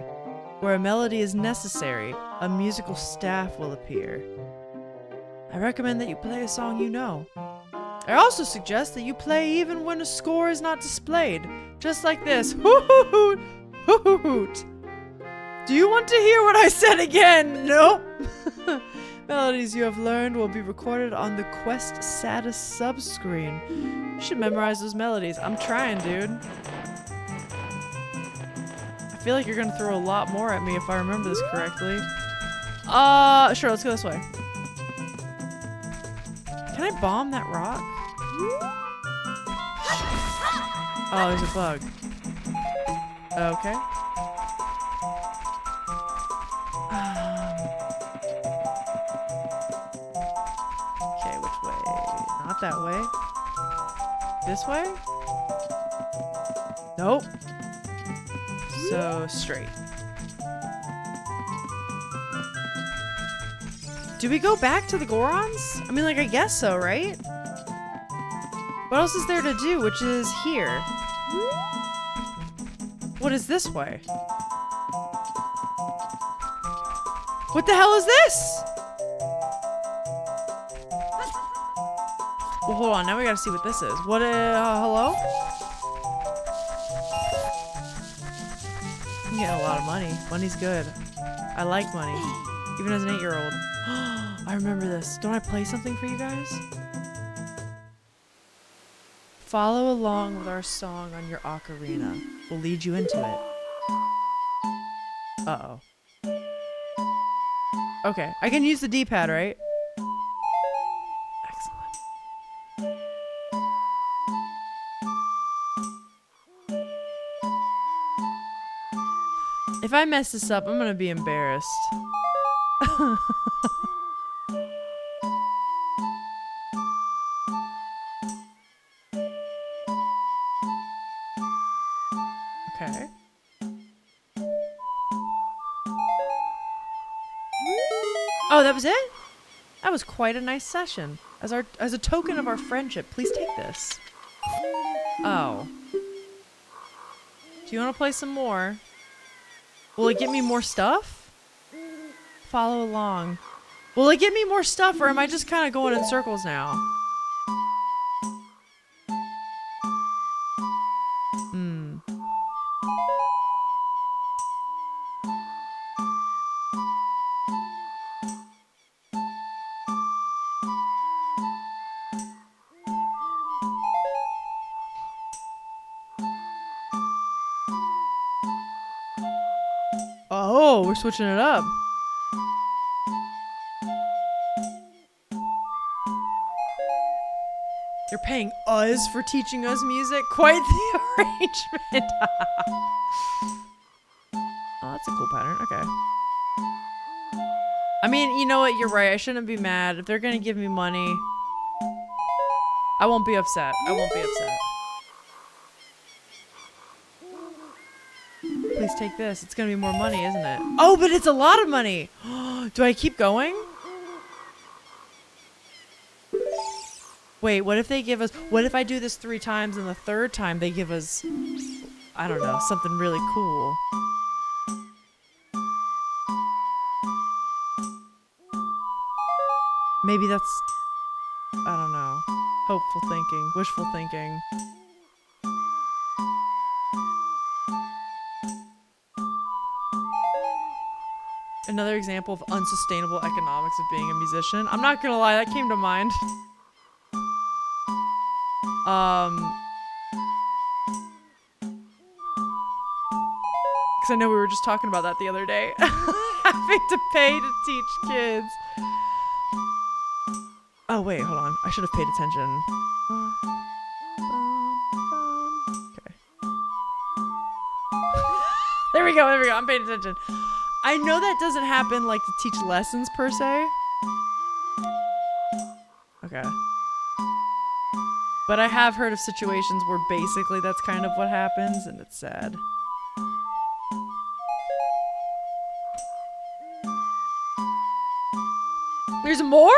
where a melody is necessary, a musical staff will appear. I recommend that you play a song you know. I also suggest that you play even when a score is not displayed, just like this. Hoo-hoo-hoot! Hoo-hoo-hoot! Do you want to hear what I said again? Nope. Melodies you have learned will be recorded on the quest status subscreen. You should memorize those melodies. I'm trying, dude. I feel like you're gonna throw a lot more at me if I remember this correctly. Sure, let's go this way. Can I bomb that rock? Oh, there's a bug. Okay. Okay, which way? Not that way. This way? Nope. So straight. Do we go back to the Gorons? I mean, like, I guess so, right? What else is there to do, which is here? What is this way? What the hell is this? Well, hold on. Now we gotta see what this is. What, hello? I'm getting a lot of money. Money's good. I like money. Even as an 8-year-old. I remember this. Don't I play something for you guys? Follow along with our song on your ocarina. We'll lead you into it. Uh-oh. Okay, I can use the D-pad, right? Excellent. If I mess this up, I'm gonna be embarrassed. Okay. Oh, that was it? That was quite a nice session. As a token of our friendship, please take this. Oh. Do you want to play some more? Will it get me more stuff? Follow along. Will it get me more stuff, or am I just kind of going in circles now? Oh, we're switching it up. You're paying us for teaching us music? Quite the arrangement. Oh, that's a cool pattern. Okay. I mean, you know what? You're right. I shouldn't be mad. If they're going to give me money, I won't be upset. I won't be upset. Please take this. It's going to be more money, isn't it? Oh, but it's a lot of money. Do I keep going? Wait, what if they give us... What if I do this 3 times and the 3rd time they give us... I don't know, something really cool. Maybe that's... I don't know. Hopeful thinking. Wishful thinking. Another example of unsustainable economics of being a musician. I'm not gonna lie, that came to mind. Because I know we were just talking about that the other day. Having to pay to teach kids. Oh, wait, hold on. I should have paid attention. Okay. There we go, there we go. I'm paying attention. I know that doesn't happen, like, to teach lessons, per se. Okay. But I have heard of situations where basically that's kind of what happens, and it's sad. There's more?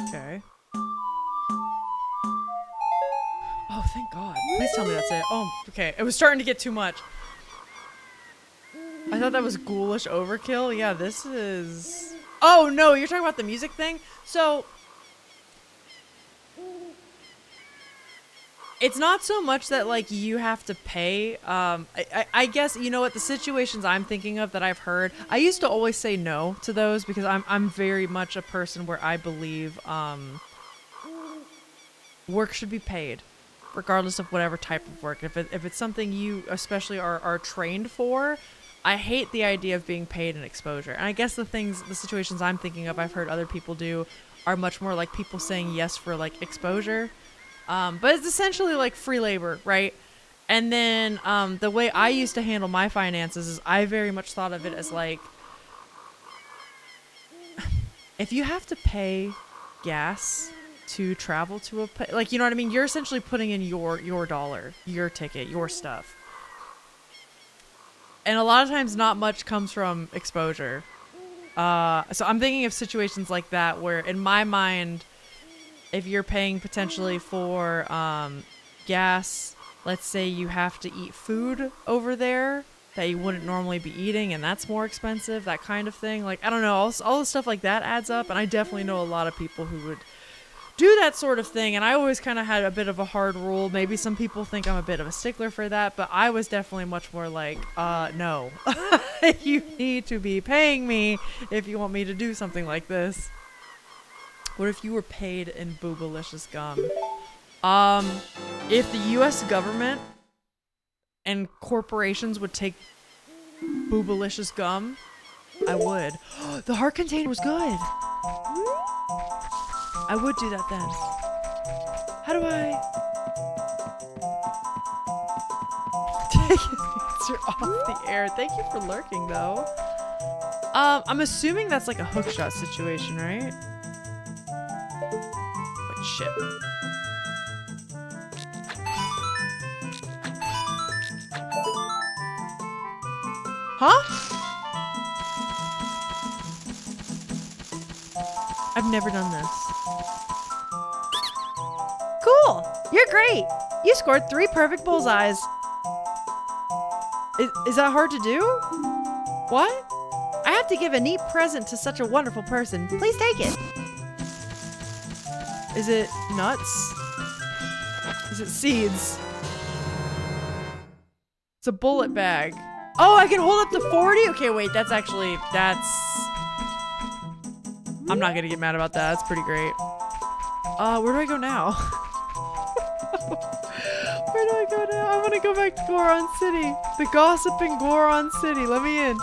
Okay. Oh, thank God. Please tell me that's it. Oh, okay. It was starting to get too much. I thought that was ghoulish overkill. Yeah, this is... Oh, no, you're talking about the music thing? So... It's not so much that, like, you have to pay. I guess, you know what, the situations I'm thinking of that I've heard, I used to always say no to those because I'm very much a person where I believe work should be paid. regardless of whatever type of work. If it's something you especially are trained for, I hate the idea of being paid in exposure. And I guess the situations I'm thinking of, I've heard other people do, are much more like people saying yes for like exposure. But it's essentially like free labor, right? And then the way I used to handle my finances is I very much thought of it as like, if you have to pay gas to travel to a place, like, you know what I mean? You're essentially putting in your dollar, your ticket, your stuff. And a lot of times not much comes from exposure. So I'm thinking of situations like that where in my mind, if you're paying potentially for gas, let's say you have to eat food over there that you wouldn't normally be eating and that's more expensive, that kind of thing. Like, I don't know, all the stuff like that adds up, and I definitely know a lot of people who would do that sort of thing, and I always kind of had a bit of a hard rule. Maybe some people think I'm a bit of a stickler for that, but I was definitely much more like, no. You need to be paying me if you want me to do something like this. What if you were paid in boobalicious gum? If the US government and corporations would take boobalicious gum, I would. The heart container was good. I would do that then. How do I? You're off the air. Thank you for lurking, though. I'm assuming that's like a hookshot situation, right? Wait, shit. Huh? I've never done this. Cool! You're great! You scored 3 perfect bullseyes. Is that hard to do? What? I have to give a neat present to such a wonderful person. Please take it. Is it nuts? Is it seeds? It's a bullet bag. Oh, I can hold up to 40? Okay, wait, that's... I'm not gonna get mad about that. That's pretty great. Where do I go now? Where do I go now? I want to go back to Goron City. The gossiping Goron City. Let me in.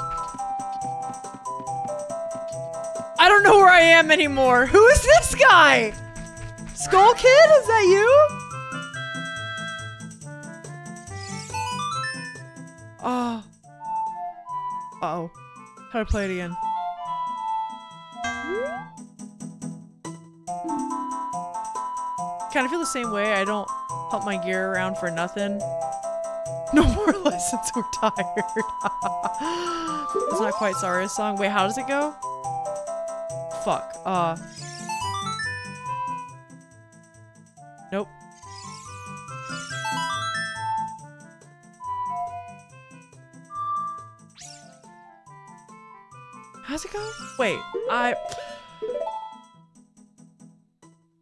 I don't know where I am anymore. Who is this guy? Skull Kid? Is that you? Oh. Uh-oh. How do I play it again? Kind of feel the same way. I don't pump my gear around for nothing. No more lessons, we're tired. It's not quite Saria's song. Wait, how does it go? Fuck. Nope. How's it go? Wait,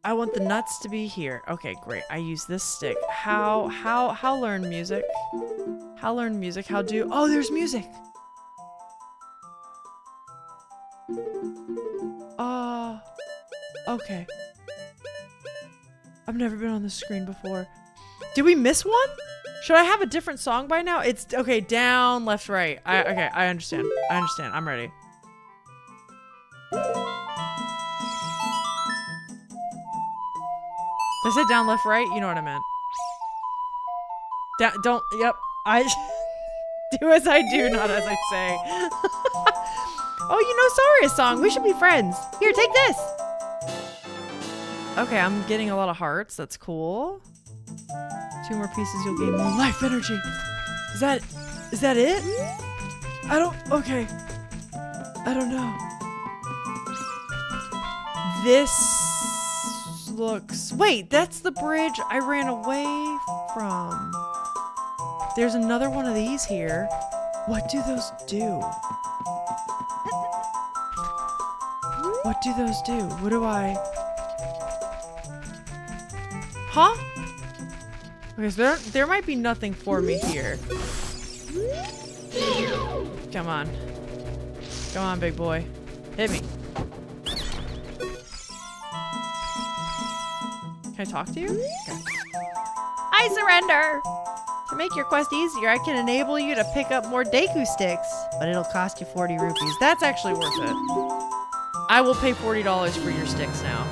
I want the nuts to be here. Okay, great. I use this stick. How learn music? How learn music? How do... Oh, there's music! Okay. I've never been on this screen before. Did we miss one? Should I have a different song by now? It's... Okay, down, left, right. Okay, I understand. I understand. I'm ready. Did I say down, left, right? You know what I meant. Don't, yep. I do as I do, not as I say. Oh, you know Saria's song. We should be friends. Here, take this. Okay, I'm getting a lot of hearts. That's cool. 2 more pieces, you'll gain more life energy. Is that it? I don't, okay. I don't know. This looks... Wait, that's the bridge I ran away from. There's another one of these here. What do those do? What do those do? What do I... Huh? Okay, so there might be nothing for me here. Come on. Come on, big boy. Hit me. Can I talk to you? Okay. Hi, I surrender. To make your quest easier, I can enable you to pick up more Deku sticks, but it'll cost you 40 rupees. That's actually worth it. I will pay $40 for your sticks now.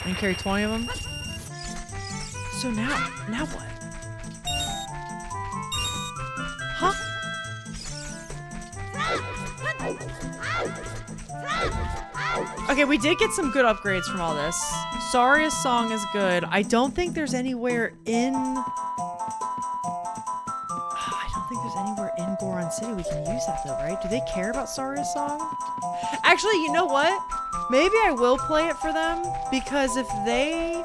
And carry 20 of them. So now what? Huh? Okay, we did get some good upgrades from all this. Saria's song is good. I don't think there's anywhere in Goron City we can use that though, right? Do they care about Saria's song? Actually, you know what? Maybe I will play it for them, because if they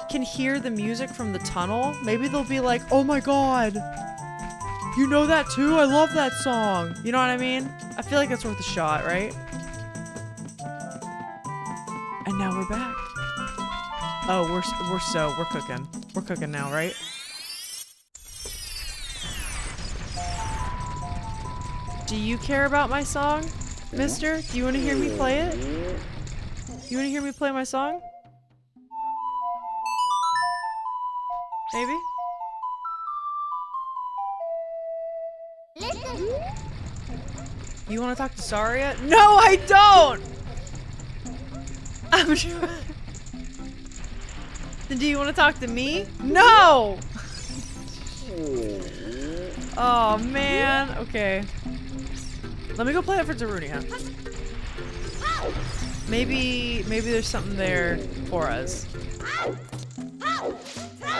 can hear the music from the tunnel, maybe they'll be like, oh my god, you know that too? I love that song. You know what I mean? I feel like that's worth a shot, right? And now we're back. Oh, we're cooking. We're cooking now, right? Do you care about my song, mister? Do you want to hear me play it? You want to hear me play my song? Maybe? You want to talk to Saria? No, I don't! I'm sure. Then do you want to talk to me? No! Oh, man. Okay. Let me go play it for Darunia. Maybe there's something there for us.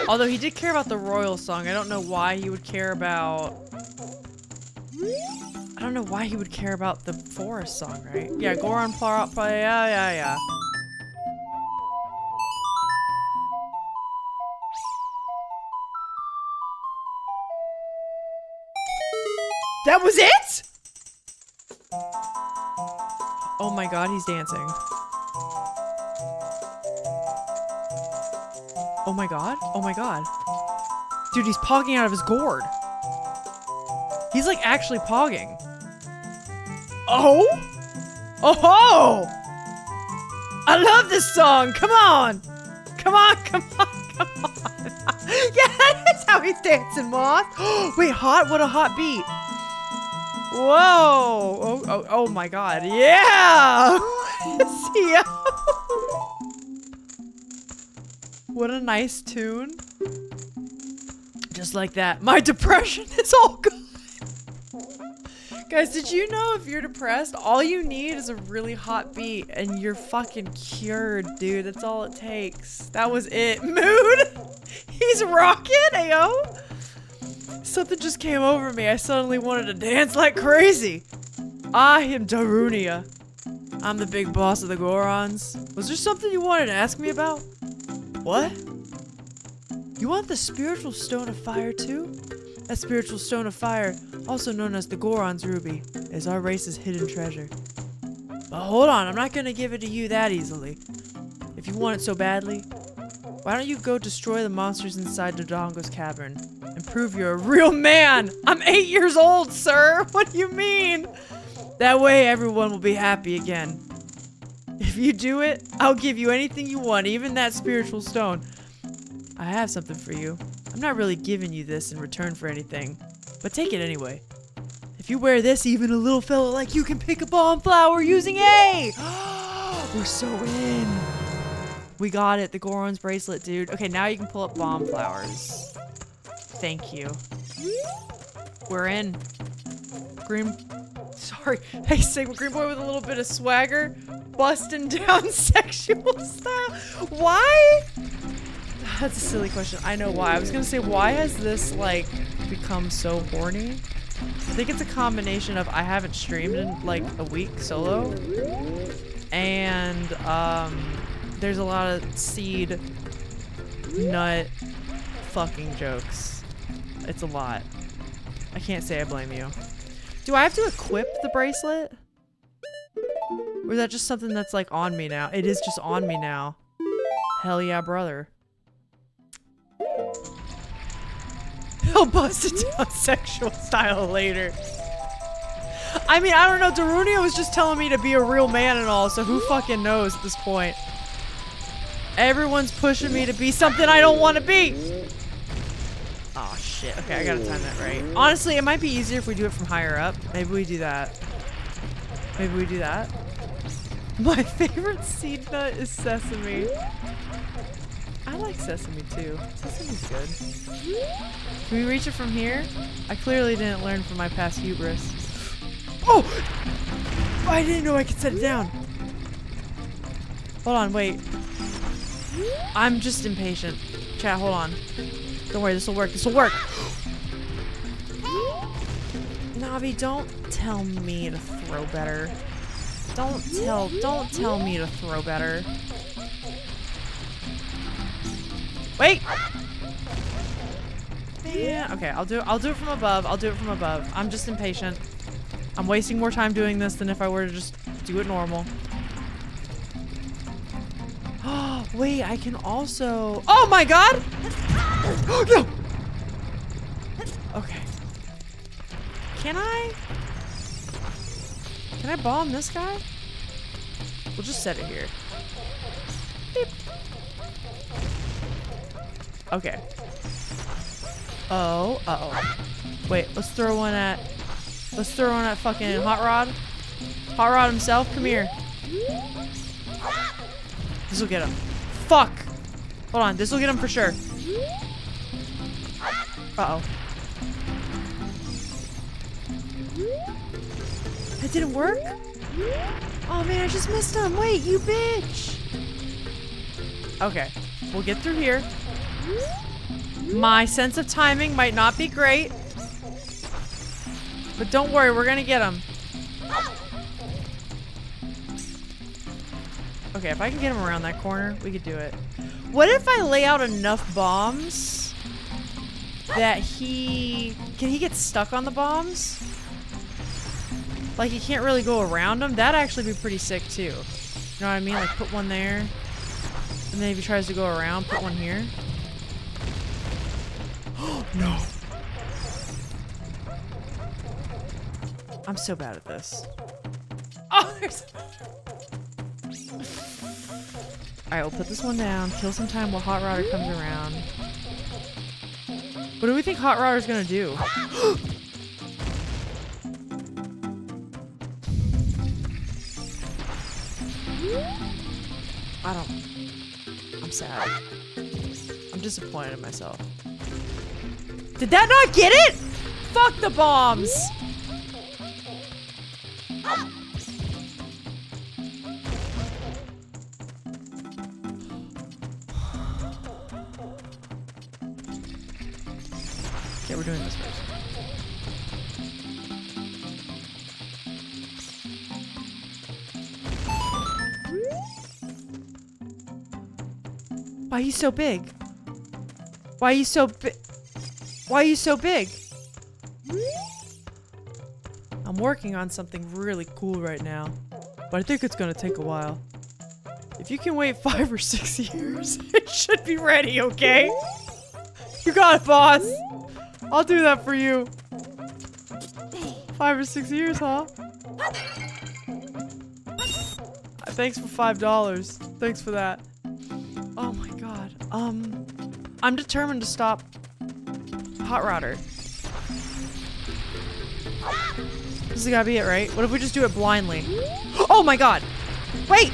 Although he did care about the royal song. I don't know why he would care about... I don't know why he would care about the forest song, right? Yeah, Goron play. Yeah. That was it? Oh my god, he's dancing. Oh my god. Oh my god. Dude, he's pogging out of his gourd. He's like actually pogging. Oh? Oh! I love this song. Come on. Come on. Yeah, that's how he's dancing, Moth. Wait, hot? What a hot beat. Whoa! Oh my god! Yeah! See? What a nice tune! Just like that, my depression is all gone. Guys, did you know if you're depressed, all you need is a really hot beat, and you're fucking cured, dude? That's all it takes. That was it. Mood. He's rocking, ayo. Something just came over me. I suddenly wanted to dance like crazy. I am Darunia. I'm the big boss of the Gorons. Was there something you wanted to ask me about? What? You want the spiritual stone of fire too? That spiritual stone of fire, also known as the Goron's ruby, is our race's hidden treasure. But hold on, I'm not gonna give it to you that easily. If you want it so badly, why don't you go destroy the monsters inside Dodongo's cavern and prove you're a real man? I'm 8 years old, sir. What do you mean? That way everyone will be happy again. If you do it, I'll give you anything you want, even that spiritual stone. I have something for you. I'm not really giving you this in return for anything, but take it anyway. If you wear this, even a little fella like you can pick a bomb flower using A! We're so in. We got it, the Goron's bracelet, dude. Okay, now you can pull up bomb flowers. Thank you. We're in. Sorry. Hey, Sigma Green Boy with a little bit of swagger. Busting down sexual style. Why? That's a silly question. I know why. I was gonna say, why has this, like, become so horny? I think it's a combination of I haven't streamed in, like, a week solo. And, there's a lot of seed, nut, fucking jokes. It's a lot. I can't say I blame you. Do I have to equip the bracelet? Or is that just something that's like on me now? It is just on me now. Hell yeah, brother. He'll bust it down sexual style later. I mean, I don't know. Darunia was just telling me to be a real man and all, so who fucking knows at this point? Everyone's pushing me to be something I don't want to be. shit. Okay, I gotta time that right. Honestly, it might be easier if we do it from higher up. Maybe we do that. Maybe we do that. My favorite seed nut is sesame. I like sesame too. Sesame's good. Can we reach it from here? I clearly didn't learn from my past hubris. Oh! I didn't know I could set it down. Hold on, wait. I'm just impatient. Chat, hold on. Don't worry, this will work. This will work. Navi, don't tell me to throw better. Don't tell me to throw better. Wait. Yeah, okay, I'll do it from above. I'll do it from above. I'm just impatient. I'm wasting more time doing this than if I were to just do it normal. Oh, wait, I can also... Oh my god! Oh, no! Okay. Can I bomb this guy? We'll just set it here. Beep. Okay. Oh, uh-oh. Wait, let's throw one at fucking Hot Rod. Hot Rod himself, come here. This will get him. Fuck! Hold on, this will get him for sure. Uh-oh. That didn't work? Oh man, I just missed him. Wait, you bitch! Okay, we'll get through here. My sense of timing might not be great. But don't worry, we're gonna get him. Okay, if I can get him around that corner, we could do it. What if I lay out enough bombs that can he get stuck on the bombs? Like he can't really go around them? That'd actually be pretty sick too. You know what I mean? Like put one there, and then if he tries to go around, put one here. Oh no. I'm so bad at this. Oh, there's... Alright, we'll put this one down, kill some time while Hot Rodder comes around. What do we think Hot Rodder's gonna do? I'm sad. I'm disappointed in myself. Did that not get it? Fuck the bombs! Okay, we're doing this first. Why are you so big? Why are you so big? Why are you so big? I'm working on something really cool right now, but I think it's gonna take a while. If you can wait 5 or 6 years, it should be ready, okay? You got it, boss. I'll do that for you. 5 or 6 years, huh? Thanks for $5. Thanks for that. Oh my god. I'm determined to stop Hot Rodder. This has gotta be it, right? What if we just do it blindly? Oh my god! Wait!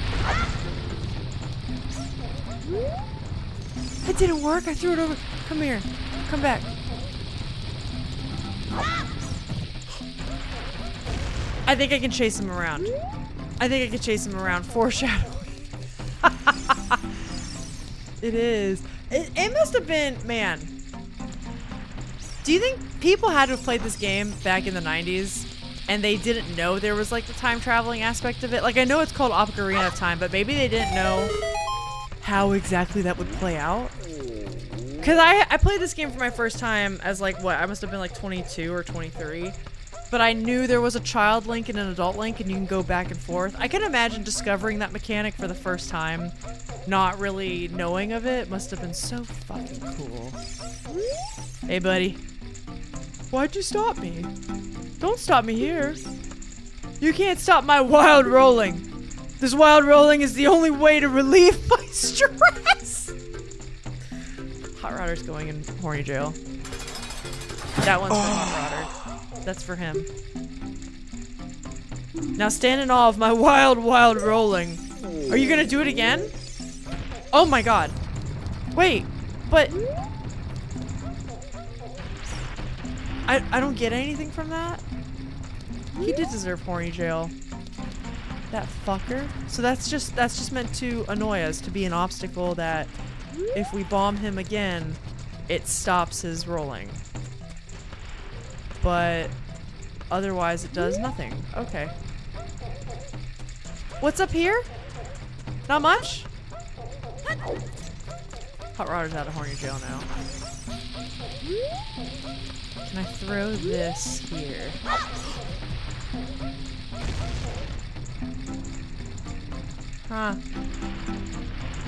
It didn't work. I threw it over. Come here. Come back. I think I can chase him around. I think I can chase him around. Foreshadowing. It is. It must have been, man. Do you think people had to have played this game back in the 90s and they didn't know there was like the time traveling aspect of it? Like I know it's called Ocarina of Time, but maybe they didn't know how exactly that would play out. Cause I played this game for my first time as like what? I must have been like 22 or 23. But I knew there was a child Link and an adult Link and you can go back and forth. I can imagine discovering that mechanic for the first time, not really knowing of it. Must have been so fucking cool. Hey, buddy. Why'd you stop me? Don't stop me here. You can't stop my wild rolling. This wild rolling is the only way to relieve my stress. Hot Rodder's going in horny jail. That one's for Hot Rodder. That's for him. Now stand in awe of my wild, wild rolling. Are you gonna do it again? Oh my god. Wait, but... I don't get anything from that. He did deserve horny jail. That fucker. So that's just meant to annoy us, to be an obstacle that if we bomb him again, it stops his rolling. But otherwise it does nothing. Okay. What's up here? Not much? Hot Rodder's out of horny jail now. Can I throw this here? Huh.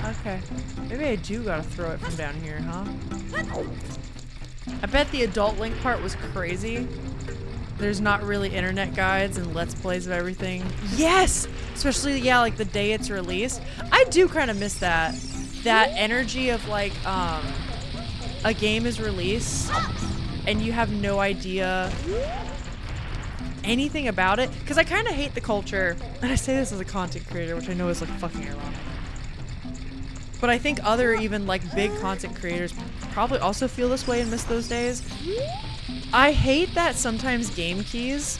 Okay. Maybe I do gotta throw it from down here, huh? I bet the adult Link part was crazy. There's not really internet guides and let's plays of everything. Yes! Especially, yeah, like the day it's released. I do kind of miss that. That energy of like, a game is released and you have no idea anything about it. Because I kind of hate the culture, and I say this as a content creator, which I know is like fucking ironic. But I think other even like big content creators probably also feel this way and miss those days. I hate that sometimes game keys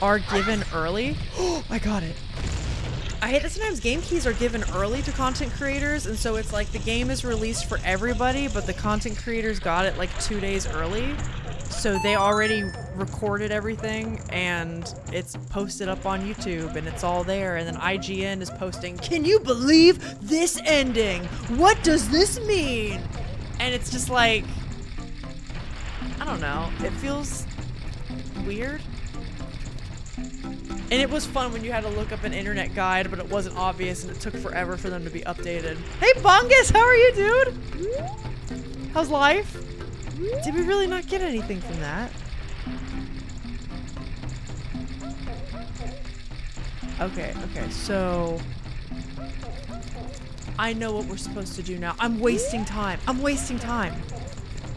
are given early. Oh, I got it. I hate that sometimes game keys are given early to content creators, and so it's like the game is released for everybody, but the content creators got it like 2 days early. So they already recorded everything and it's posted up on YouTube and it's all there, and then IGN is posting, "Can you believe this ending? What does this mean?" And it's just like, I don't know, it feels weird. And it was fun when you had to look up an internet guide, but it wasn't obvious and it took forever for them to be updated. Hey Bungus, how are you, dude? How's life? Did we really not get anything from that? Okay, so I know what we're supposed to do now. I'm wasting time.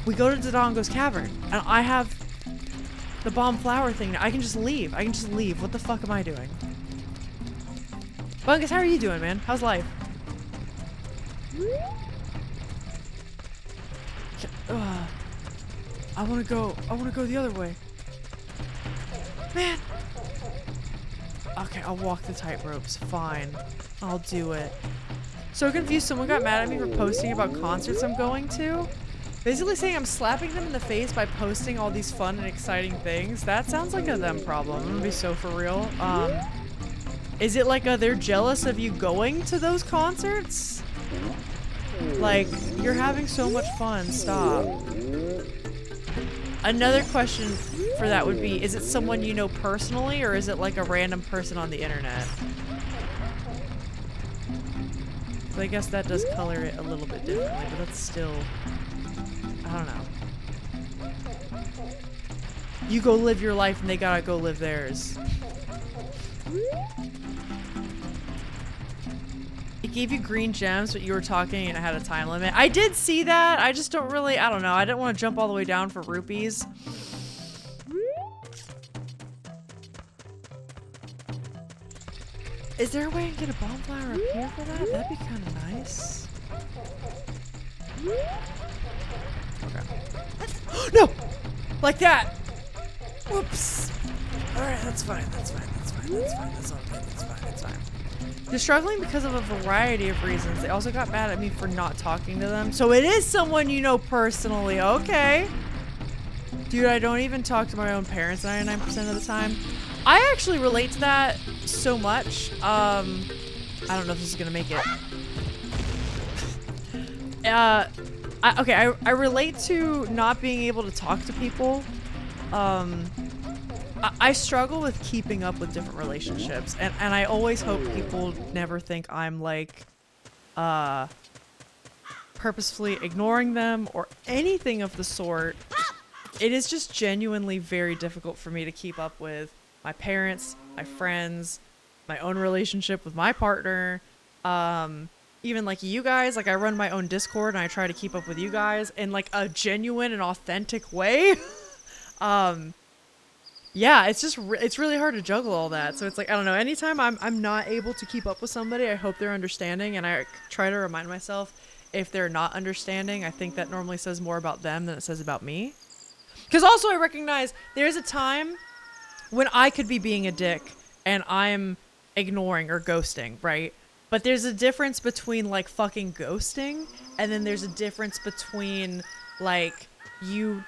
We go to Dodongo's Cavern, and I have the bomb flower thing now. I can just leave. What the fuck am I doing? Bungus, how are you doing, man? How's life? I wanna go the other way. Man! Okay, I'll walk the tightropes. Fine. I'll do it. So confused, someone got mad at me for posting about concerts I'm going to. Basically saying I'm slapping them in the face by posting all these fun and exciting things. That sounds like a them problem. I'm gonna be so for real. Is it like they're jealous of you going to those concerts? Like, you're having so much fun, stop. Another question for that would be, is it someone you know personally, or is it like a random person on the internet? So I guess that does color it a little bit differently, but that's still, I don't know. You go live your life and they gotta go live theirs. It gave you green gems, but you were talking and it had a time limit. I did see that. I just don't really, I don't know. I didn't want to jump all the way down for rupees. Is there a way I can get a bomb flower up here for that? That'd be kind of nice. Okay. No! Like that! Whoops! Alright, that's fine. That's all good. That's fine. They're struggling because of a variety of reasons. They also got mad at me for not talking to them. So it is someone you know personally. Okay. Dude, I don't even talk to my own parents 99% of the time. I actually relate to that so much. I don't know if this is gonna make it. I relate to not being able to talk to people. I struggle with keeping up with different relationships, and I always hope people never think I'm like purposefully ignoring them or anything of the sort. It is just genuinely very difficult for me to keep up with my parents, my friends, my own relationship with my partner, even like you guys. Like, I run my own Discord and I try to keep up with you guys in like a genuine and authentic way. Yeah, it's just it's really hard to juggle all that. So it's like, I don't know, anytime I'm not able to keep up with somebody, I hope they're understanding, and I try to remind myself if they're not understanding, I think that normally says more about them than it says about me. Because also I recognize there's a time when I could be being a dick and I'm ignoring or ghosting, right? But there's a difference between like fucking ghosting, and then there's a difference between like you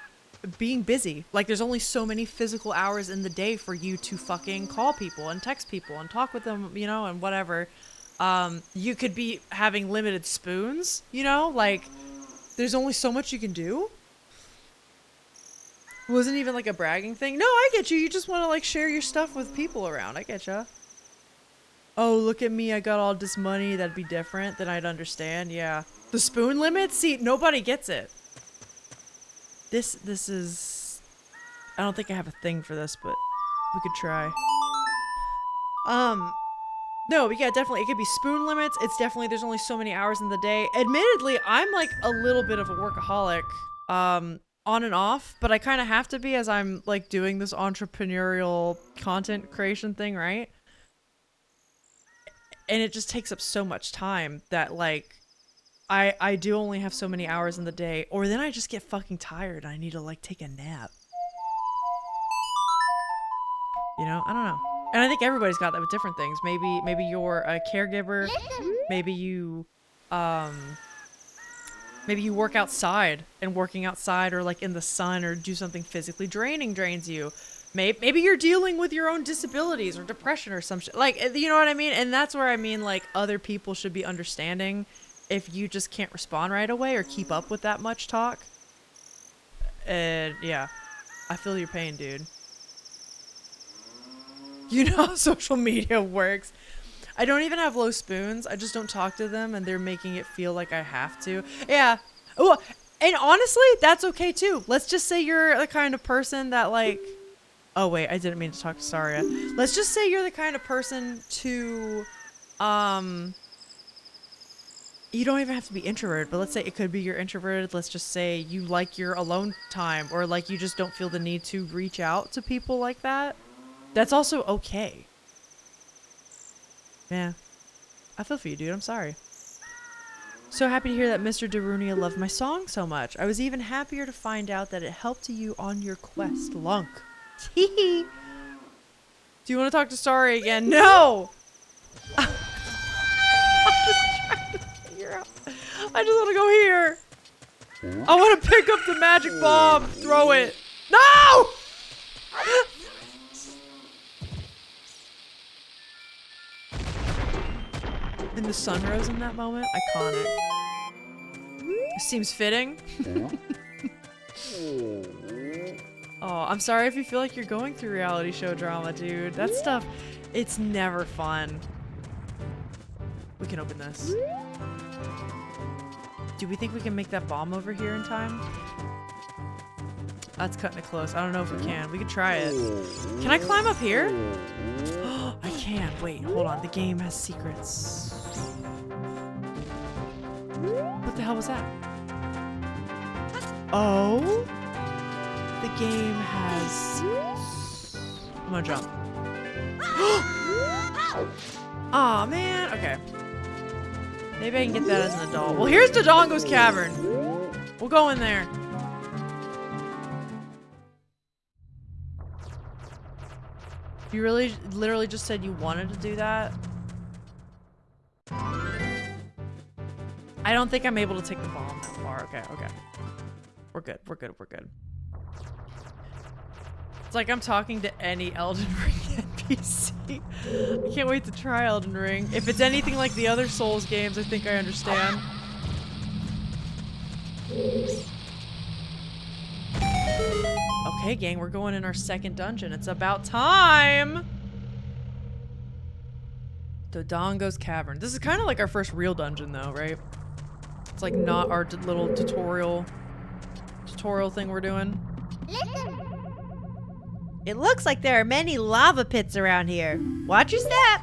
being busy. Like there's only so many physical hours in the day for you to fucking call people and text people and talk with them, you know, and whatever. You could be having limited spoons, you know, like there's only so much you can do. It wasn't even like a bragging thing. No, I get you. You just want to like share your stuff with people around. I get ya. Oh, look at me. I got all this money. That'd be different. Then I'd understand. Yeah. The spoon limit? See, nobody gets it. This is... I don't think I have a thing for this, but we could try. No, but yeah, definitely. It could be spoon limits. It's definitely, there's only so many hours in the day. Admittedly, I'm like a little bit of a workaholic, on and off, but I kind of have to be as I'm like doing this entrepreneurial content creation thing, right? And it just takes up so much time that like, I do only have so many hours in the day, or then I just get fucking tired and I need to like take a nap. You know, I don't know. And I think everybody's got that with different things. Maybe you're a caregiver. Maybe you work outside, and working outside or like in the sun or do something physically draining drains you. Maybe you're dealing with your own disabilities or depression or some shit. Like, you know what I mean? And that's where I mean like other people should be understanding if you just can't respond right away or keep up with that much talk. And yeah, I feel your pain, dude. You know how social media works. I don't even have low spoons. I just don't talk to them, and they're making it feel like I have to. Yeah. Oh, and honestly, that's okay too. Let's just say you're the kind of person that like... Oh wait, I didn't mean to talk to Saria. Let's just say you're the kind of person to... You don't even have to be introverted, but let's say it could be you're introverted. Let's just say you like your alone time, or like you just don't feel the need to reach out to people like that. That's also okay. Yeah. I feel for you, dude. I'm sorry. So happy to hear that Mr. Darunia loved my song so much. I was even happier to find out that it helped you on your quest, Lunk. Teehee. Do you want to talk to Sorry again? No! I'm just trying to figure out. I just want to go here. I want to pick up the magic bomb. Throw it. No! And the sun rose in that moment. Iconic. Seems fitting. Oh, I'm sorry if you feel like you're going through reality show drama, dude. That stuff, it's never fun. We can open this. Do we think we can make that bomb over here in time? That's cutting it close. I don't know if we can. We could try it. Can I climb up here? I can. Wait, hold on. The game has secrets. What the hell was that? Oh? The game has... I'm gonna jump. Aw, man. Okay. Maybe I can get that as an adult. Well, here's Dodongo's Cavern. We'll go in there. You really, literally just said you wanted to do that? I don't think I'm able to take the bomb that far. Okay, okay. We're good, we're good, we're good. It's like I'm talking to any Elden Ring NPC. I can't wait to try Elden Ring. If it's anything like the other Souls games, I think I understand. Okay, gang, we're going in our second dungeon. It's about time! Dodongo's Cavern. This is kind of like our first real dungeon, though, right? It's like not our little tutorial thing we're doing. Listen. It looks like there are many lava pits around here. Watch your step.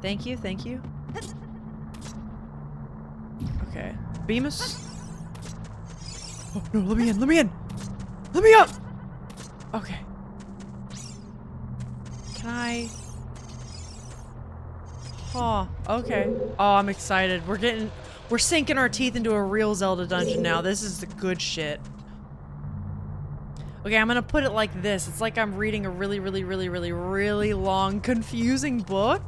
Thank you, thank you. Okay. Bemis. Oh no, let me in, let me in! Let me up! Okay. Can I? Huh. Okay. Oh, I'm excited. We're sinking our teeth into a real Zelda dungeon now. This is the good shit. Okay, I'm gonna put it like this. It's like I'm reading a really, really, really, really, really long, confusing book.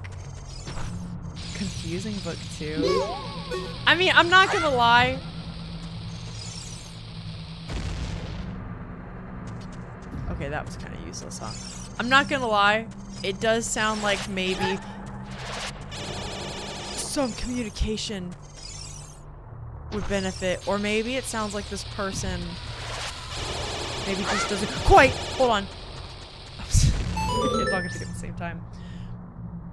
Confusing book too. I mean, I'm not gonna lie. Okay, that was kind of useless, huh? I'm not gonna lie. It does sound like maybe some communication would benefit, or maybe it sounds like this person maybe just doesn't quite. Hold on. I'm talking to you at the same time.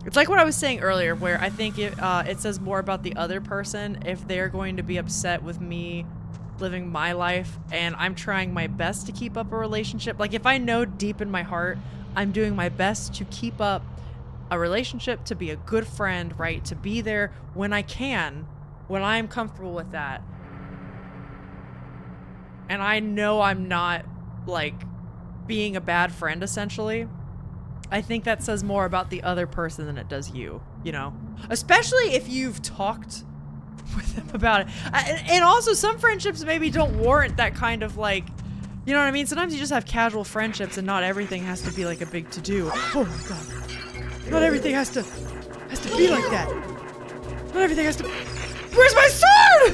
It's like what I was saying earlier, where I think it says more about the other person if they're going to be upset with me living my life and I'm trying my best to keep up a relationship. Like if I know deep in my heart I'm doing my best to keep up a relationship, to be a good friend, right? To be there when I can, when I'm comfortable with that. And I know I'm not like being a bad friend essentially. I think that says more about the other person than it does you, you know? Especially if you've talked with them about it. And also some friendships maybe don't warrant that kind of like, you know what I mean? Sometimes you just have casual friendships and not everything has to be like a big to-do. Oh my god. Not everything has to be like that. Not everything has to. Where's my sword?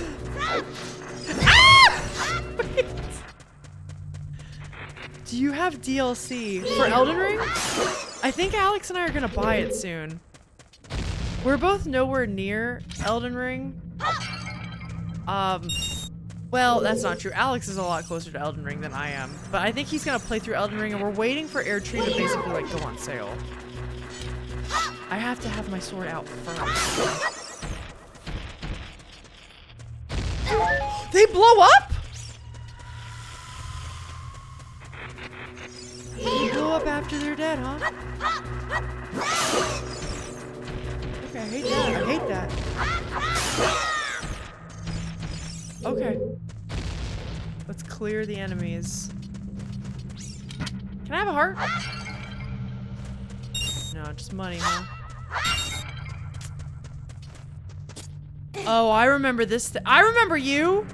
Ah! Wait. Do you have DLC for Elden Ring? I think Alex and I are gonna buy it soon. We're both nowhere near Elden Ring. Well, that's not true. Alex is a lot closer to Elden Ring than I am. But I think he's gonna play through Elden Ring and we're waiting for Air Tree to basically like go on sale. I have to have my sword out first. They blow up? They blow up after they're dead, huh? Okay, I hate that. I hate that. Okay. Let's clear the enemies. Can I have a heart? No, just money, huh? Oh, I remember this. I remember you.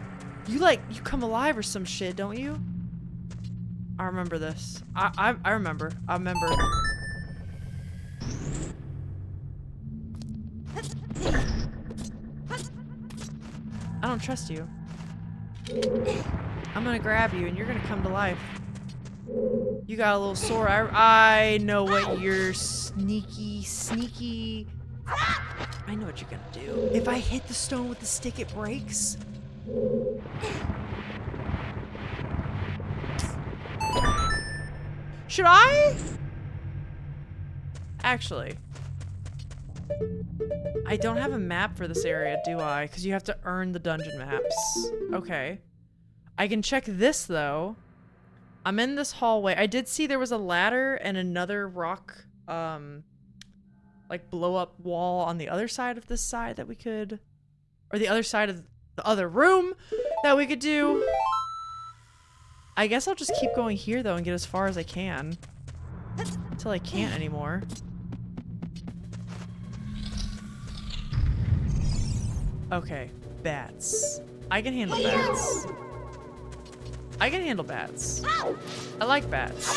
You come alive or some shit, don't you? I remember this. I remember. I remember. I don't trust you. I'm gonna grab you and you're gonna come to life. You got a little sword. I know what you're sneaky. I know what you're gonna do. If I hit the stone with the stick, it breaks. Should I? Actually, I don't have a map for this area, do I? Because you have to earn the dungeon maps. Okay. I can check this, though. I'm in this hallway. I did see there was a ladder and another rock, like blow-up wall on the other side of this side that we could... Or the other side of the other room that we could do. I guess I'll just keep going here, though, and get as far as I can. Until I can't anymore. Okay, bats. I can handle bats. I can handle bats. I like bats.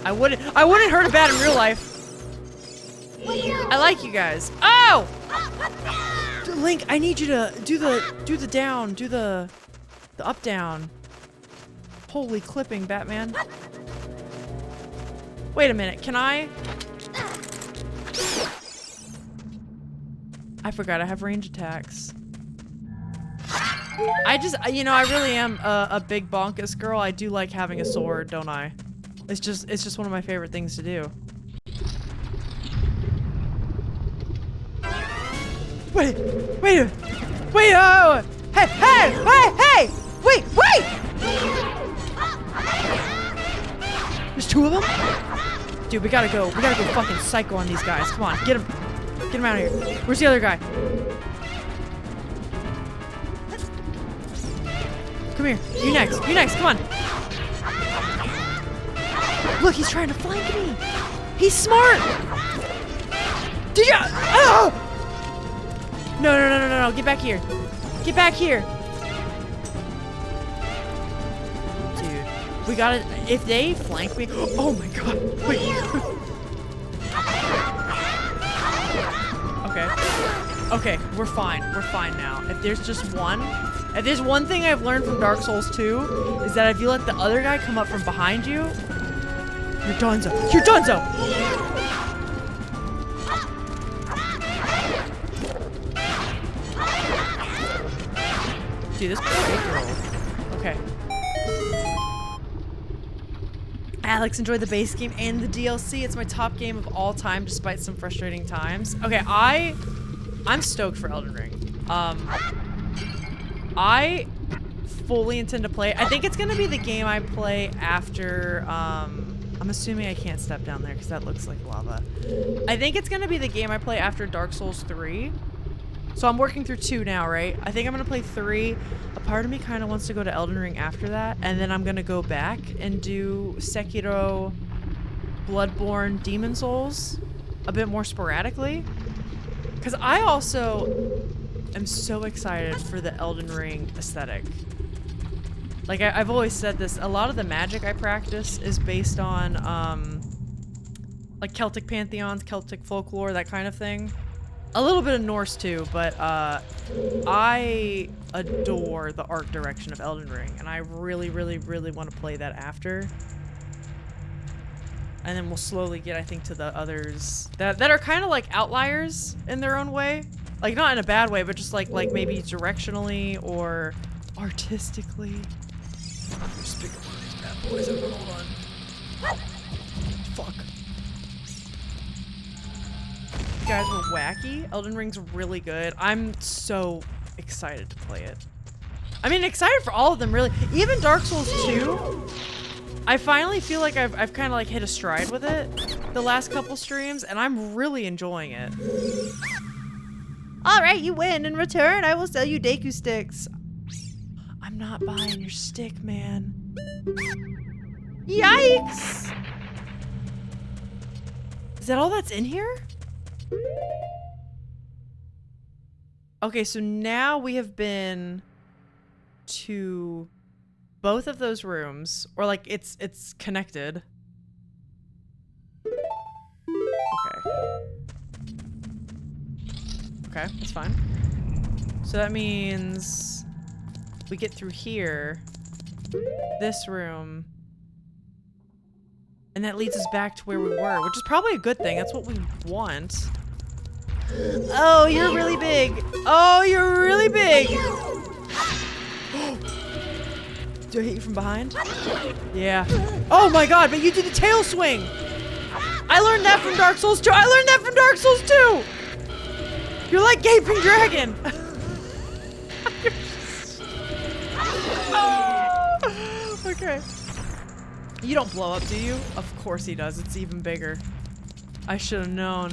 I wouldn't hurt a bat in real life. I like you guys. Oh! Link, I need you to do the down, do the up down. Holy clipping, Batman. Wait a minute, can I? I forgot I have range attacks. I really am a big bonkus girl. I do like having a sword, don't I? It's just one of my favorite things to do. Wait, oh! Hey! Wait! There's two of them? Dude, we gotta go fucking psycho on these guys. Come on, get him. Get him out of here. Where's the other guy? Come here. You next, come on. Look, he's trying to flank me. He's smart. Did you? Oh! No. Get back here. Get back here. Dude, we gotta, if they flank me, oh my god. Wait. Okay, we're fine. We're fine now. If there's one thing I've learned from Dark Souls 2 is that if you let the other guy come up from behind you, you're donezo. You're donezo! Dude, this poor 8-year-old. Okay. Alex enjoyed the base game and the DLC. It's my top game of all time, despite some frustrating times. Okay, I'm stoked for Elden Ring. I fully intend to play. I think it's gonna be the game I play after. I'm assuming I can't step down there because that looks like lava. I think it's gonna be the game I play after Dark Souls 3. So I'm working through 2 now, right? I think I'm gonna play 3. A part of me kind of wants to go to Elden Ring after that, and then I'm gonna go back and do Sekiro, Bloodborne, Demon Souls a bit more sporadically. Because I also am so excited for the Elden Ring aesthetic. Like, I've always said this, a lot of the magic I practice is based on, like, Celtic pantheons, Celtic folklore, that kind of thing. A little bit of Norse, too, but, I adore the art direction of Elden Ring, and I really, really, really want to play that after. And then we'll slowly get, I think, to the others that are kind of like outliers in their own way. Like, not in a bad way, but just like maybe directionally or artistically. Just pick up one of these bad boys. Hold on. Fuck. You guys were wacky. Elden Ring's really good. I'm so excited to play it. I mean, excited for all of them, really. Even Dark Souls 2. I finally feel like I've kind of like hit a stride with it the last couple streams, and I'm really enjoying it. All right, you win. In return, I will sell you Deku sticks. I'm not buying your stick, man. Yikes! Is that all that's in here? Okay, so now we have been to both of those rooms, or like it's connected. Okay, that's fine. So that means we get through here, this room, and that leads us back to where we were, which is probably a good thing. That's what we want. Oh, you're really big. Oh, you're really big. Do I hit you from behind? Yeah. Oh my god, but you did a tail swing! I learned that from Dark Souls 2! I learned that from Dark Souls 2! You're like Gaping Dragon! Okay. You don't blow up, do you? Of course he does. It's even bigger. I should have known.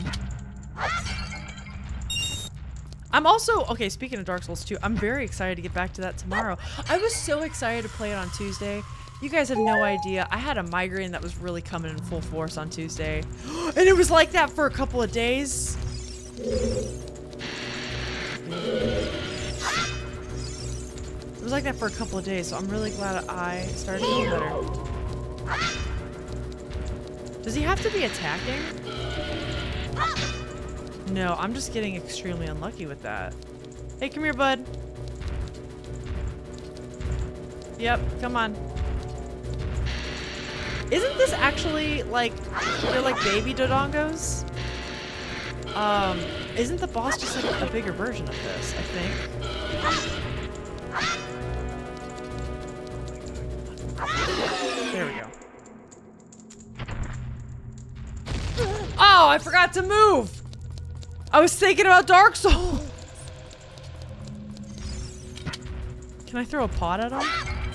I'm also, okay, speaking of Dark Souls 2, I'm very excited to get back to that tomorrow. I was so excited to play it on Tuesday. You guys have no idea. I had a migraine that was really coming in full force on Tuesday. And it was like that for a couple of days. It was like that for a couple of days, so I'm really glad I started feeling better. Does he have to be attacking? No, I'm just getting extremely unlucky with that. Hey, come here, bud. Yep, come on. Isn't this actually like, they're like baby Dodongos? Isn't the boss just like a bigger version of this, I think? There we go. Oh, I forgot to move! I was thinking about Dark Souls! Can I throw a pot at him?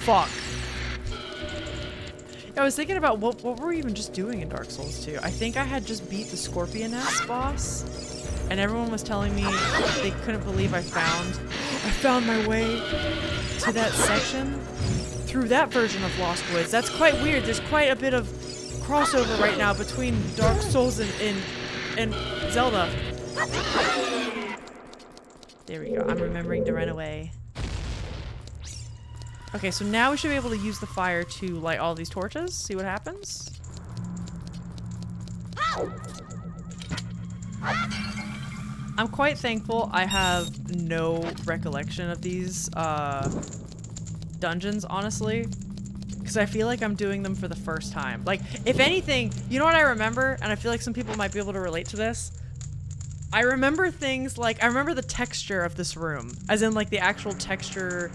Fuck. I was thinking about what were we even just doing in Dark Souls 2? I think I had just beat the Scorpioness boss, and everyone was telling me they couldn't believe I found my way to that section through that version of Lost Woods. That's quite weird. There's quite a bit of crossover right now between Dark Souls and Zelda. There we go. I'm remembering to run away. Okay, so now we should be able to use the fire to light all these torches. See what happens. I'm quite thankful I have no recollection of these dungeons, honestly. Because I feel like I'm doing them for the first time. Like, if anything, you know what I remember? And I feel like some people might be able to relate to this. I remember things like, I remember the texture of this room. As in, like, the actual texture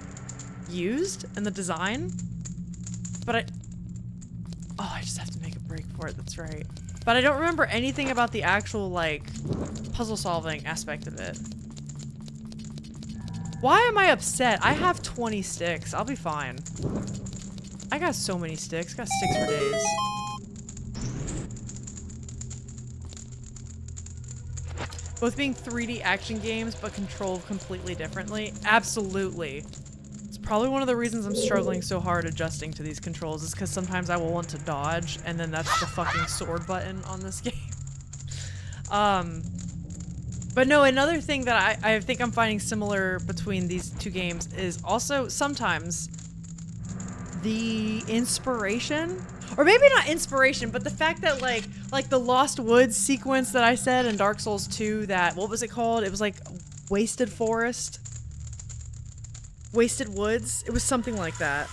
used in the design. But oh, I just have to make a break for it, that's right. But I don't remember anything about the actual, like, puzzle solving aspect of it. Why am I upset? I have 20 sticks. I'll be fine. I got so many sticks. Got sticks for days. Both being 3D action games, but controlled completely differently. Absolutely. It's probably one of the reasons I'm struggling so hard adjusting to these controls is because sometimes I will want to dodge, and then that's the fucking sword button on this game. But no, another thing that I think I'm finding similar between these two games is also sometimes the inspiration, or maybe not inspiration, but the fact that like the Lost Woods sequence that I said in Dark Souls 2, that, what was it called? It was like Wasted Forest? Wasted Woods? It was something like that.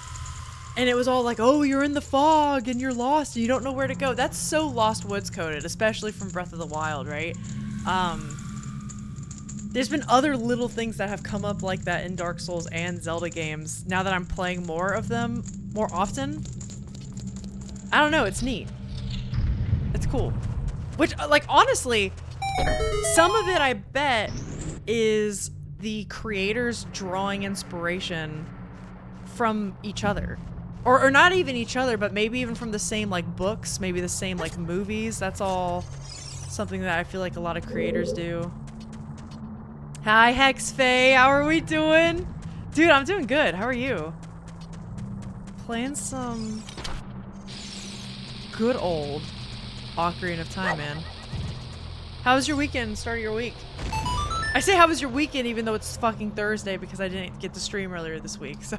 And it was all like, oh, you're in the fog and you're lost and you don't know where to go. That's so Lost Woods coded, especially from Breath of the Wild, right? There's been other little things that have come up like that in Dark Souls and Zelda games. Now that I'm playing more of them more often, I don't know, it's neat. It's cool. Which, like, honestly, some of it I bet is the creators drawing inspiration from each other. Or not even each other, but maybe even from the same, like, books, maybe the same, like, movies. That's all something that I feel like a lot of creators do. Hi, Hex Faye. How are we doing? Dude, I'm doing good. How are you? Playing some good old Ocarina of Time, man. How was your weekend? Start of your week? I say how was your weekend even though it's fucking Thursday because I didn't get to stream earlier this week, so...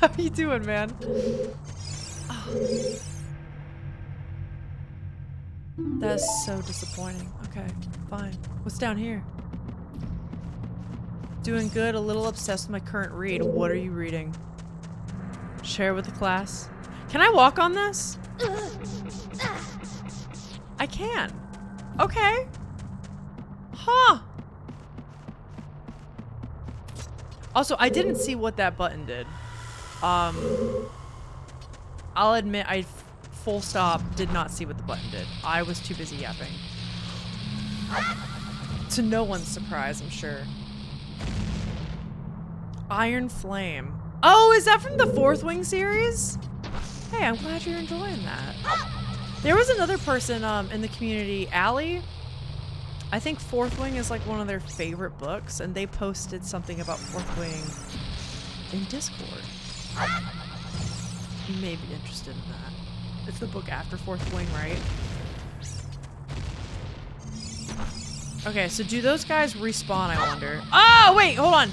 How are you doing, man? Oh. That's so disappointing. Okay, fine. What's down here? Doing good, a little obsessed with my current read. What are you reading? Share with the class. Can I walk on this? I can. Okay. Huh. Also, I didn't see what that button did. I'll admit I full stop did not see what the button did. I was too busy yapping. To no one's surprise, I'm sure. Iron Flame. Oh, is that from the Fourth Wing series? Hey, I'm glad you're enjoying that. There was another person in the community, Allie. I think Fourth Wing is like one of their favorite books, and they posted something about Fourth Wing in Discord. You may be interested in that. It's the book after Fourth Wing, right? Okay, so do those guys respawn, I wonder? Oh, wait, hold on.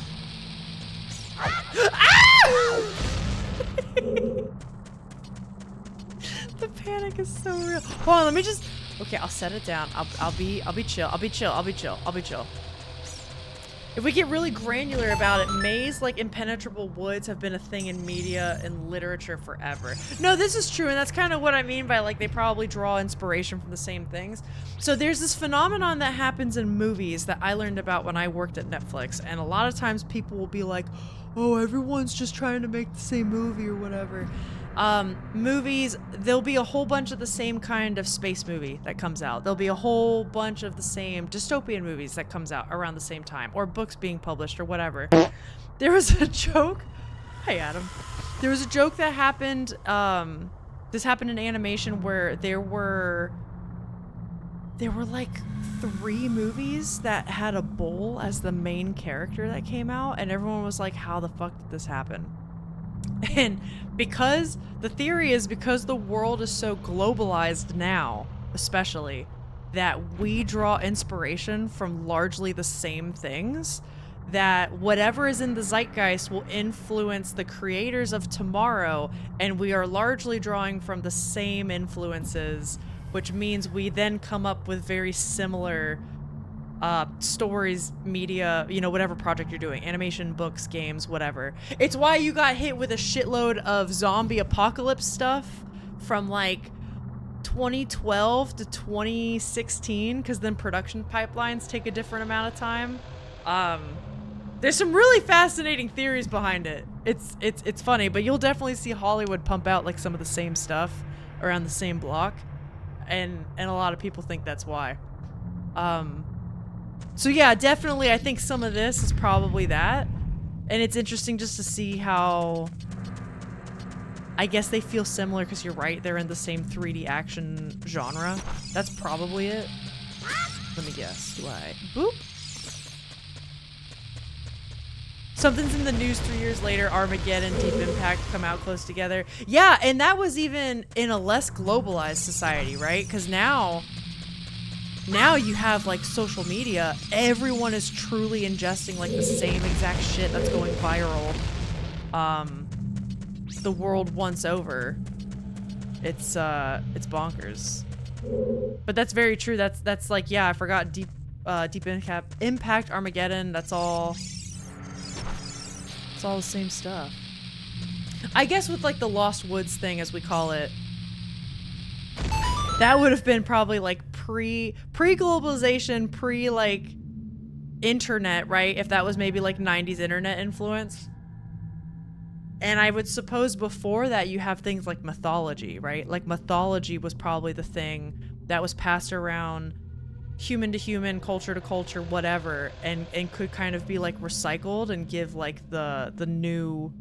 Ah! The panic is so real. Hold on, let me just... Okay, I'll set it down. I'll be chill. I'll be chill. If we get really granular about it, maze like impenetrable woods have been a thing in media and literature forever. No, this is true, and that's kind of what I mean by like they probably draw inspiration from the same things. So there's this phenomenon that happens in movies that I learned about when I worked at Netflix, and a lot of times people will be like, oh, everyone's just trying to make the same movie or whatever. Movies, there'll be a whole bunch of the same kind of space movie that comes out. There'll be a whole bunch of the same dystopian movies that comes out around the same time, or books being published or whatever. There was a joke. Hey, Adam. There was a joke that happened, this happened in animation where there were like 3 movies that had a bull as the main character that came out, and everyone was like, how the fuck did this happen? And because the theory is because the world is so globalized now, especially, that we draw inspiration from largely the same things, that whatever is in the zeitgeist will influence the creators of tomorrow, and we are largely drawing from the same influences, which means we then come up with very similar stories, media, you know, whatever project you're doing, animation, books, games, whatever. It's why you got hit with a shitload of zombie apocalypse stuff from like 2012 to 2016, because then production pipelines take a different amount of time. There's some really fascinating theories behind it. It's funny, but you'll definitely see Hollywood pump out like some of the same stuff around the same block, and a lot of people think that's why. So yeah, definitely I think some of this is probably that. And it's interesting just to see how, I guess they feel similar, because you're right, they're in the same 3D action genre. That's probably it. Let me guess. Do I? Boop. Something's in the news 3 years later, Armageddon, Deep Impact come out close together. Yeah, and that was even in a less globalized society, right? Because now you have like social media. Everyone is truly ingesting like the same exact shit that's going viral. The world once over. It's bonkers. But that's very true. That's like, yeah, I forgot Deep Impact, Armageddon. That's all. It's all the same stuff. I guess with like the Lost Woods thing, as we call it, that would have been probably like pre-globalization, like internet, right? If that was maybe like 90s internet influence. And I would suppose before that you have things like mythology, right? Like mythology was probably the thing that was passed around human to human, culture to culture, whatever, and could kind of be like recycled and give like the new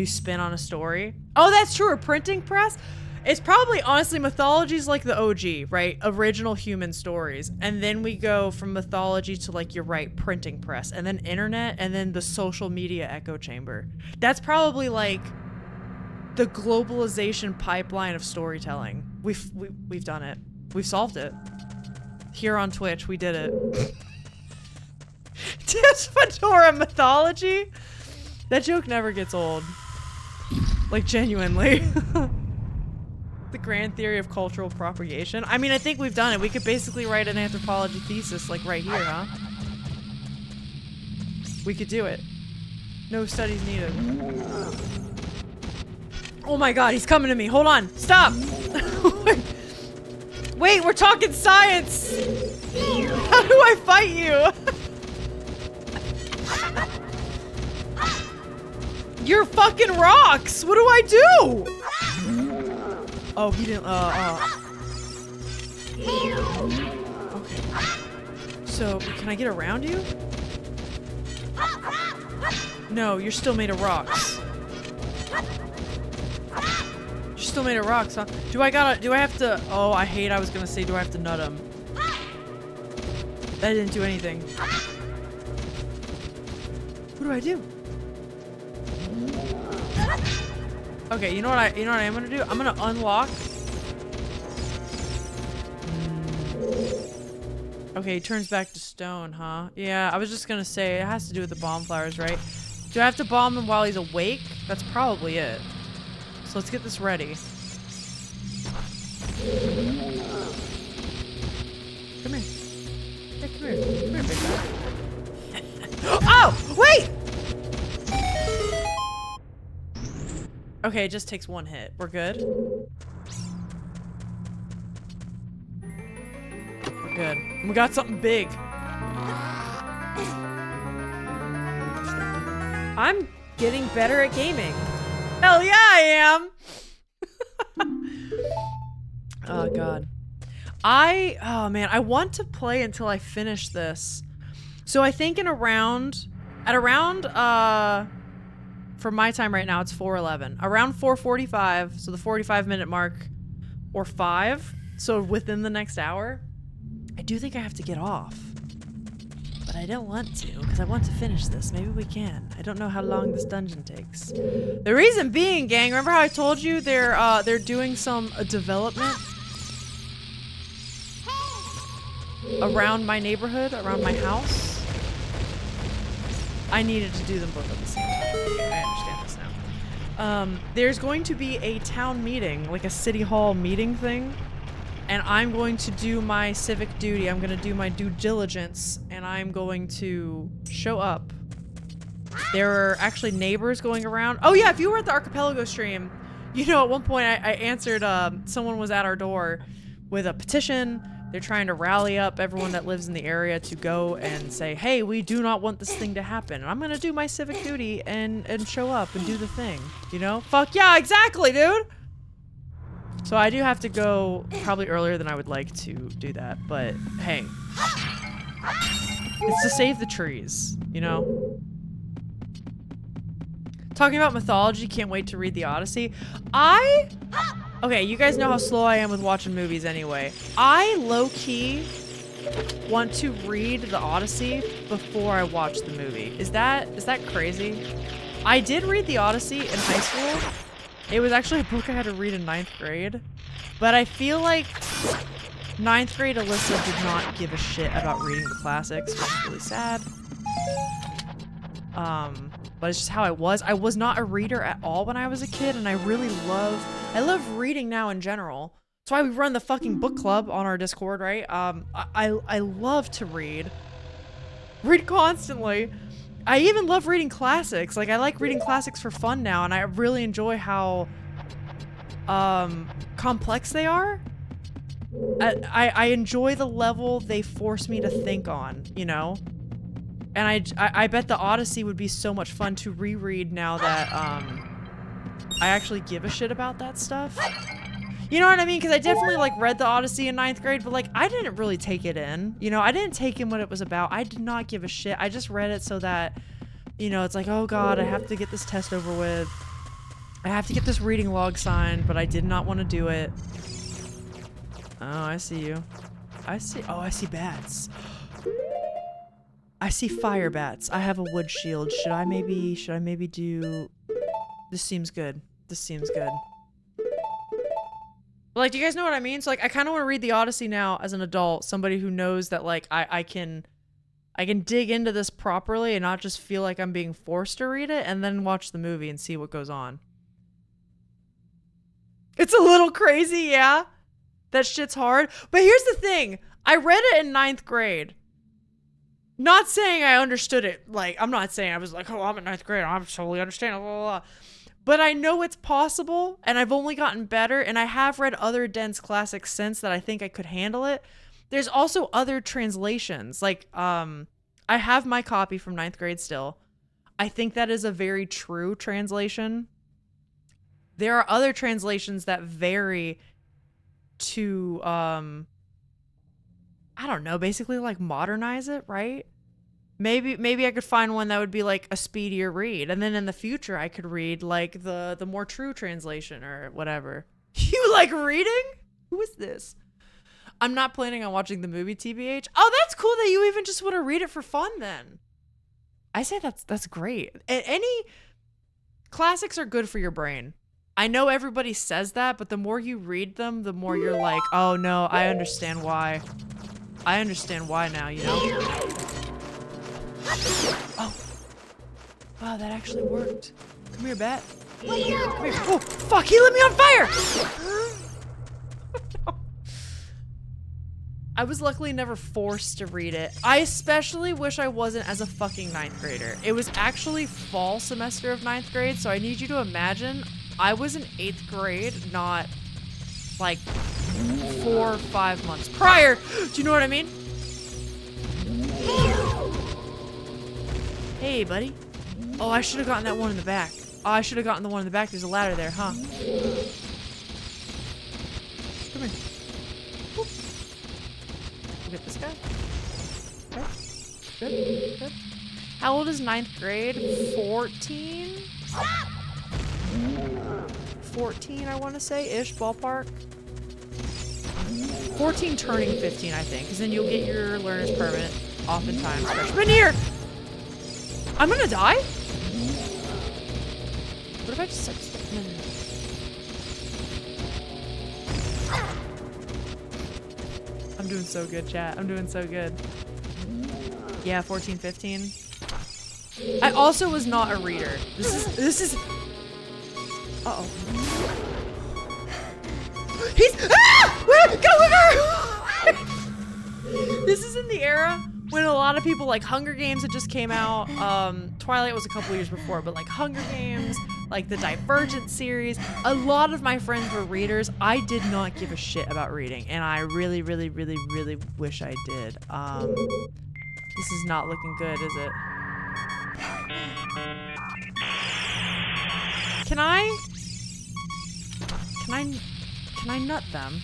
spin on a story. Oh, that's true. A printing press? It's probably, honestly, mythology's like the OG, right? Original human stories. And then we go from mythology to, like, you're right, printing press. And then internet, and then the social media echo chamber. That's probably, like, the globalization pipeline of storytelling. We've done it. We've solved it. Here on Twitch, we did it. Tips Fedora mythology? That joke never gets old. Like, genuinely. The grand theory of cultural propagation. I mean, I think we've done it. We could basically write an anthropology thesis, like, right here, huh? We could do it. No studies needed. Oh my god, he's coming to me. Hold on. Stop! Wait, we're talking science! How do I fight you? You're fucking rocks! What do I do? Oh, he didn't, okay. So, can I get around you? No, you're still made of rocks. You're still made of rocks, huh? Do I have to, oh, I was gonna say, do I have to nut him? That didn't do anything. What do I do? Okay, you know what I am gonna do? I'm gonna unlock. Okay, he turns back to stone, huh? Yeah, I was just gonna say, it has to do with the bomb flowers, right? Do I have to bomb him while he's awake? That's probably it. So let's get this ready. Come here. Hey, come here. Come here, big guy. Oh! Wait! Okay, it just takes one hit. We're good. We're good. We got something big. I'm getting better at gaming. Hell yeah, I am! Oh, God. Oh, man, I want to play until I finish this. So I think at around, for my time right now, it's 4:11. Around 4:45, so the 45-minute mark, or 5, so within the next hour, I do think I have to get off. But I don't want to, because I want to finish this. Maybe we can. I don't know how long this dungeon takes. The reason being, gang, remember how I told you they're doing some development around my neighborhood, around my house? I needed to do them both at the same time. Okay, I understand this now. There's going to be a town meeting, like a city hall meeting thing. And I'm going to do my civic duty. I'm going to do my due diligence, and I'm going to show up. There are actually neighbors going around. Oh yeah, if you were at the Archipelago stream, you know at one point I answered, someone was at our door with a petition. They're trying to rally up everyone that lives in the area to go and say, hey, we do not want this thing to happen. And I'm going to do my civic duty and show up and do the thing, you know? Fuck yeah, exactly, dude! So I do have to go probably earlier than I would like to do that, but hey. It's to save the trees, you know? Talking about mythology, can't wait to read the Odyssey. Okay, you guys know how slow I am with watching movies anyway. I low-key want to read the Odyssey before I watch the movie. Is that crazy? I did read the Odyssey in high school. It was actually a book I had to read in 9th grade, but I feel like 9th grade Alyssa did not give a shit about reading the classics, which is really sad. But it's just how I was. I was not a reader at all when I was a kid, and I love reading now in general. That's why we run the fucking book club on our Discord, right? I love to read constantly. I even love reading classics. Like, I like reading classics for fun now, and I really enjoy how complex they are. I enjoy the level they force me to think on, you know? And I bet the Odyssey would be so much fun to reread now that I actually give a shit about that stuff. You know what I mean? Because I definitely like read the Odyssey in 9th grade, but like I didn't really take it in. You know, I didn't take in what it was about. I did not give a shit. I just read it so that, you know, it's like, oh god, I have to get this test over with. I have to get this reading log signed, but I did not want to do it. Oh, I see you. I see bats. I see fire bats. I have a wood shield. Should I maybe do... This seems good. This seems good. But like, do you guys know what I mean? So like, I kind of want to read the Odyssey now as an adult. Somebody who knows that like, I can dig into this properly and not just feel like I'm being forced to read it, and then watch the movie and see what goes on. It's a little crazy, yeah? That shit's hard. But here's the thing. I read it in 9th grade. Not saying I understood it. Like, I'm not saying I was like, oh, I'm in 9th grade. I'm totally understanding, blah, blah, blah. But I know it's possible, and I've only gotten better, and I have read other dense classics since that I think I could handle it. There's also other translations. Like, I have my copy from 9th grade still. I think that is a very true translation. There are other translations that vary to, I don't know, basically like modernize it, right? Maybe I could find one that would be like a speedier read, and then in the future I could read like the more true translation or whatever. You like reading? Who is this? I'm not planning on watching the movie, TBH. Oh, that's cool that you even just want to read it for fun then. I say that's great. Any classics are good for your brain. I know everybody says that, but the more you read them, the more you're like, oh no, I understand why. I understand why now, you know? Oh. Wow, that actually worked. Come here, bat. Come here. Oh, fuck, he lit me on fire! I was luckily never forced to read it. I especially wish I wasn't as a fucking 9th grader. It was actually fall semester of 9th grade, so I need you to imagine I was in 8th grade, not like 4 or 5 months prior. Do you know what I mean? Hey, buddy. Oh, I should have gotten that one in the back. Oh, I should have gotten the one in the back. There's a ladder there, huh? Come here. Whoop. Look at this guy. Okay. Good. How old is 9th grade? 14? 14, I want to say, ish, ballpark. 14 turning 15, I think, because then you'll get your learner's permit. oftentimes freshman year. I'm gonna die? What if I just said no, no, no. I'm doing so good, chat. I'm doing so good. Yeah, 14, 15. I also was not a reader. This is uh-oh. He's go! This is in the era when a lot of people, like, Hunger Games had just came out. Twilight was a couple years before, but like Hunger Games, like the Divergent series, a lot of my friends were readers. I did not give a shit about reading, and I really, really, really, really wish I did. This is not looking good, is it? Can I nut them?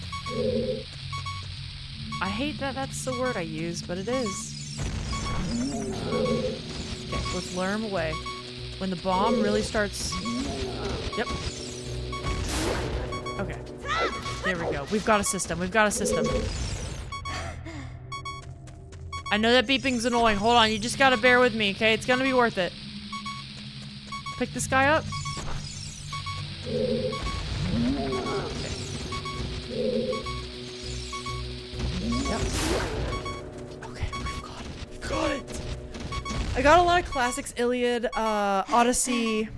I hate that that's the word I use, but it is. Okay, let's lure him away. When the bomb really starts... Yep. Okay. There we go. We've got a system. We've got a system. I know that beeping's annoying. Hold on. You just gotta bear with me, okay? It's gonna be worth it. Pick this guy up. Okay. Yep. Okay, we've got it. We've got it. I got a lot of classics, Iliad, Odyssey.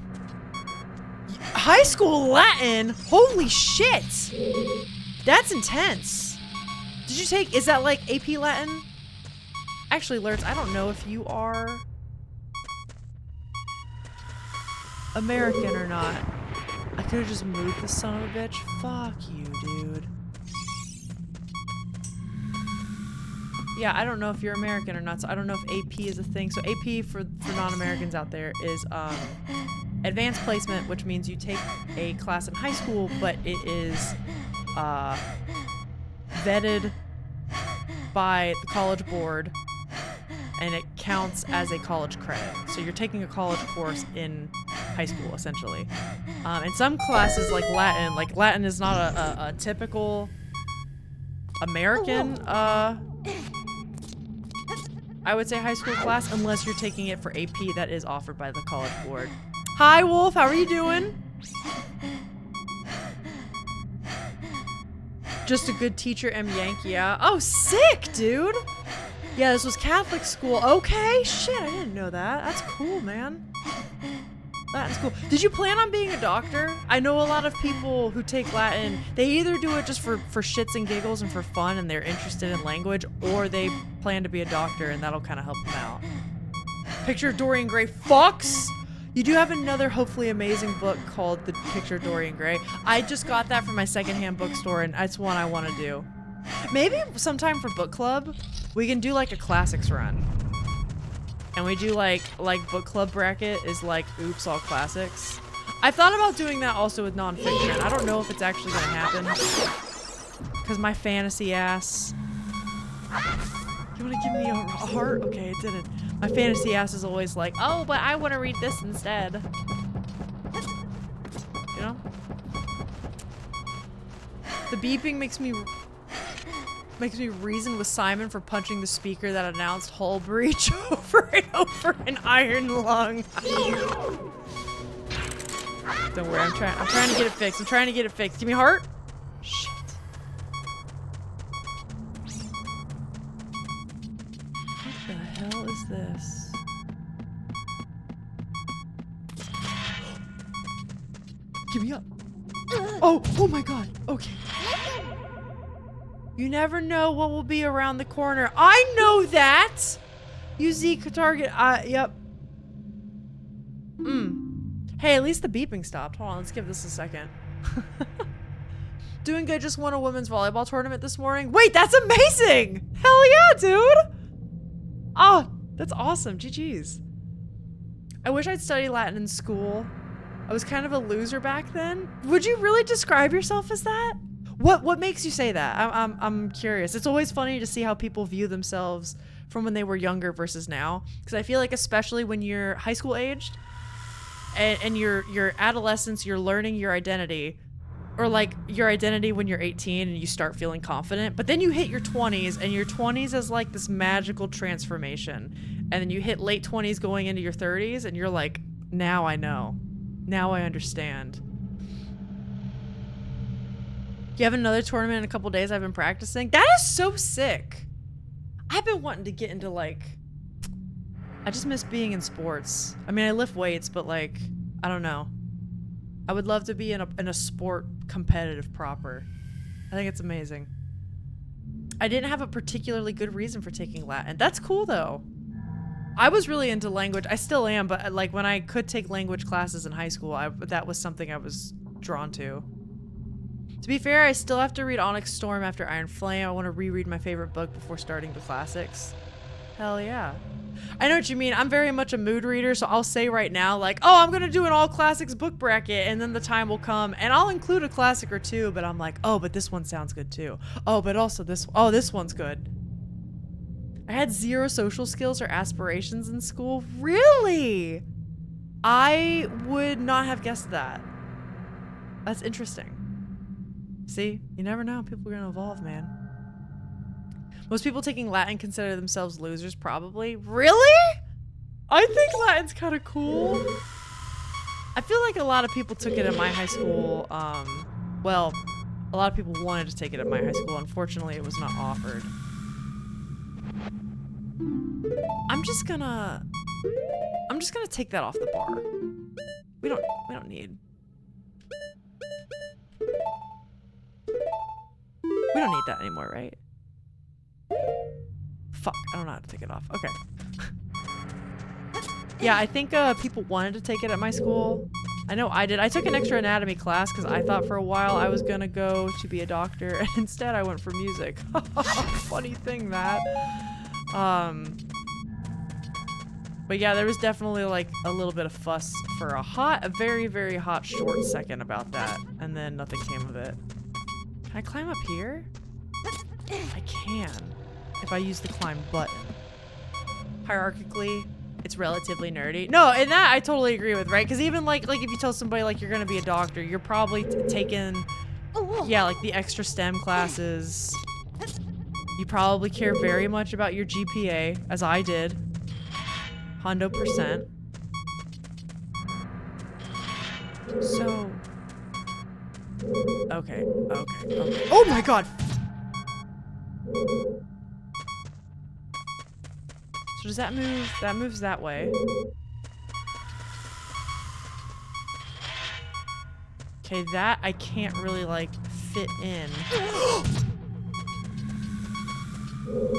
High school Latin? Holy shit! That's intense. Did you take, is that like AP Latin? Actually, Lurtz, I don't know if you are American or not. I could have just moved this son of a bitch. Fuck you, dude. Yeah, I don't know if you're American or not, so I don't know if AP is a thing. So AP, for non-Americans out there, is advanced placement, which means you take a class in high school, but it is vetted by the college board, and it counts as a college credit. So you're taking a college course in high school, essentially. And some classes, like Latin is not a typical American, I would say high school class, unless you're taking it for AP that is offered by the college board. Hi, Wolf. How are you doing? Just a good teacher, M. Yank, yeah. Oh, sick, dude. Yeah, this was Catholic school. Okay, shit, I didn't know that. That's cool, man. Latin's cool. Did you plan on being a doctor? I know a lot of people who take Latin, they either do it just for shits and giggles and for fun and they're interested in language, or they plan to be a doctor and that'll kind of help them out. Picture of Dorian Gray. Fox! You do have another hopefully amazing book called The Picture of Dorian Gray. I just got that from my secondhand bookstore and it's one I want to do. Maybe sometime for book club, we can do like a classics run. And we do like book club bracket is like oops all classics. I thought about doing that also with nonfiction. I don't know if it's actually gonna happen. Cause my fantasy ass. You wanna give me a heart? Okay, it didn't. My fantasy ass is always like, oh, but I wanna read this instead. You know? The beeping makes me reason with Simon for punching the speaker that announced hull breach over and over an iron lung. Don't worry, I'm trying to get it fixed. I'm trying to get it fixed. Give me a heart. Shit. What the hell is this? Give me up. Oh my god. Okay. You never know what will be around the corner. I know that! Use Z target. Yep. Hey, at least the beeping stopped. Hold on, let's give this a second. Doing good, just won a women's volleyball tournament this morning. Wait, that's amazing! Hell yeah, dude! Oh, that's awesome. GG's. I wish I'd studied Latin in school. I was kind of a loser back then. Would you really describe yourself as that? What makes you say that? I'm curious. It's always funny to see how people view themselves from when they were younger versus now. Because I feel like especially when you're high school aged and your adolescence, you're learning your identity. or like your identity when you're 18 and you start feeling confident, but then you hit your 20s and your 20s is like this magical transformation. And then you hit late 20s going into your 30s and you're like, now I know. Now I understand. You have another tournament in a couple days. I've been practicing. That is so sick. I've been wanting to get into like, I just miss being in sports. I mean, I lift weights, but like, I don't know. I would love to be in a sport competitive proper. I think it's amazing. I didn't have a particularly good reason for taking Latin. That's cool though. I was really into language. I still am, but like when I could take language classes in high school, that was something I was drawn to. To be fair, I still have to read Onyx Storm after Iron Flame. I want to reread my favorite book before starting the classics. Hell yeah. I know what you mean. I'm very much a mood reader, so I'll say right now, like, oh, I'm going to do an all classics book bracket, and then the time will come, and I'll include a classic or two, but I'm like, oh, but this one sounds good too. Oh, but also this one's good. I had 0 social skills or aspirations in school. Really? I would not have guessed that. That's interesting. See, you never know. People are going to evolve, man. Most people taking Latin consider themselves losers, probably. Really? I think Latin's kind of cool. I feel like a lot of people took it at my high school. Well, a lot of people wanted to take it at my high school. Unfortunately, it was not offered. I'm just gonna take that off the bar. We don't need. We don't need that anymore, right? Fuck, I don't know how to take it off. Okay. Yeah, I think people wanted to take it at my school. I know I did. I took an extra anatomy class because I thought for a while I was gonna go to be a doctor, and instead I went for music. Funny thing that. But yeah, there was definitely like a little bit of fuss for a very, very hot short second about that, and then nothing came of it. Can I climb up here? I can, if I use the climb button. Hierarchically, it's relatively nerdy. No, and that I totally agree with, right? Because even like if you tell somebody like you're gonna be a doctor, you're probably taking, yeah, like the extra STEM classes. You probably care very much about your GPA, as I did. 100%. So, okay. Oh my god! So does that move? That moves that way. Okay, that I can't really like fit in.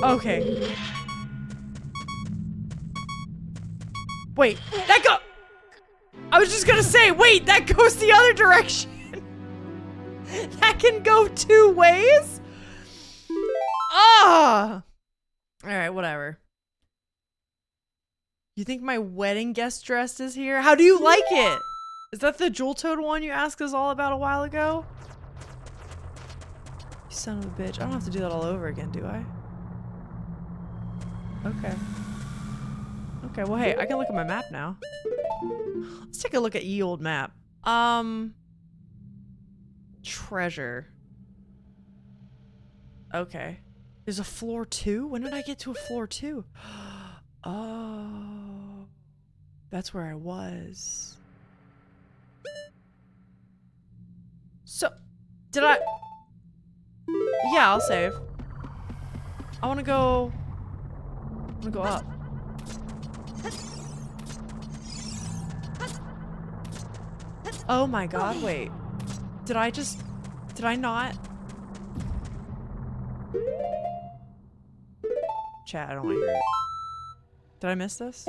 Okay. Wait, that go- I was just gonna say, wait, that goes the other direction. That can go 2 ways? Ah! Alright, whatever. You think my wedding guest dress is here? How do you like it? Is that the Jewel Toad one you asked us all about a while ago? You son of a bitch. I don't have to do that all over again, do I? Okay. Okay, well hey, I can look at my map now. Let's take a look at ye old map. Treasure. Okay. There's a floor 2? When did I get to a floor 2? Oh. That's where I was. So, did I... Yeah, I'll save. I wanna go up. Oh my god, wait. Did I not? Chat, I don't want to hear it. Did I miss this?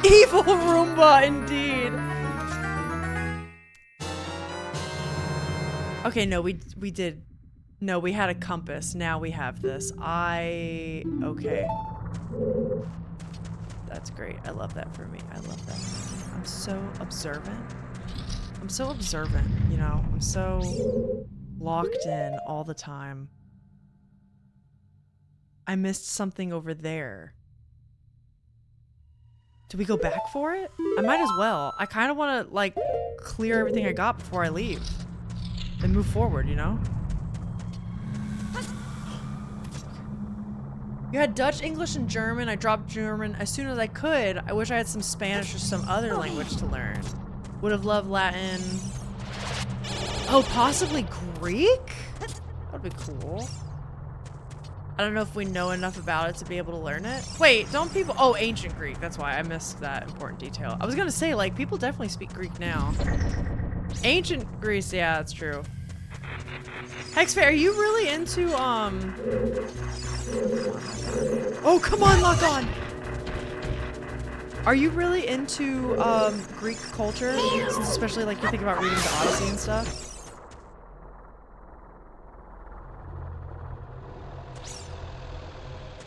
Evil Roomba, indeed. Okay, no, we did. No, we had a compass. Now we have this. Okay. That's great. I love that for me. I love that for me. I'm so observant. I'm so observant, you know? I'm so locked in all the time. I missed something over there. Do we go back for it? I might as well. I kind of want to, like, clear everything I got before I leave. And move forward, you know? You had Dutch, English, and German. I dropped German as soon as I could. I wish I had some Spanish or some other language to learn. Would have loved Latin. Oh, possibly Greek? That would be cool. I don't know if we know enough about it to be able to learn it. Wait, don't people... Oh, ancient Greek. That's why I missed that important detail. I was gonna say, like, people definitely speak Greek now. Ancient Greece, yeah, that's true. Hexfair, are you really into, Oh, come on, lock on! Are you really into, Greek culture? Since especially, like, you think about reading the Odyssey and stuff?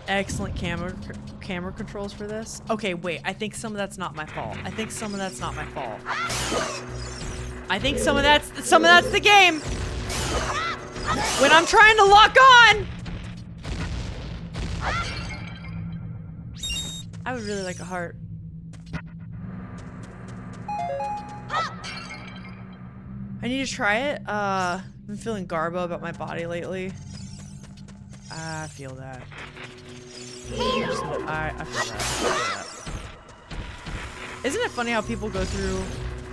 Excellent camera controls for this. Okay, wait, I think some of that's not my fault. I think some of that's not my fault. I think some of that's the game! When I'm trying to lock on! I would really like a heart. I need to try it. I've been feeling garbo about my body lately. I feel that. I feel that. Isn't it funny how people go through,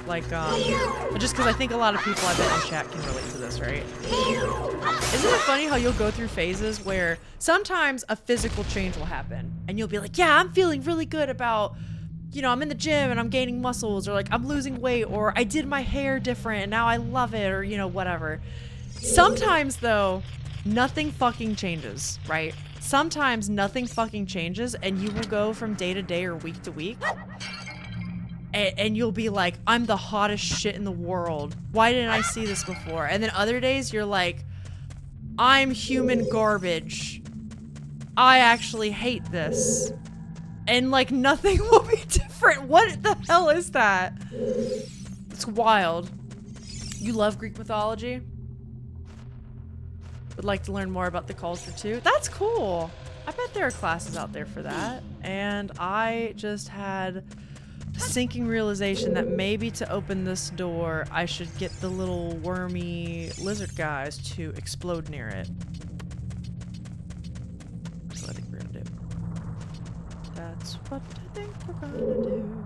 like, just because I think a lot of people I bet in chat can relate to this, right? Isn't it funny how you'll go through phases where sometimes a physical change will happen and you'll be like, yeah, I'm feeling really good about, you know, I'm in the gym and I'm gaining muscles, or like I'm losing weight, or I did my hair different and now I love it, or, you know, whatever. Sometimes though, nothing fucking changes, right? Sometimes nothing fucking changes and you will go from day to day or week to week. And you'll be like, I'm the hottest shit in the world. Why didn't I see this before? And then other days you're like, I'm human garbage. I actually hate this. And like nothing will be different. What the hell is that? It's wild. You love Greek mythology? Would like to learn more about the culture too? That's cool. I bet there are classes out there for that. And I just had sinking realization that maybe to open this door, I should get the little wormy lizard guys to explode near it. That's what I think we're gonna do. That's what I think we're gonna do.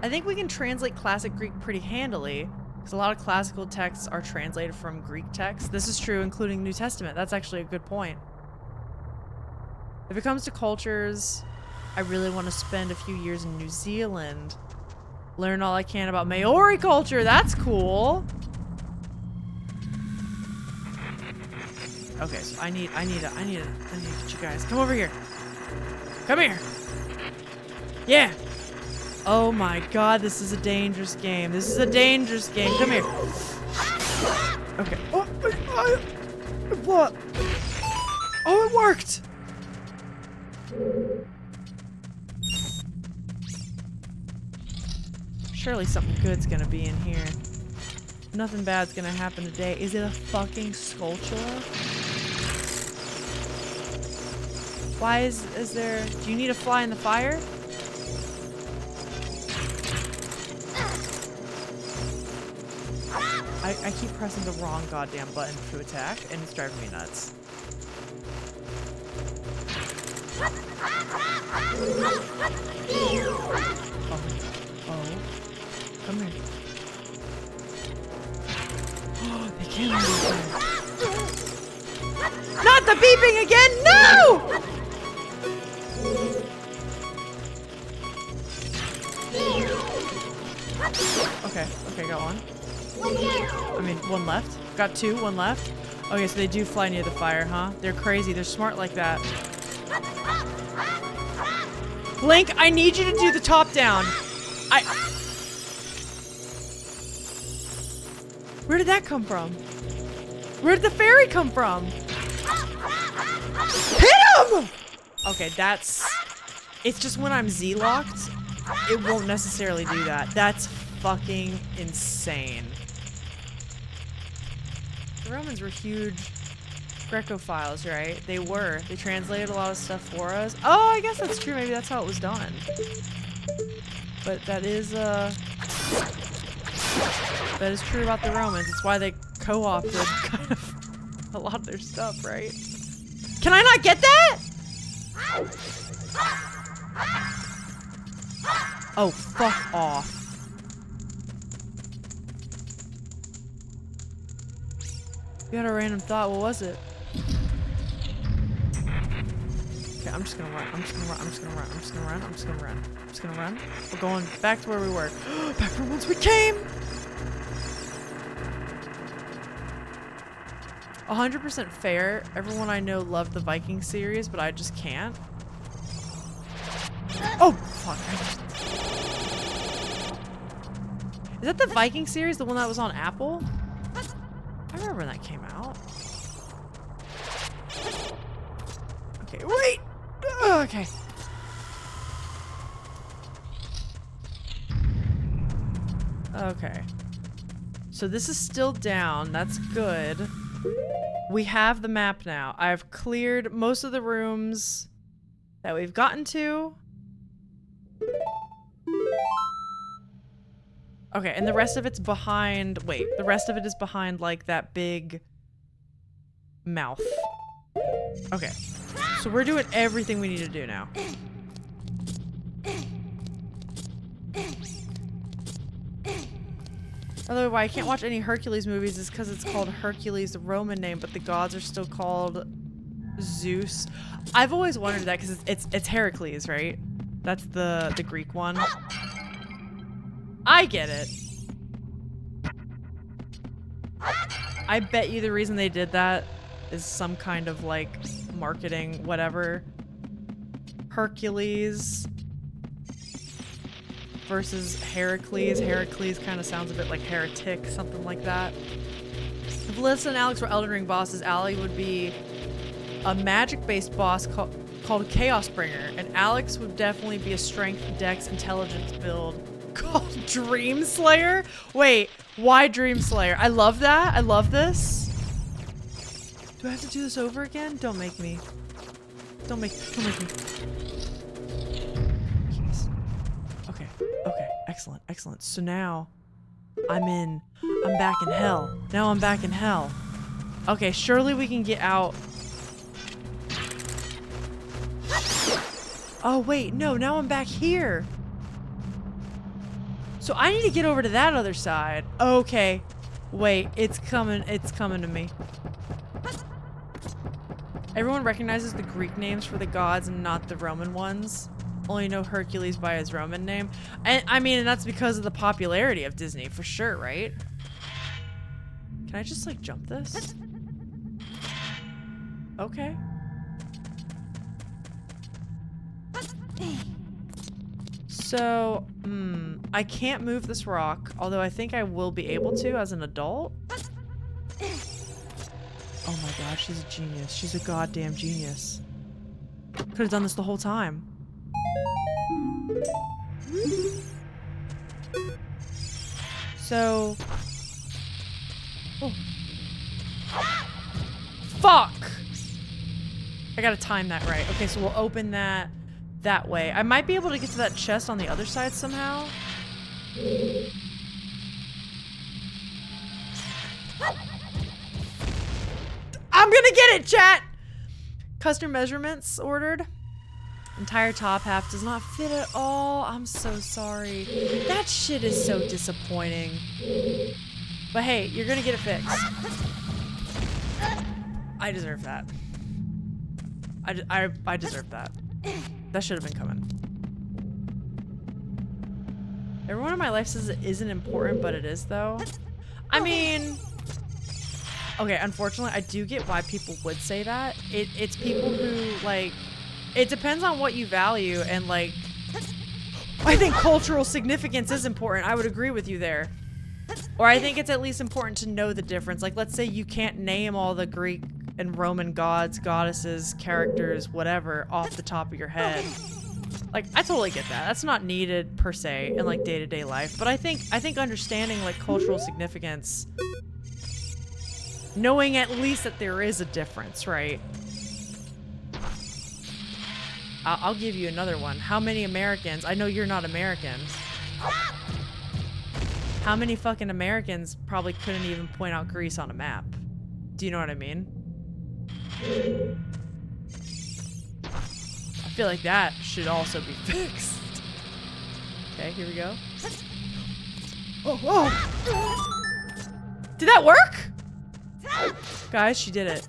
I think we can translate classic Greek pretty handily, because a lot of classical texts are translated from Greek texts. This is true, including New Testament. That's actually a good point. If it comes to cultures, I really want to spend a few years in New Zealand. Learn all I can about Maori culture. That's cool. Okay, so I need you guys. Come over here. Come here. Yeah. Oh my god, this is a dangerous game. This is a dangerous game. Come here. Okay. Oh, what? Oh, it worked. Surely something good's gonna be in here. Nothing bad's gonna happen today. Is it a fucking sculpture? Why is there... Do you need a fly in the fire? I keep pressing the wrong goddamn button to attack, and it's driving me nuts. Oh. Come here. Oh, they can't leave. Not the beeping again! No! Okay, got one. I mean, one left. Got two, one left. Okay, so they do fly near the fire, huh? They're crazy. They're smart like that. Blink, I need you to do the top down. Where did that come from? Where did the fairy come from? Hit him! Okay, that's... It's just when I'm Z-locked, it won't necessarily do that. That's fucking insane. The Romans were huge Grecophiles, right? They were. They translated a lot of stuff for us. Oh, I guess that's true. Maybe that's how it was done. But that is true about the Romans. It's why they co-opted kind of a lot of their stuff, right? Can I not get that? Oh, fuck off. You had a random thought. What was it? Okay, I'm just gonna run. I'm just gonna run. I'm just gonna run. I'm just gonna run. I'm just gonna run. I'm just gonna run. We're going back to where we were. Back from whence we came! 100% fair. Everyone I know loved the Viking series, but I just can't. Oh, fuck. Is that the Viking series, the one that was on Apple? I remember when that came out. Okay, wait! Okay. Okay. So this is still down. That's good. We have the map now. I've cleared most of the rooms that we've gotten to. Okay, and the rest of it's behind... Wait, the rest of it is behind, like, that big mouth. Okay. So we're doing everything we need to do now. Although why I can't watch any Hercules movies is because it's called Hercules, the Roman name, but the gods are still called Zeus. I've always wondered that because it's Heracles, right? That's the Greek one. I get it. I bet you the reason they did that is some kind of like marketing, whatever. Hercules versus Heracles. Heracles kind of sounds a bit like heretic, something like that. If Alyssa and Alex were Elden Ring bosses, Allie would be a magic-based boss called Chaos Bringer, and Alex would definitely be a strength, dex, intelligence build called Dream Slayer. Wait, why Dream Slayer? I love that. I love this. Do I have to do this over again? Don't make me. Don't make me. Jeez. Okay. Okay. Excellent. Excellent. So now I'm back in hell. Now I'm back in hell. Okay, surely we can get out. Oh, wait. No, now I'm back here. So I need to get over to that other side. Okay. Wait, it's coming to me. Everyone recognizes the Greek names for the gods and not the Roman ones. Only know Hercules by his Roman name. And I mean, and that's because of the popularity of Disney, for sure, right? Can I just like jump this? Okay. So, I can't move this rock, although I think I will be able to as an adult. Oh my god, she's a genius. She's a goddamn genius. Could have done this the whole time. So... Oh. Fuck! I gotta time that right. Okay, so we'll open that way. I might be able to get to that chest on the other side somehow. I'm gonna get it, chat! Custom measurements ordered. Entire top half does not fit at all. I'm so sorry. That shit is so disappointing. But hey, you're gonna get it fixed. I deserve that. I deserve that. That should have been coming. Everyone in my life says it isn't important, but it is though. I mean, okay, unfortunately, I do get why people would say that. It's people who, like, it depends on what you value, and, like, I think cultural significance is important. I would agree with you there. Or I think it's at least important to know the difference. Like, let's say you can't name all the Greek and Roman gods, goddesses, characters, whatever, off the top of your head. Like, I totally get that. That's not needed, per se, in, like, day-to-day life. But I think understanding, like, cultural significance Knowing at least that there is a difference, right? I'll give you another one. How many Americans, I know you're not Americans. How many fucking Americans probably couldn't even point out Greece on a map? Do you know what I mean? I feel like that should also be fixed. Okay, here we go. Oh, whoa! Did that work? Guys, she did it.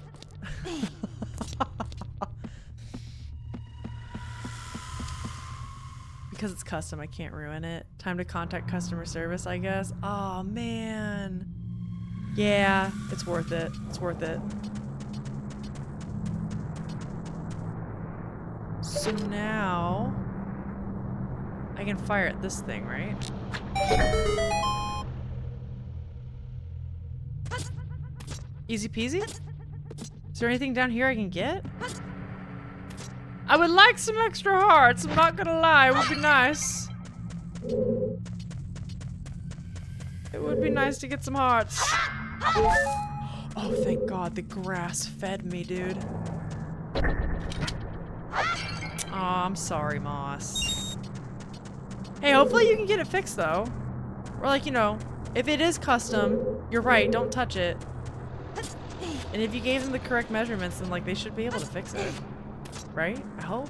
Because it's custom, I can't ruin it. Time to contact customer service, I guess. Oh, man. Yeah, it's worth it. It's worth it. So now I can fire at this thing, right? Easy peasy? Is there anything down here I can get? I would like some extra hearts, I'm not gonna lie, it would be nice. It would be nice to get some hearts. Oh, thank God, the grass fed me, dude. Oh, I'm sorry, Moss. Hey, hopefully you can get it fixed, though. Or like, you know, if it is custom, you're right, don't touch it. And if you gave them the correct measurements, then like they should be able to fix it. Right? I hope.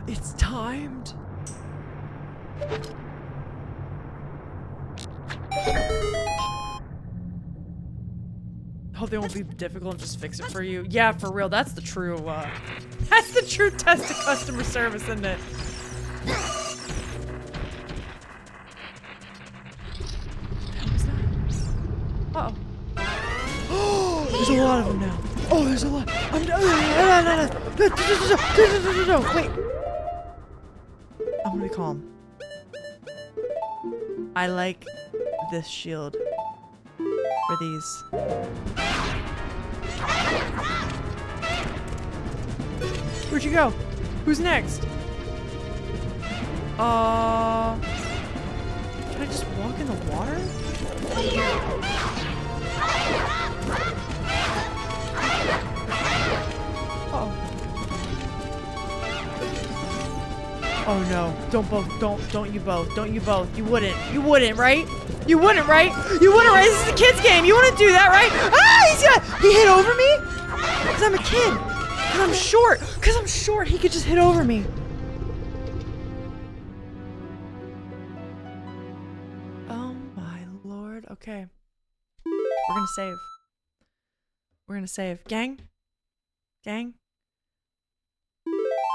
It's timed. Hope they won't be difficult and just fix it for you. Yeah, for real. That's the true test of customer service, isn't it? Uh oh. There's a lot of them now. Oh, there's a lot. No. Wait. I'm gonna be calm. I like this shield for these. Where'd you go? Who's next? Can I just walk in the water? Oh no, don't you both. You wouldn't, right? You wouldn't, right? This is a kid's game. You wouldn't do that, right? Ah, he hit over me? Because I'm a kid. Because I'm short. He could just hit over me. Oh my Lord. Okay. We're gonna save. Gang?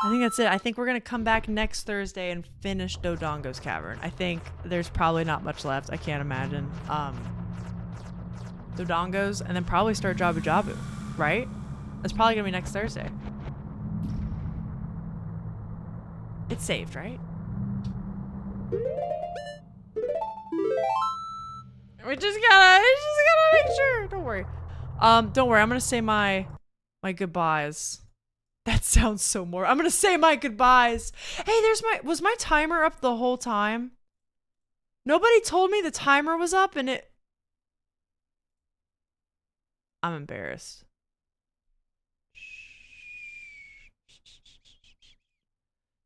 I think that's it. I think we're gonna come back next Thursday and finish Dodongo's Cavern. I think there's probably not much left. I can't imagine. Dodongo's, and then probably start Jabu Jabu, right? That's probably gonna be next Thursday. It's saved, right? We just gotta make sure. Don't worry. Don't worry. I'm gonna say my goodbyes. That sounds so more. I'm gonna say my goodbyes. Hey, was my timer up the whole time? Nobody told me the timer was up and it. I'm embarrassed.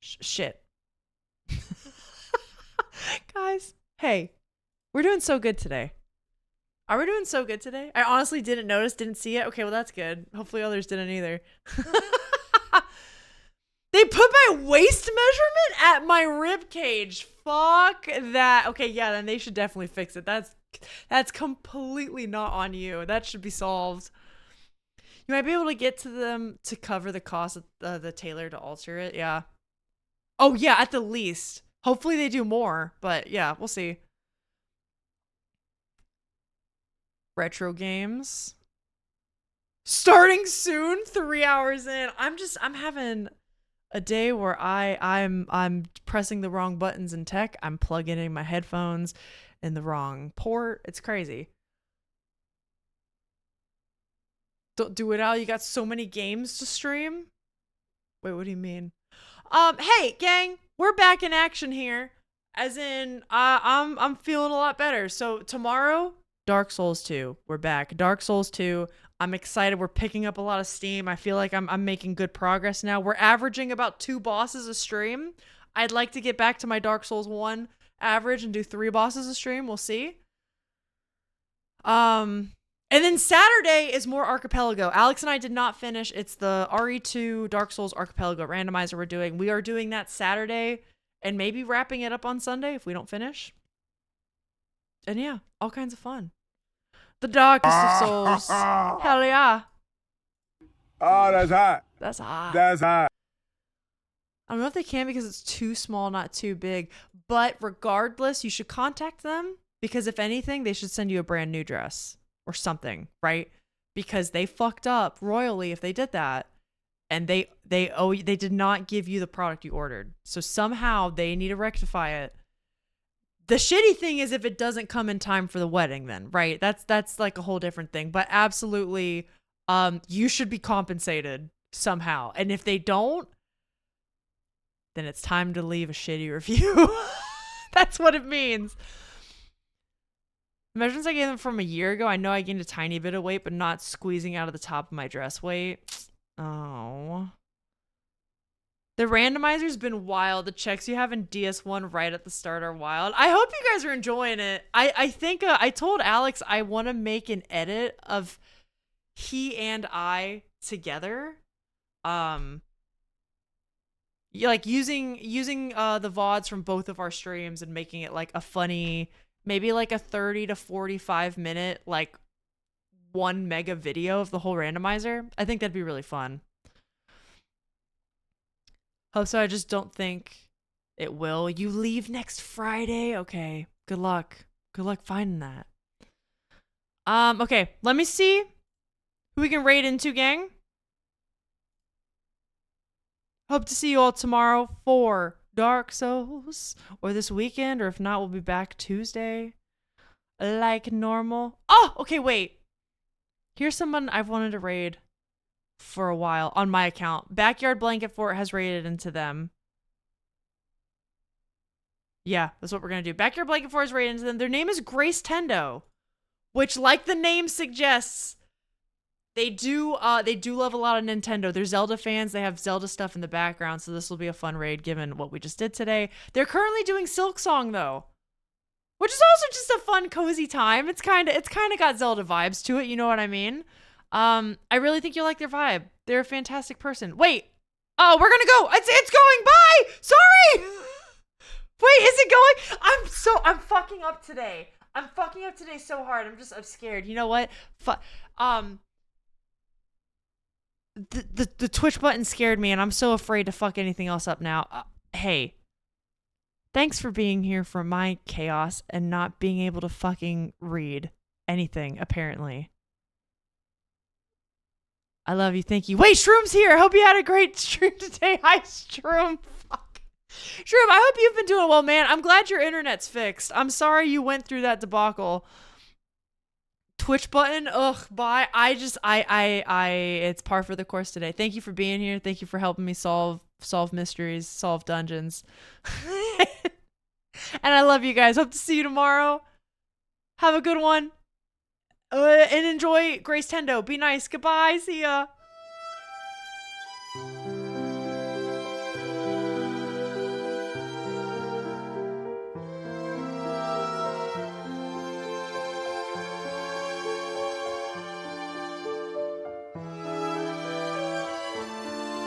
Shit. Guys, hey, we're doing so good today. Are we doing so good today? I honestly didn't notice, didn't see it. Okay, well that's good. Hopefully others didn't either. They put my waist measurement at my rib cage. Fuck that. Okay, yeah, then they should definitely fix it. That's completely not on you. That should be solved. You might be able to get to them to cover the cost of the tailor to alter it. Yeah. Oh yeah, at the least. Hopefully they do more, but yeah, we'll see. Retro games. Starting soon, 3 hours in. I'm having a day where I'm pressing the wrong buttons in tech. I'm plugging in my headphones in the wrong port. It's crazy. Don't do it, Al. You got so many games to stream. Wait, what do you mean? Hey, gang, we're back in action here. As in, I'm feeling a lot better. So tomorrow, Dark Souls 2. We're back. Dark Souls 2. I'm excited. We're picking up a lot of steam. I feel like I'm making good progress now. We're averaging about 2 bosses a stream. I'd like to get back to my Dark Souls 1 average and do 3 bosses a stream. We'll see. And then Saturday is more Archipelago. Alex and I did not finish. It's the RE2 Dark Souls Archipelago randomizer we're doing. We are doing that Saturday and maybe wrapping it up on Sunday if we don't finish. And yeah, all kinds of fun. The Darkest of Souls. Hell yeah. Oh, that's hot. That's hot. That's hot. I don't know if they can because it's too small, not too big. But regardless, you should contact them because if anything, they should send you a brand new dress or something, right? Because they fucked up royally if they did that. And they did not give you the product you ordered. So somehow they need to rectify it. The shitty thing is if it doesn't come in time for the wedding then, right? That's like a whole different thing. But absolutely, you should be compensated somehow. And if they don't, then it's time to leave a shitty review. That's what it means. The measurements I gave them from a year ago, I know I gained a tiny bit of weight, but not squeezing out of the top of my dress weight. Oh. The randomizer's been wild. The checks you have in DS1 right at the start are wild. I hope you guys are enjoying it. I think I told Alex I want to make an edit of he and I together. Like using the VODs from both of our streams and making it like a funny, maybe like a 30 to 45 minute, like 1 mega video of the whole randomizer. I think that'd be really fun. Hope so. I just don't think it will. You leave next Friday? Okay. Good luck. Good luck finding that. Okay. Let me see who we can raid into, gang. Hope to see you all tomorrow for Dark Souls. Or this weekend. Or if not, we'll be back Tuesday. Like normal. Oh! Okay, wait. Here's someone I've wanted to raid for a while on my account. Backyard Blanket Fort has raided into them. Yeah, that's what we're gonna do. Backyard Blanket Fort has raided into them. Their name is Grace Tendo, which, like the name suggests, they do love a lot of Nintendo. They're Zelda fans. They have Zelda stuff in the background, so this will be a fun raid given what we just did today. They're currently doing Silk Song though, which is also just a fun, cozy time. It's kind of got Zelda vibes to it. You know what I mean? I really think you'll like their vibe. They're a fantastic person. Wait. Oh, we're gonna go. It's going. Bye. Sorry. Wait, is it going? I'm fucking up today. I'm fucking up today so hard. I'm scared. You know what? The Twitch button scared me, and I'm so afraid to fuck anything else up now. Hey. Thanks for being here for my chaos and not being able to fucking read anything, apparently. I love you. Thank you. Wait, Shroom's here. Hope you had a great stream today. Hi, Shroom. Fuck. Shroom, I hope you've been doing well, man. I'm glad your internet's fixed. I'm sorry you went through that debacle. Twitch button. Ugh, bye. It's par for the course today. Thank you for being here. Thank you for helping me solve mysteries, solve dungeons. And I love you guys. Hope to see you tomorrow. Have a good one. And enjoy Grace Tendo. Be nice. Goodbye. See ya.